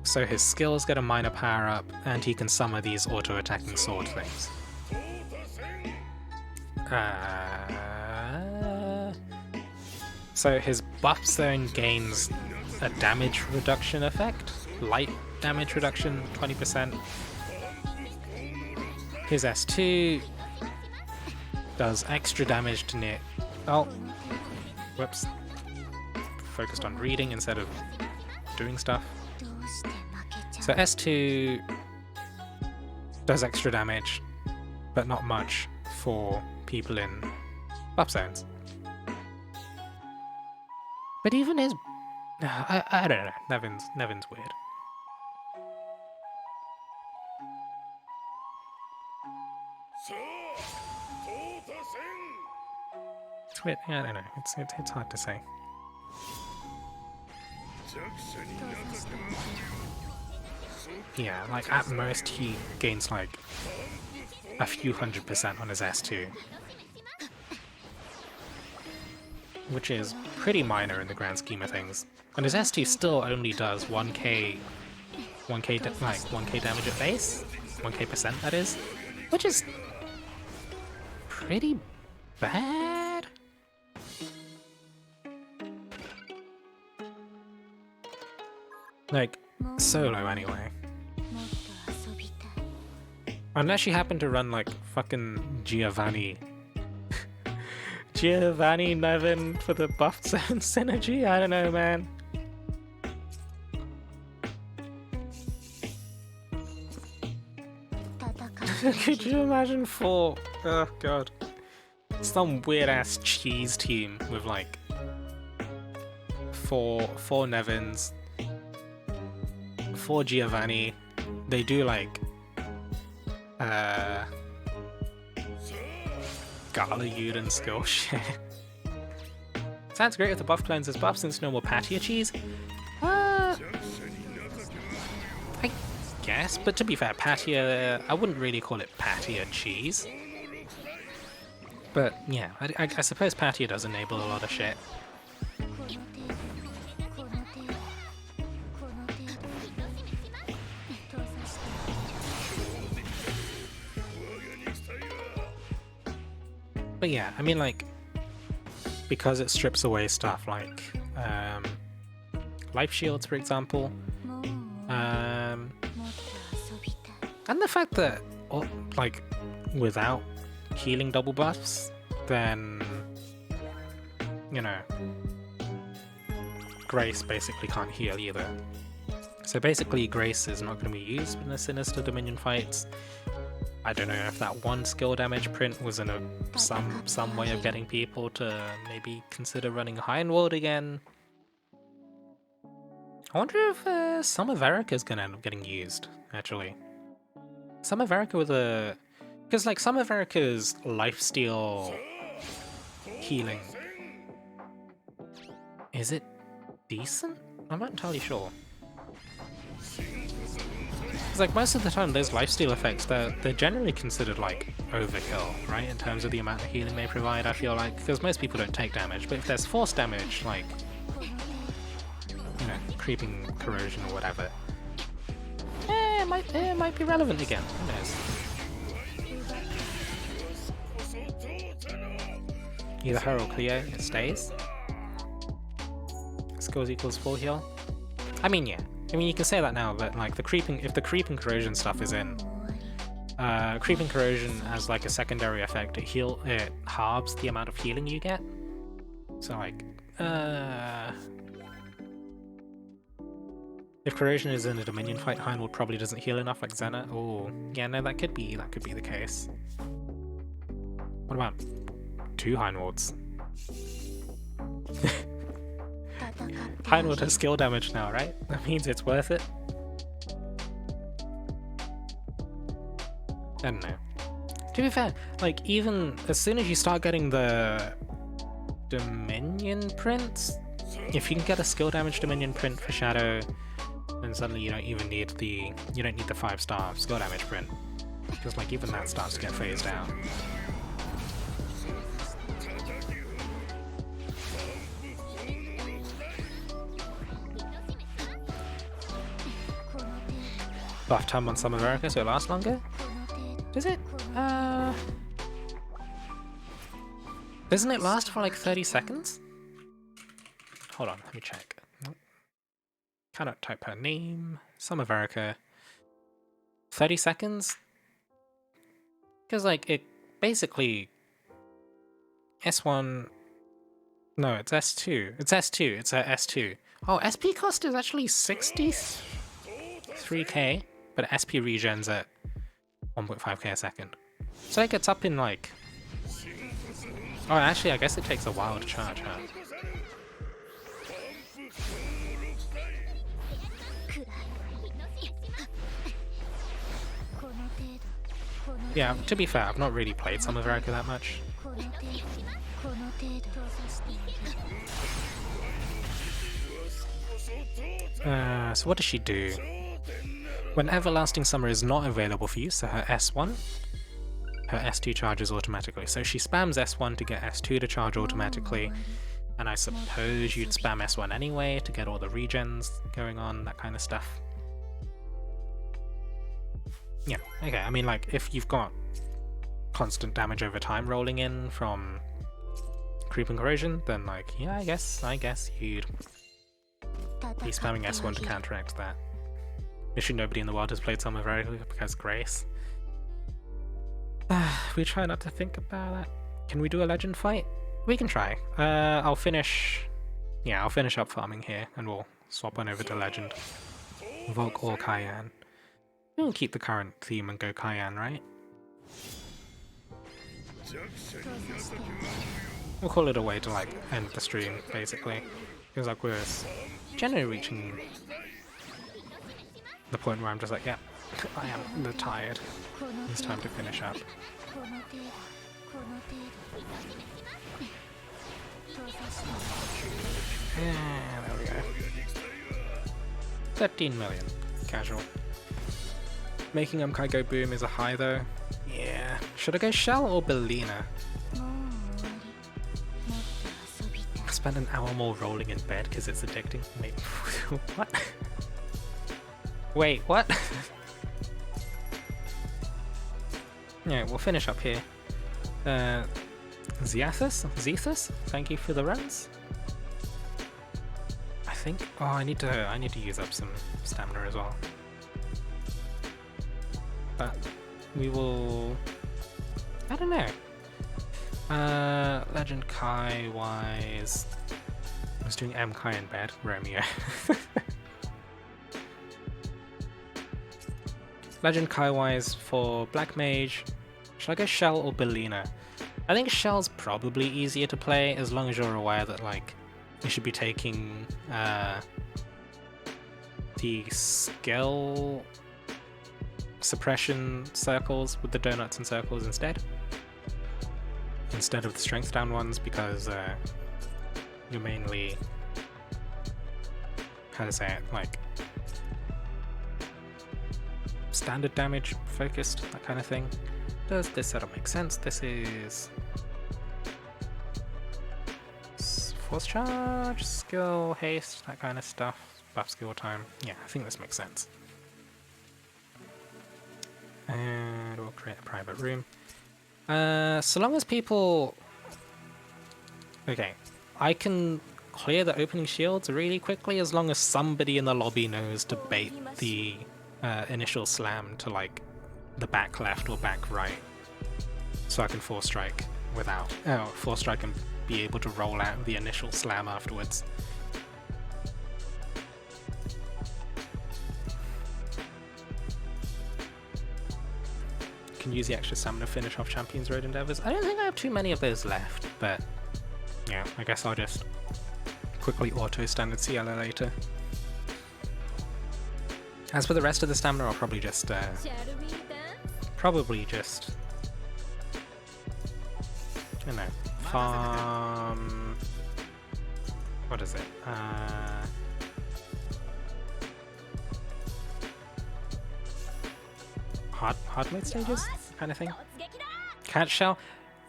so his skills get a minor power up, and he can summon these auto-attacking sword things. So his buff zone gains a damage reduction effect, light damage reduction, 20%. His S2 does extra damage to near... Oh, whoops. Focused on reading instead of doing stuff. So S2 does extra damage, but not much for people in buff zones. But even his... I don't know, Nevin's weird. It's a bit, I don't know, it's hard to say. Yeah, like at most he gains like a few 100% on his S2. Which is pretty minor in the grand scheme of things. And his S2 still only does 1k damage at base, 1k% that is, which is pretty bad. Like, solo anyway. Unless you happen to run like fucking Giovanni Nevin for the buffed zone synergy? I don't know, man. Could you imagine 4? Oh god. Some weird ass cheese team with like four Nevins, 4 Giovanni. They do like Gala Yuden skill shit. Sounds great if the buff cleanses buff since no more Patia cheese. I guess, but to be fair, Patia, I wouldn't really call it Patia cheese. But yeah, I suppose Patia does enable a lot of shit. But yeah, I mean like, because it strips away stuff like life shields, for example, and the fact that like without healing double buffs, then you know, Grace basically can't heal either. So basically Grace is not going to be used in the Sinister Dominion fights. I don't know if that one skill damage print was in some way of getting people to maybe consider running Hind World again. I wonder if Summer Verica is gonna end up getting used, actually. Summer Verica with a... Because like Summer Verica's lifesteal healing, is it decent? I'm not entirely sure. Like most of the time those lifesteal effects, they're generally considered like overkill, right, in terms of the amount of healing they provide, I feel like, because most people don't take damage, but if there's force damage, like, you know, creeping corrosion or whatever, it might be relevant again, who knows. Either her or Cleo, it stays. Skills equals full heal. I mean, yeah. I mean, you can say that now, but like if the creeping corrosion stuff is in, creeping corrosion as like a secondary effect, it halves the amount of healing you get. So like, if corrosion is in a Dominion fight, Hindwood probably doesn't heal enough like Xena. Oh, yeah, no, that could be the case. What about 2 Hindwoods? Hindwood has skill damage now, right? That means it's worth it. I don't know. To be fair, like even as soon as you start getting the Dominion prints, if you can get a skill damage Dominion print for Shadow, then suddenly you don't even need the 5-star skill damage print. Because like even that starts to get phased out. Buff time on Summer America so it lasts longer? Does it? Doesn't it last for like 30 seconds? Hold on, let me check. Nope. Cannot type her name. Summer Verica. 30 seconds? Because like it basically S1. No, it's S2. It's S2. It's a S2. Oh, SP cost is actually 63k. But SP regens at 1.5k a second. So it gets up in like... Oh, actually, I guess it takes a while to charge, huh? Yeah, to be fair, I've not really played Summer Verica that much. So what does she do? When Everlasting Summer is not available for you, so her S1, her S2 charges automatically. So she spams S1 to get S2 to charge automatically, and I suppose you'd spam S1 anyway to get all the regens going on, that kind of stuff. Yeah, okay, I mean, like, if you've got constant damage over time rolling in from Creep and Corrosion, then, like, yeah, I guess you'd be spamming S1 to counteract that. Issue nobody in the world has played Summer very because Grace. We try not to think about that. Can we do a legend fight? We can try. I'll finish up farming here and we'll swap on over to legend. Volk or Cayenne. We'll keep the current theme and go Cayenne, right? We'll call it a way to like end the stream, basically. Feels like we're generally reaching the point where I'm just like, yeah, I am tired. It's time to finish up. Yeah, there we go. 13 million. Casual. Making Kai go boom is a high though. Yeah. Should I go Shell or Bellina? I spend an hour more rolling in bed because it's addicting. Wait, what? Wait, what? Yeah, we'll finish up here. Zethus, thank you for the runs. I think. Oh, I need to use up some stamina as well. But we will. I don't know. Legend Kai wise, I was doing M Kai in bed. Romeo. Legend Kai wise for Black Mage, should I go Shell or Bellina? I think Shell's probably easier to play as long as you're aware that like you should be taking the skill suppression circles with the donuts and circles instead of the strength down ones, because you're mainly, how to say it, like standard damage focused, that kind of thing. Does this setup make sense? This is force charge, skill, haste, that kind of stuff, buff skill time. Yeah, I think this makes sense. And we'll create a private room. So long as people... Okay, I can clear the opening shields really quickly as long as somebody in the lobby knows to bait the initial slam to like the back left or back right, so I can force strike without force strike and be able to roll out the initial slam afterwards. Can use the extra stamina to finish off Champions Road Endeavors. I don't think I have too many of those left, but yeah, I guess I'll just quickly auto standard CLA later. As for the rest of the stamina, I'll probably just I don't know, farm... What is it? Hard mode stages? Kind of thing? Cat Shell?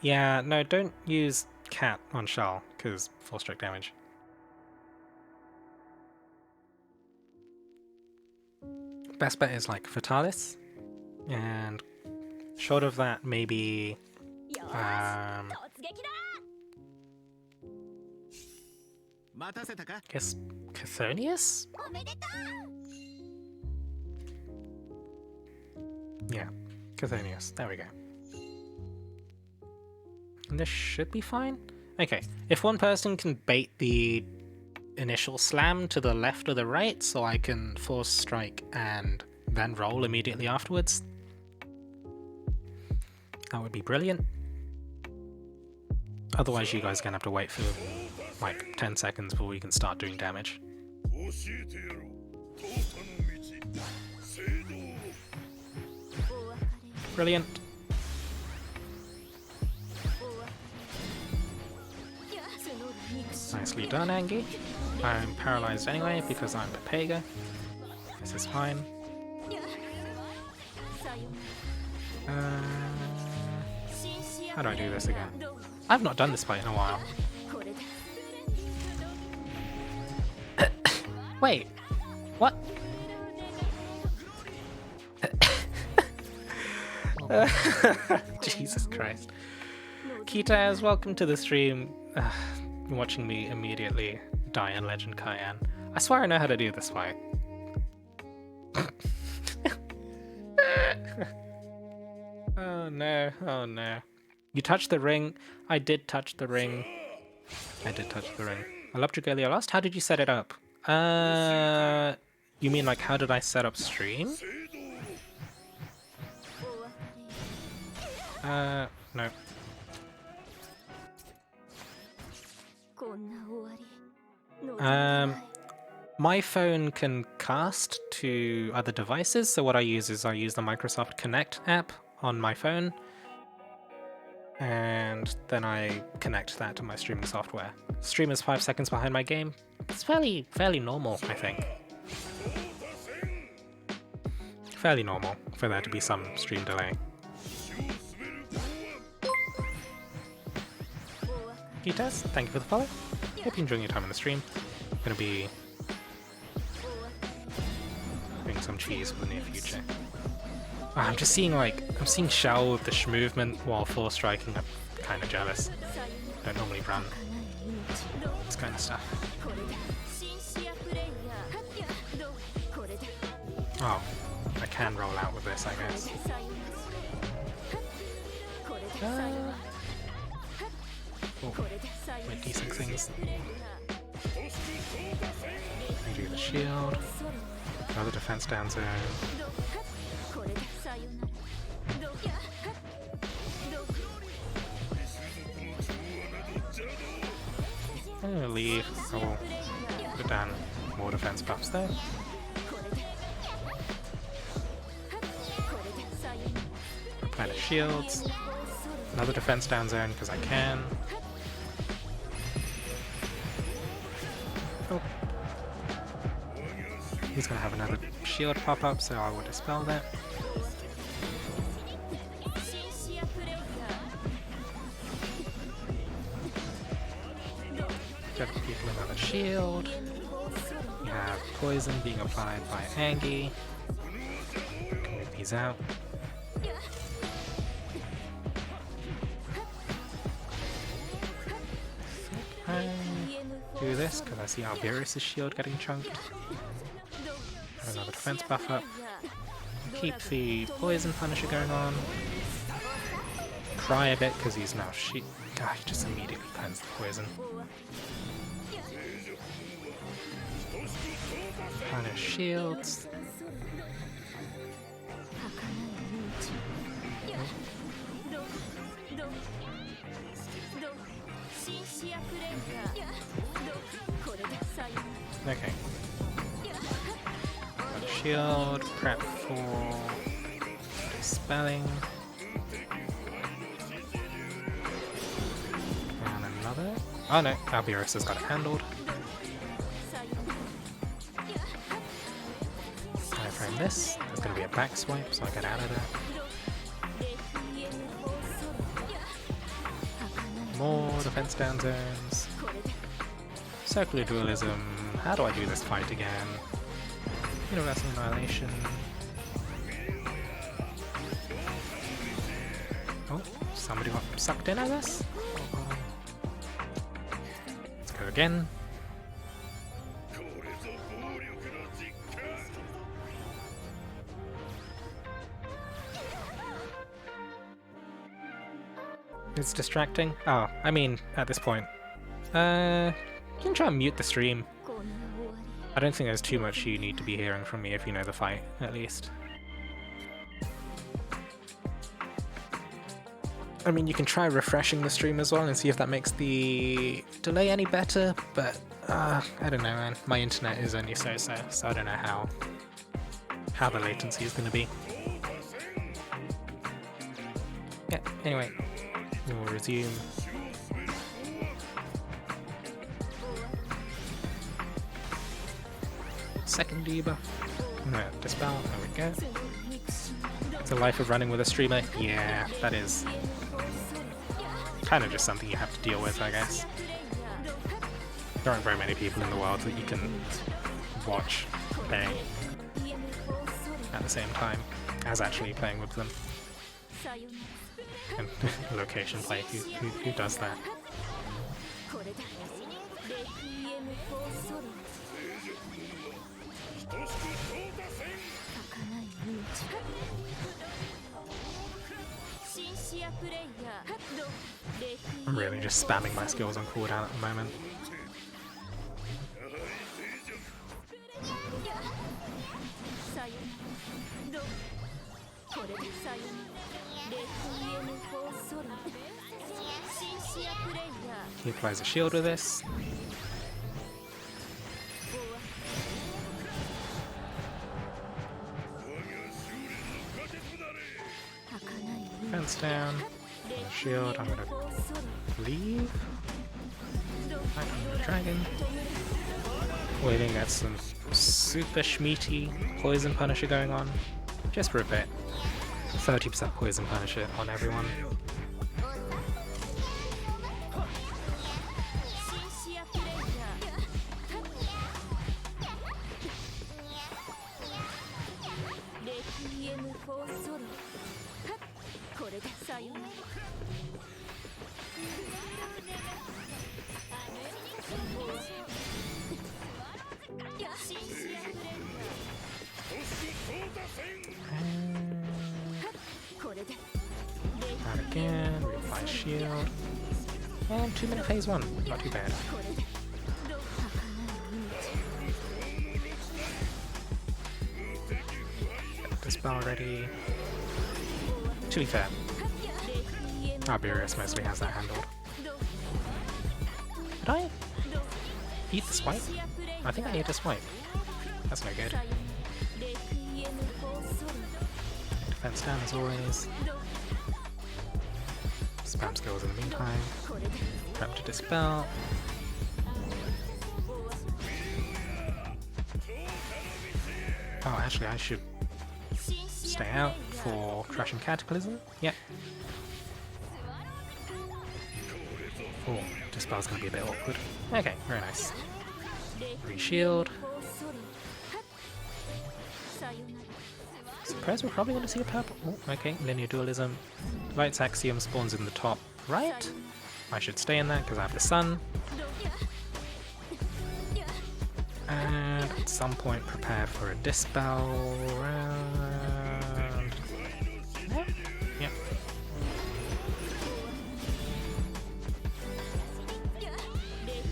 Yeah, no, don't use Cat on Shell, because full strike damage. Best bet is like Fatalis, and short of that, maybe guess Chthonius? Yeah, Chthonius. There we go. And this should be fine. Okay, if one person can bait the initial slam to the left or the right, so I can force strike and then roll immediately afterwards, that would be brilliant. Otherwise you guys are gonna have to wait for like 10 seconds before we can start doing damage. Brilliant. Nicely done, Angie. I'm paralyzed anyway because I'm Pepega. This is fine. How do I do this again? I've not done this fight in a while. Wait, what? Jesus Christ. Kitaz, welcome to the stream. Watching me immediately die in Legend Cayenne. I swear I know how to do this fight. Oh no, oh no. You touched the ring. I did touch the ring. I did touch the ring. I love Dragalia Lost. How did you set it up? You mean like how did I set up stream? No. My phone can cast to other devices, so what I use is I use the Microsoft Connect app on my phone, and then I connect that to my streaming software. Stream is 5 seconds behind my game. It's fairly normal, I think. Fairly normal for there to be some stream delay. Gitas, thank you for the follow. Hope you're enjoying your time on the stream. I'm gonna be doing some cheese for the near future. Oh, I'm just seeing I'm seeing Shell with the movement while 4 striking. I'm kinda jealous. Don't normally run this kind of stuff. Oh, I can roll out with this, I guess. My decent things. I do the shield. Another defense down zone. I'm gonna leave. I will put down more defense buffs there. Replenish shields. Another defense down zone because I can. Oh. He's gonna have another shield pop up, so I will dispel that. Give people another shield. We have poison being applied by Angie. Can move these out. Do this because I see Alberis' shield getting chunked. Have another defense buff up. Keep the poison punisher going on. Cry a bit because he's now God, he just immediately cleansed the poison. Punish shields. Okay. Got a shield, prep for dispelling. And another. Oh no, Alberis has got it handled. I frame this. There's going to be a back swipe, so I get out of there. More defense down zones. Circular dualism. How do I do this fight again? Universal annihilation. Oh, somebody got sucked in, I guess? Let's go again. It's distracting. Oh, I mean, at this point. You can try and mute the stream. I don't think there's too much you need to be hearing from me if you know the fight, at least. I mean, you can try refreshing the stream as well and see if that makes the delay any better, but I don't know, man. My internet is only so-so, so I don't know how the latency is going to be. Yeah, anyway, we'll resume. second debuff. Dispel, there we go. It's the life of running with a streamer. Yeah, that is kind of just something you have to deal with, I guess. There aren't very many people in the world that you can watch playing at the same time as actually playing with them. And location play, who does that? I'm really just spamming my skills on cooldown at the moment. He applies a shield with this. Fence down. Shield. I'm gonna leave. Back on the dragon. Waiting at some super schmeaty poison punisher going on. Just for a bit. 30% poison punisher on everyone. That again, reapply shield. And 2-minute phase 1, not too bad. Get the spell ready. To be fair, Arburius mostly has that handled. Did I eat the swipe? I think I ate a swipe. That's no good. Defense down as always. Spam skills in the meantime. Prep to dispel. Oh, actually I should stay out for Crushing Cataclysm. Yep. Oh, dispel's gonna be a bit awkward. Okay, very nice. Re-shield. Suppose we're probably going to see a purple. Oh, okay, linear dualism. Light's axiom spawns in the top right. I should stay in that because I have the sun. And at some point prepare for a dispel round. Yep.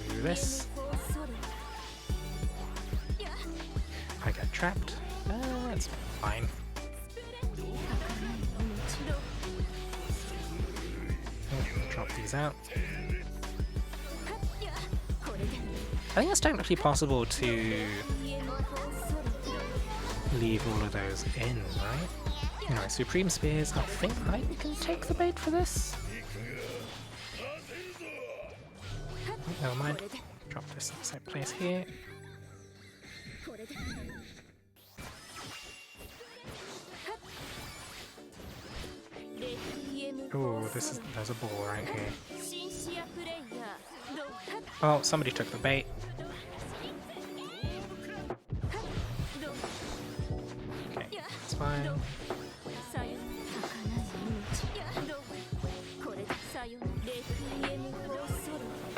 Do this. I get trapped. That's fine. Drop these out. I think it's technically possible to leave all of those in, right? Anyway, Supreme Spears, I think I can take the bait for this. Oh, never mind. Drop this in the same place here. Oh, there's a ball right here. Oh, somebody took the bait. Okay, that's fine.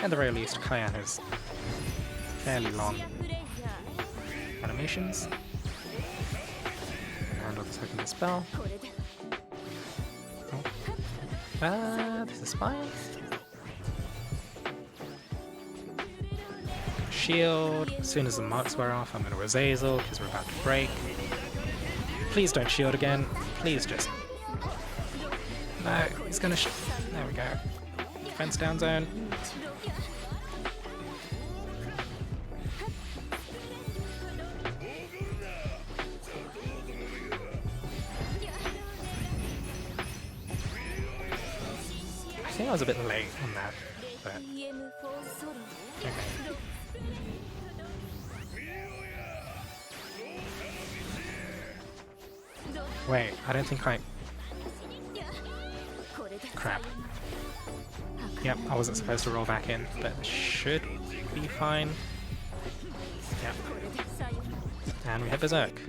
At the very least, Cayenne has fairly long animations. Handle the second spell. This is fine. Shield. As soon as the marks wear off, I'm going to Azazel because we're about to break. Please don't shield again. Please just. No, he's going to. There we go. Defense down zone. I think I was a bit late on that, but okay. Wait, I don't think I... Crap. Yep, I wasn't supposed to roll back in, but it should be fine. Yep. And we hit Berserk.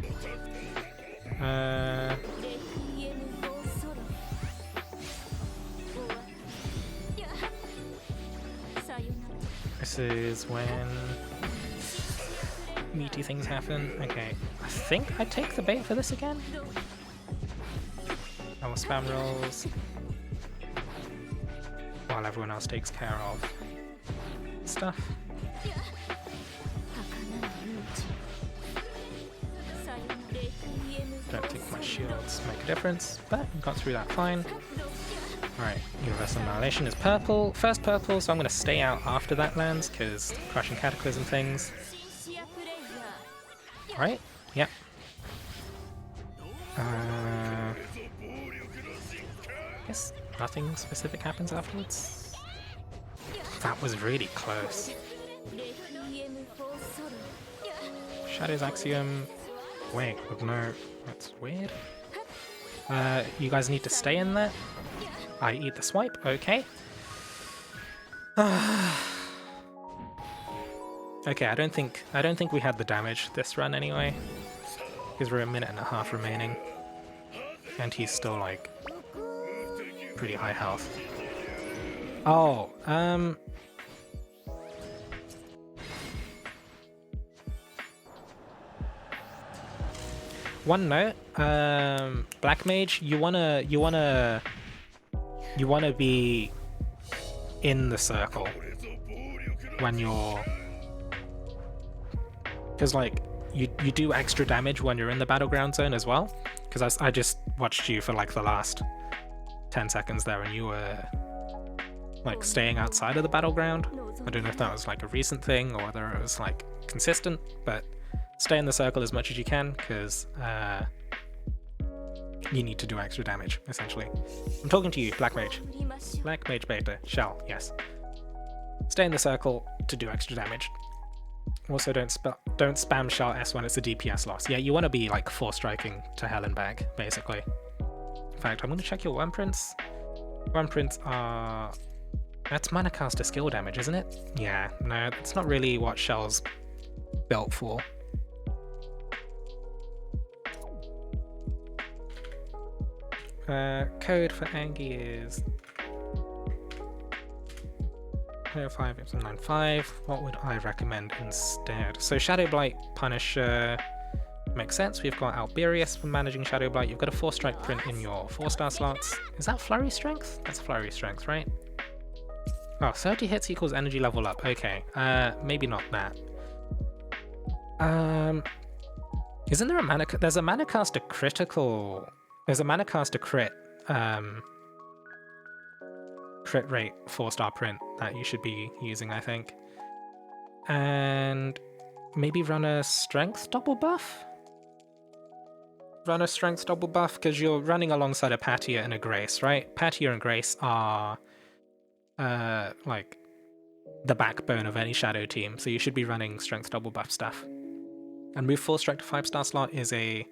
This is when meaty things happen. Okay, I think I take the bait for this again. I will spam rolls while everyone else takes care of stuff. Don't think my shields make a difference, but we got through that fine. Alright, Universal Annihilation is purple. First purple, so I'm going to stay out after that lands, because Crushing Cataclysm things. Alright, yep. Guess nothing specific happens afterwards. That was really close. Shadow's Axiom. Wait, no, that's weird. You guys need to stay in there. I eat the swipe, okay. Okay, I don't think we had the damage this run anyway. Because we're a minute and a half remaining. And he's still like pretty high health. Oh, one note, Black Mage, you wanna be in the circle when you're, because like you do extra damage when you're in the battleground zone as well. Because I just watched you for like the last 10 seconds there, and you were like staying outside of the battleground. I don't know if that was like a recent thing or whether it was like consistent, but stay in the circle as much as you can, because you need to do extra damage, essentially. I'm talking to you, Black Mage. Black Mage Beta. Shell, yes. Stay in the circle to do extra damage. Also, don't spam Shell S when it's a DPS loss. Yeah, you want to be like 4-striking to hell and back, basically. In fact, I'm going to check your one prints. One prints are... That's mana caster skill damage, isn't it? Yeah, no, it's not really what Shell's built for. Code for Angie is 0595. What would I recommend instead? So Shadow Blight Punisher makes sense. We've got Alberius for managing Shadow Blight. You've got a 4-strike print in your 4-star slots. Is that Flurry Strength? That's Flurry Strength, right? Oh, 30 hits equals energy level up. Okay, maybe not that. Isn't there a mana... There's a mana caster critical... There's a mana caster crit, crit rate 4-star print that you should be using, I think. And maybe run a strength double buff? Run a strength double buff, because you're running alongside a Patia and a Grace, right? Patia and Grace are like the backbone of any Shadow team, so you should be running strength double buff stuff. And move 4-strike to 5-star slot is a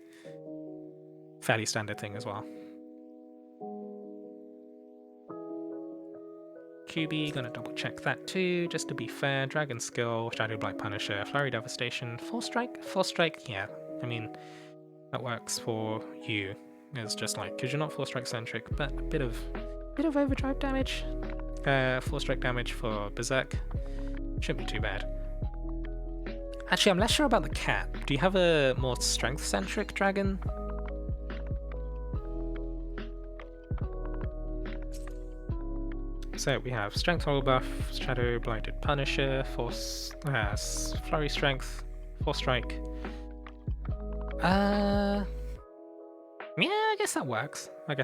fairly standard thing as well. QB, gonna double check that too, just to be fair. Dragon Skill, Shadow Blight Punisher, Flurry Devastation, 4-strike? 4-strike, yeah. I mean, that works for you. It's just like, because you're not 4-strike centric, but a bit of overdrive damage. 4-strike damage for Berserk. Shouldn't be too bad. Actually, I'm less sure about the cat. Do you have a more strength centric dragon? So we have Strength Roll Buff, Shadow Blighted Punisher, Flurry Strength, 4-strike. Yeah, I guess that works. I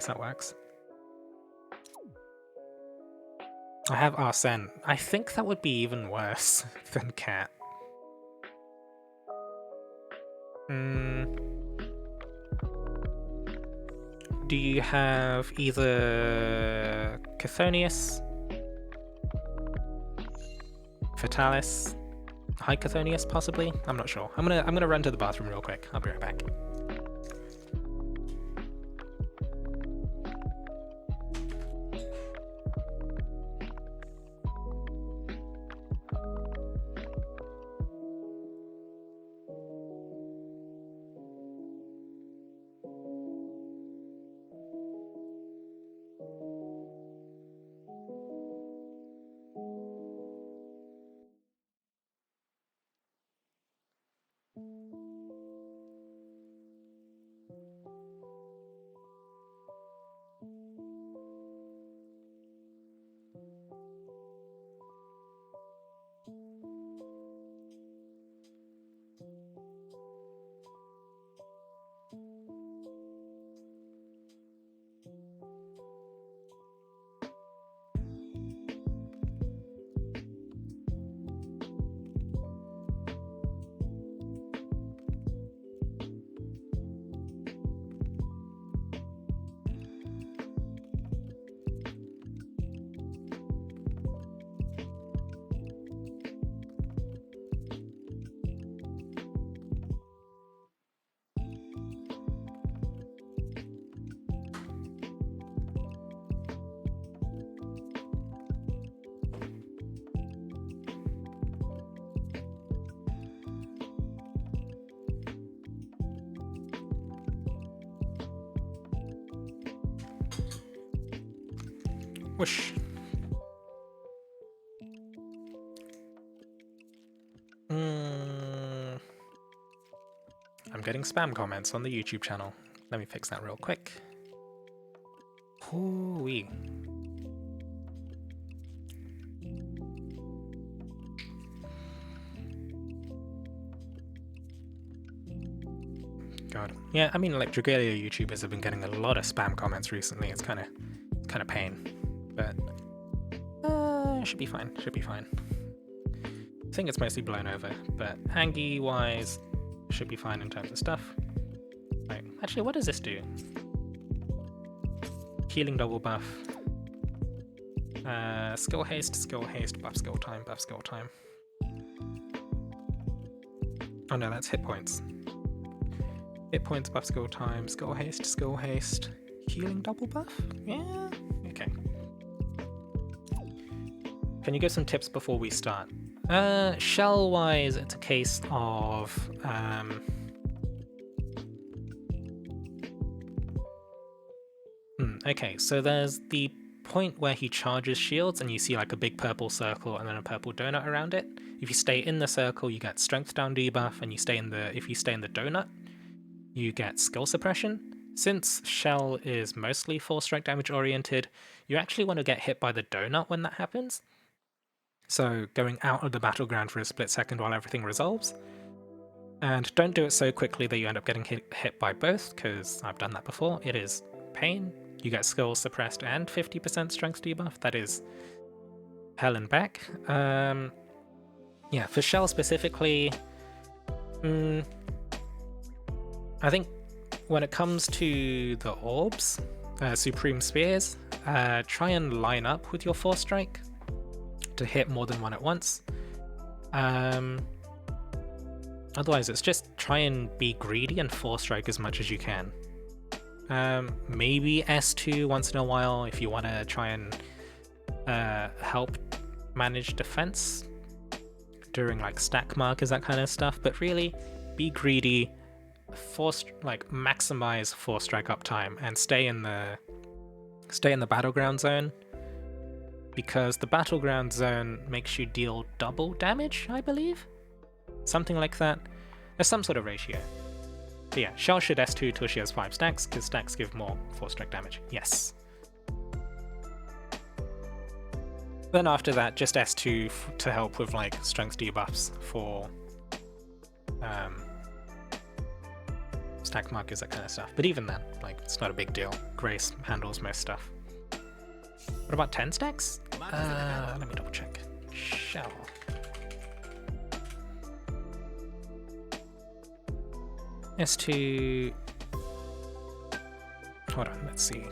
have Arsene. I think that would be even worse than Cat. Do you have either Chthonius, Fatalis, High Chthonius possibly? I'm not sure. I'm gonna run to the bathroom real quick. I'll be right back. Whoosh. I'm getting spam comments on the YouTube channel. Let me fix that real quick. Hoo-wee. God. Yeah, I mean, like, Dragalia YouTubers have been getting a lot of spam comments recently. It's kind of pain. But, should be fine. Should be fine. I think it's mostly blown over, but Angie-wise, should be fine in terms of stuff. Right. Actually, what does this do? Healing double buff. Skill haste, buff skill time, buff skill time. Oh no, that's hit points. Hit points, buff skill time, skill haste, healing double buff? Yeah, okay. Can you give some tips before we start? Shell-wise, it's a case of... okay, so there's the point where he charges shields and you see like a big purple circle and then a purple donut around it. If you stay in the circle, you get strength down debuff, and if you stay in the donut, you get skill suppression. Since Shell is mostly 4-strike damage oriented, you actually want to get hit by the donut when that happens. So going out of the battleground for a split second while everything resolves. And don't do it so quickly that you end up getting hit by both, because I've done that before. It is pain. You get skill suppressed and 50% strength debuff. That is hell and back. Yeah, for Shell specifically, I think when it comes to the orbs, Supreme Spears, try and line up with your 4-strike to hit more than one at once. Otherwise, it's just try and be greedy and 4-strike as much as you can. Maybe S2 once in a while if you want to try and help manage defense during like stack markers, that kind of stuff. But really, be greedy, maximize 4-strike uptime and stay in the battleground zone, because the battleground zone makes you deal double damage, I believe, something like that. There's some sort of ratio. But yeah, Shell should S2 till she has 5 stacks, because stacks give more 4-strike damage. Yes. Then after that, just S2 to help with like strength debuffs for stack markers, that kind of stuff. But even then, like, it's not a big deal. Grace handles most stuff. What about 10 stacks? Let me double check. Shell. S2. Hold on, let's see.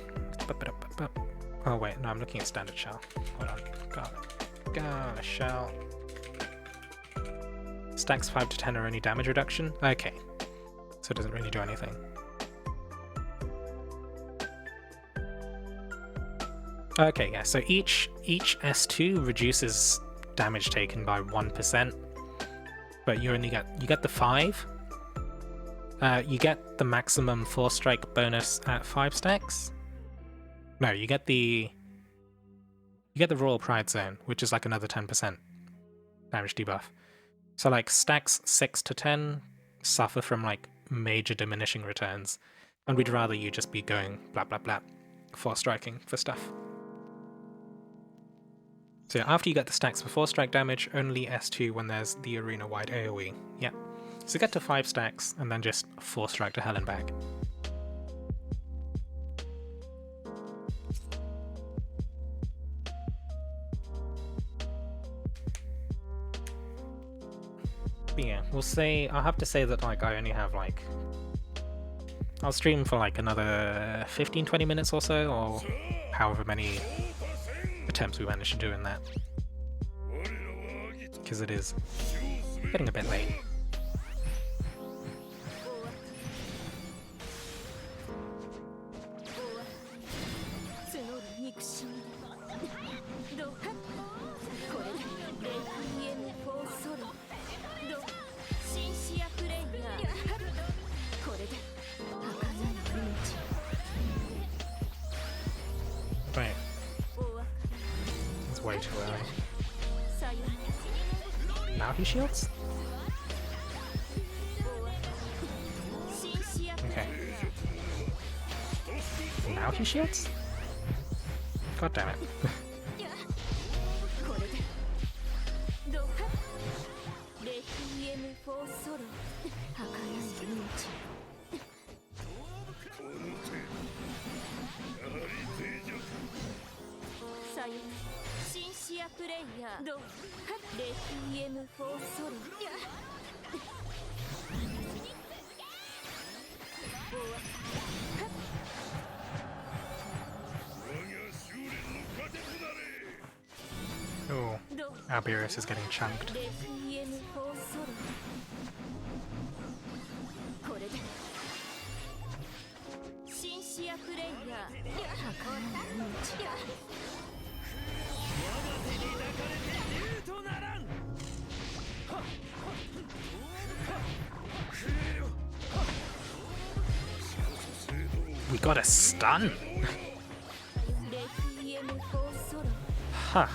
Oh wait, no, I'm looking at standard Shell. Hold on. Got a Shell. Stacks 5 to 10 are only damage reduction? Okay. So it doesn't really do anything. Okay, yeah, so each S2 reduces damage taken by 1%, but you get the 5. You get the maximum 4-strike bonus at 5 stacks. No, you get the Royal Pride Zone, which is like another 10% damage debuff. So like stacks 6 to 10 suffer from like major diminishing returns, and we'd rather you just be going blah blah blah 4-striking for stuff. So yeah, after you get the stacks for 4-strike damage, only S2 when there's the arena-wide AoE. Yeah. So get to 5 stacks, and then just 4-strike to hell and back. But yeah, I'll have to say that like I only have like... I'll stream for like another 15-20 minutes or so, or however many attempts we manage to do in that. Because it is getting a bit late. Right. way too early. Now he shields? Okay. Now he shields? God damn it. Oh, Albirus is getting chunked. We got a stun! Huh.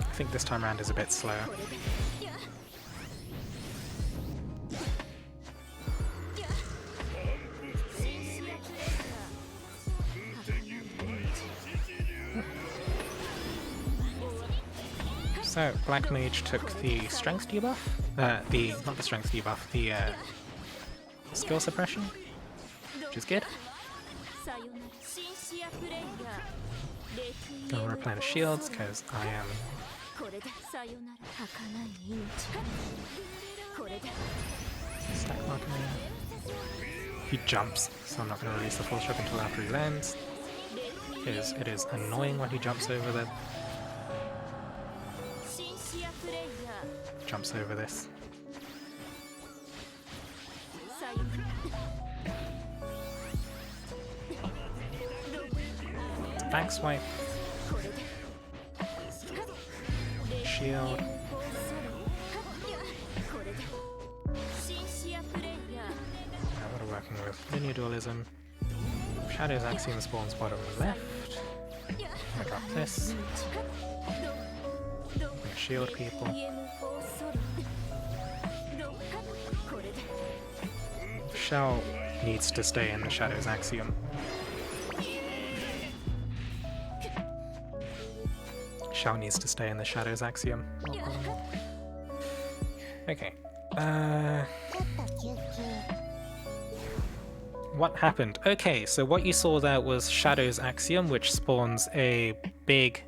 I think this time around is a bit slower. So, Black Mage took the strength debuff? Not the strength debuff, the skill suppression, which is good. Gonna replenish shields, because I am... stack marking. He jumps, so I'm not going to release the full stroke until after he lands, because it is annoying when he jumps over the... jumps over this. Back swipe. Shield. Now what are we working with? Linear dualism. Shadow's Axiom spawns bottom left. I'm gonna drop this. I'm gonna shield people. Shell needs to stay in the Shadow's Axiom. Shell needs to stay in the Shadow's Axiom. Okay. What happened? Okay, so what you saw there was Shadow's Axiom, which spawns a big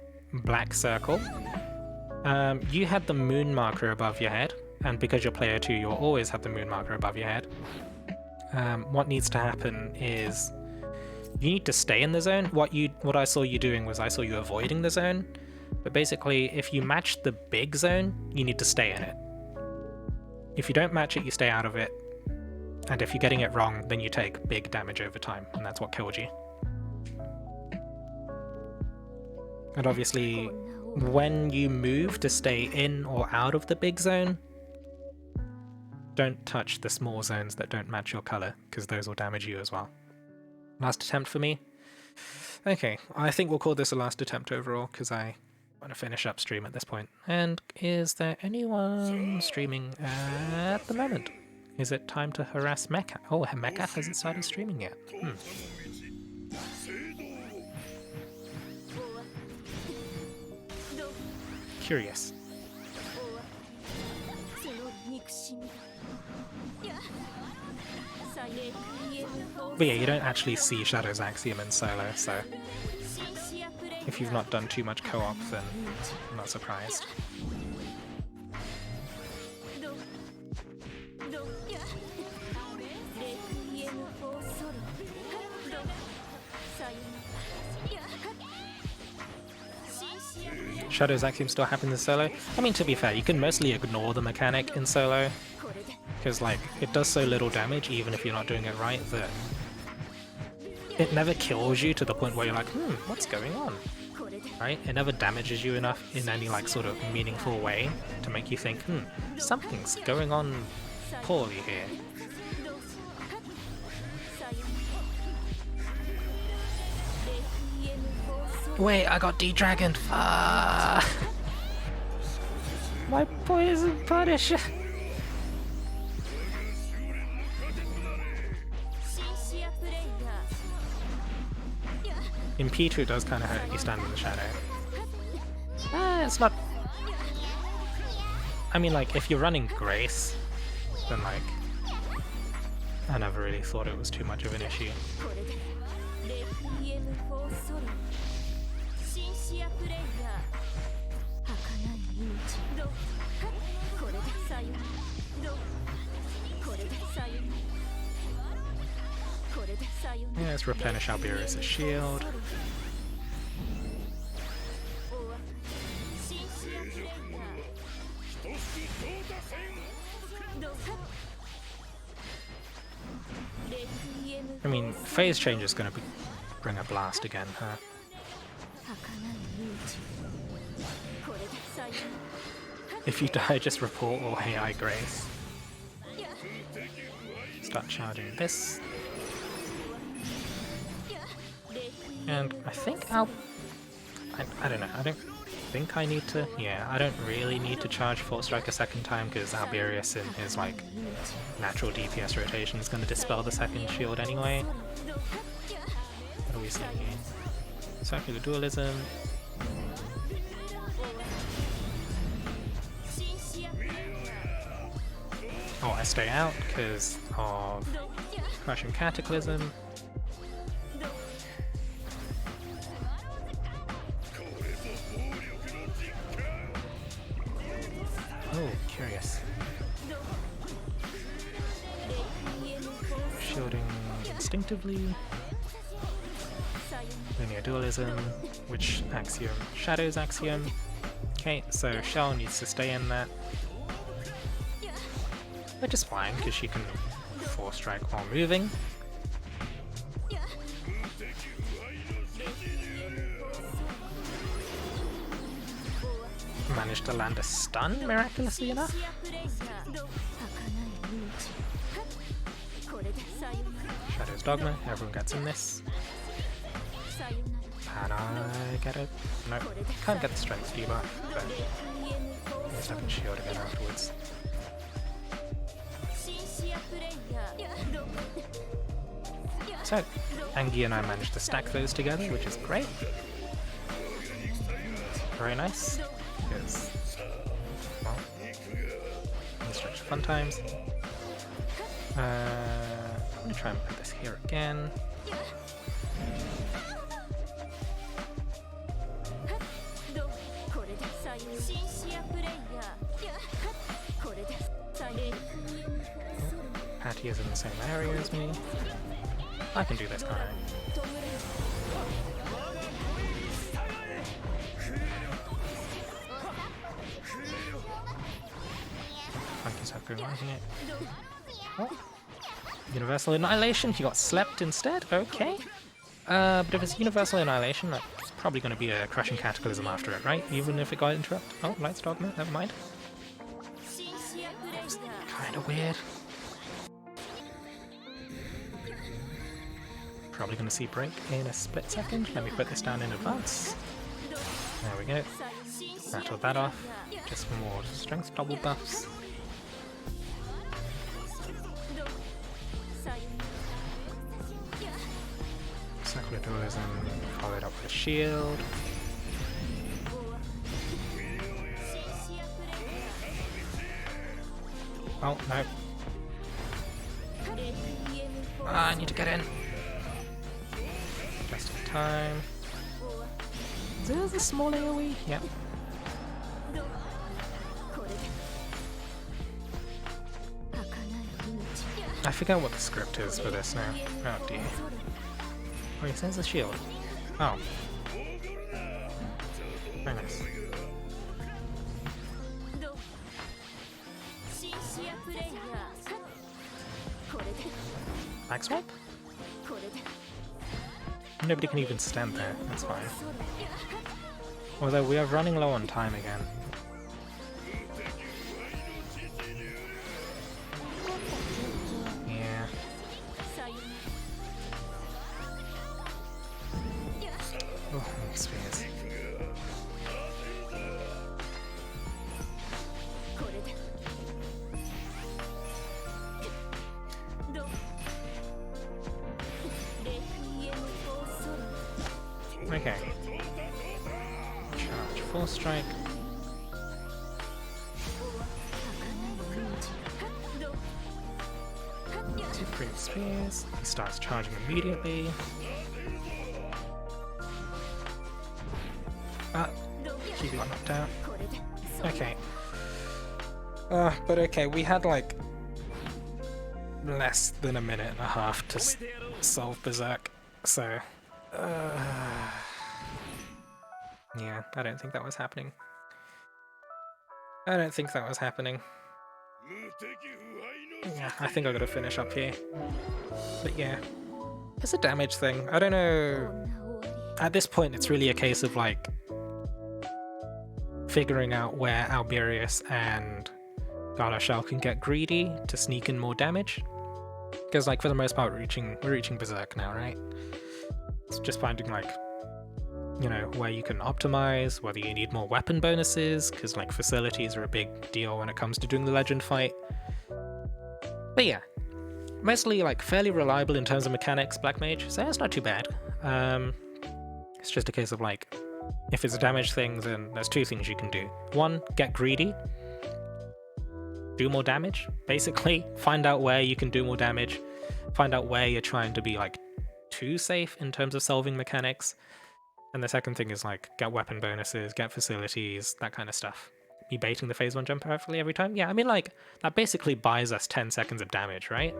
black circle. You had the moon marker above your head, and because you're player 2, you'll always have the moon marker above your head. What needs to happen is you need to stay in the zone. What I saw you doing was I saw you avoiding the zone. But basically, if you match the big zone, you need to stay in it. If you don't match it, you stay out of it. And if you're getting it wrong, then you take big damage over time, and that's what killed you. And obviously, when you move to stay in or out of the big zone, don't touch the small zones that don't match your color, because those will damage you as well. Last attempt for me. Okay, I think we'll call this a last attempt overall, because I want to finish up stream at this point. And is there anyone streaming at the moment? Is it time to harass Mecha? Oh, Mecha hasn't started streaming yet. Curious. But yeah, you don't actually see Shadow's Axiom in solo, so if you've not done too much co-op, then I'm not surprised. Shadow's Axiom still happens in solo. I mean, to be fair, you can mostly ignore the mechanic in solo, because like it does so little damage even if you're not doing it right that it never kills you to the point where you're like, what's going on? Right? It never damages you enough in any like sort of meaningful way to make you think, something's going on poorly here. Wait, I got de-dragoned! My poison punisher! In P2 it does kind of hurt if you stand in the shadow. It's not... I mean, like, if you're running Grace, then like... I never really thought it was too much of an issue. Yeah, let's replenish Alberius' shield. I mean, phase change is going to bring a blast again, huh? If you die, just report or AI Grace. Start charging this. And I think I don't know, I don't think I need to... Yeah, I don't really need to charge Full Strike a second time because Alberius in his like natural DPS rotation is going to dispel the second shield anyway. What are we seeing here? Circular Dualism. Oh, I stay out because of Crushing Cataclysm. Oh, curious. Shielding instinctively. Linear Dualism, which Axiom? Shadow's Axiom. Okay, so Shell needs to stay in that. Which is fine, because she can Force Strike while moving. Managed to land a stun, miraculously enough. Shadow's Dogma, everyone gets in this. Can I get it? No, can't get the strength debuff, but at least I can shield again afterwards. So, Angie and I managed to stack those together, which is great. Very nice, because, well, let's stretch fun times. I'm gonna try and put this here again. Patty is in the same area as me. I can do this, can't I? Funky's not going on here. Oh. Universal Annihilation, he got slept instead? Okay. But if it's Universal Annihilation, it's probably going to be a Crushing Cataclysm after it, right? Even if it got interrupted. Oh, Light's Dogma, never mind. It's kinda weird. Probably going to see break in a split second. Let me put this down in advance. There we go. Rattle that off. Just more strength double buffs. Circular Dualism followed up with a shield. Oh, no. I need to get in. Just in time. There's a small AoE. Yep. I forget what the script is for this now. Oh dear. Oh, he sends a shield. Oh. Very nice. Back swap? Nobody can even stand there, that's fine. Although we are running low on time again. Yeah. Oh, spears. Okay. Charge, full strike. Two free spears. He starts charging immediately. Ah, he got knocked out. Okay. But okay, we had like less than a minute and a half to solve Berserk, so yeah, I don't think that was happening. I don't think that was happening. Yeah, I think I gotta finish up here. But yeah, it's a damage thing. I don't know. At this point, it's really a case of like figuring out where Alberius and Gardoshel can get greedy to sneak in more damage. Because like for the most part, we're reaching Berserk now, right? It's just finding like, you know, where you can optimize, whether you need more weapon bonuses, because like facilities are a big deal when it comes to doing the legend fight. But yeah, mostly like fairly reliable in terms of mechanics, Black Mage, so it's not too bad. It's just a case of like, if it's a damage thing, then there's two things you can do. One, get greedy, do more damage, basically. Find out where you can do more damage, find out where you're trying to be like too safe in terms of solving mechanics. And the second thing is like, get weapon bonuses, get facilities, that kind of stuff. Me baiting the phase 1 jump perfectly every time? Yeah, I mean like, that basically buys us 10 seconds of damage, right?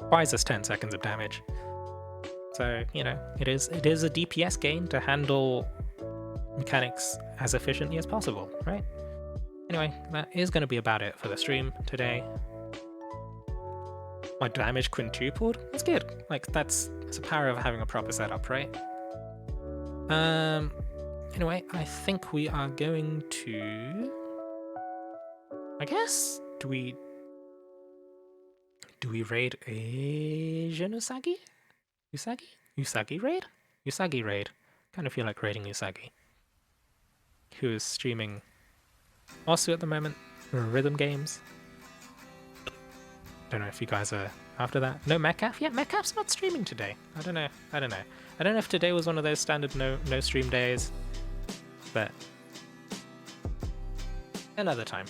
Buys us 10 seconds of damage. So, you know, it is a DPS gain to handle mechanics as efficiently as possible, right? Anyway, that is going to be about it for the stream today. My damage quintupled? That's good. Like, that's the power of having a proper setup, right? Anyway, I think we are going to... I guess? Do we raid a Genosagi? Usagi raid? Usagi raid. Kind of feel like raiding Usagi. Who is streaming also at the moment, Rhythm Games. Don't know if you guys are after that. No, Metcalf? Yeah, Metcalf's not streaming today. I don't know. I don't know if today was one of those standard no stream days, but another time.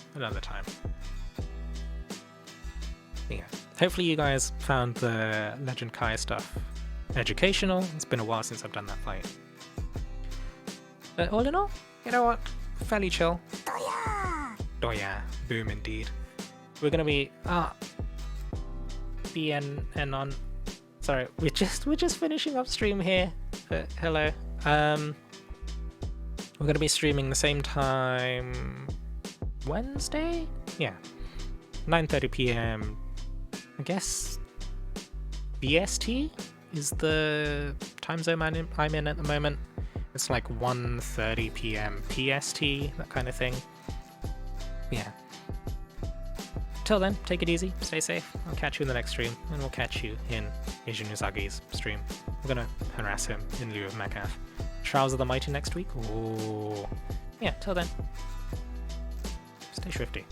Yeah. Hopefully you guys found the Legend Kai stuff educational. It's been a while since I've done that fight. But all in all, you know what? Fairly chill. Doya! Boom indeed. We're gonna be BN on. Sorry, we're just finishing up stream here. But hello. We're gonna be streaming the same time Wednesday? Yeah. 9:30 PM. I guess BST is the time zone I'm in at the moment. It's like 1:30 PM PST, that kind of thing. Yeah. Till then, take it easy, stay safe. I'll catch you in the next stream, and we'll catch you in Asian Usagi's stream. We're gonna harass him in lieu of Metcalf. Trials of the Mighty next week? Ooh. Yeah, till then. Stay shrifty.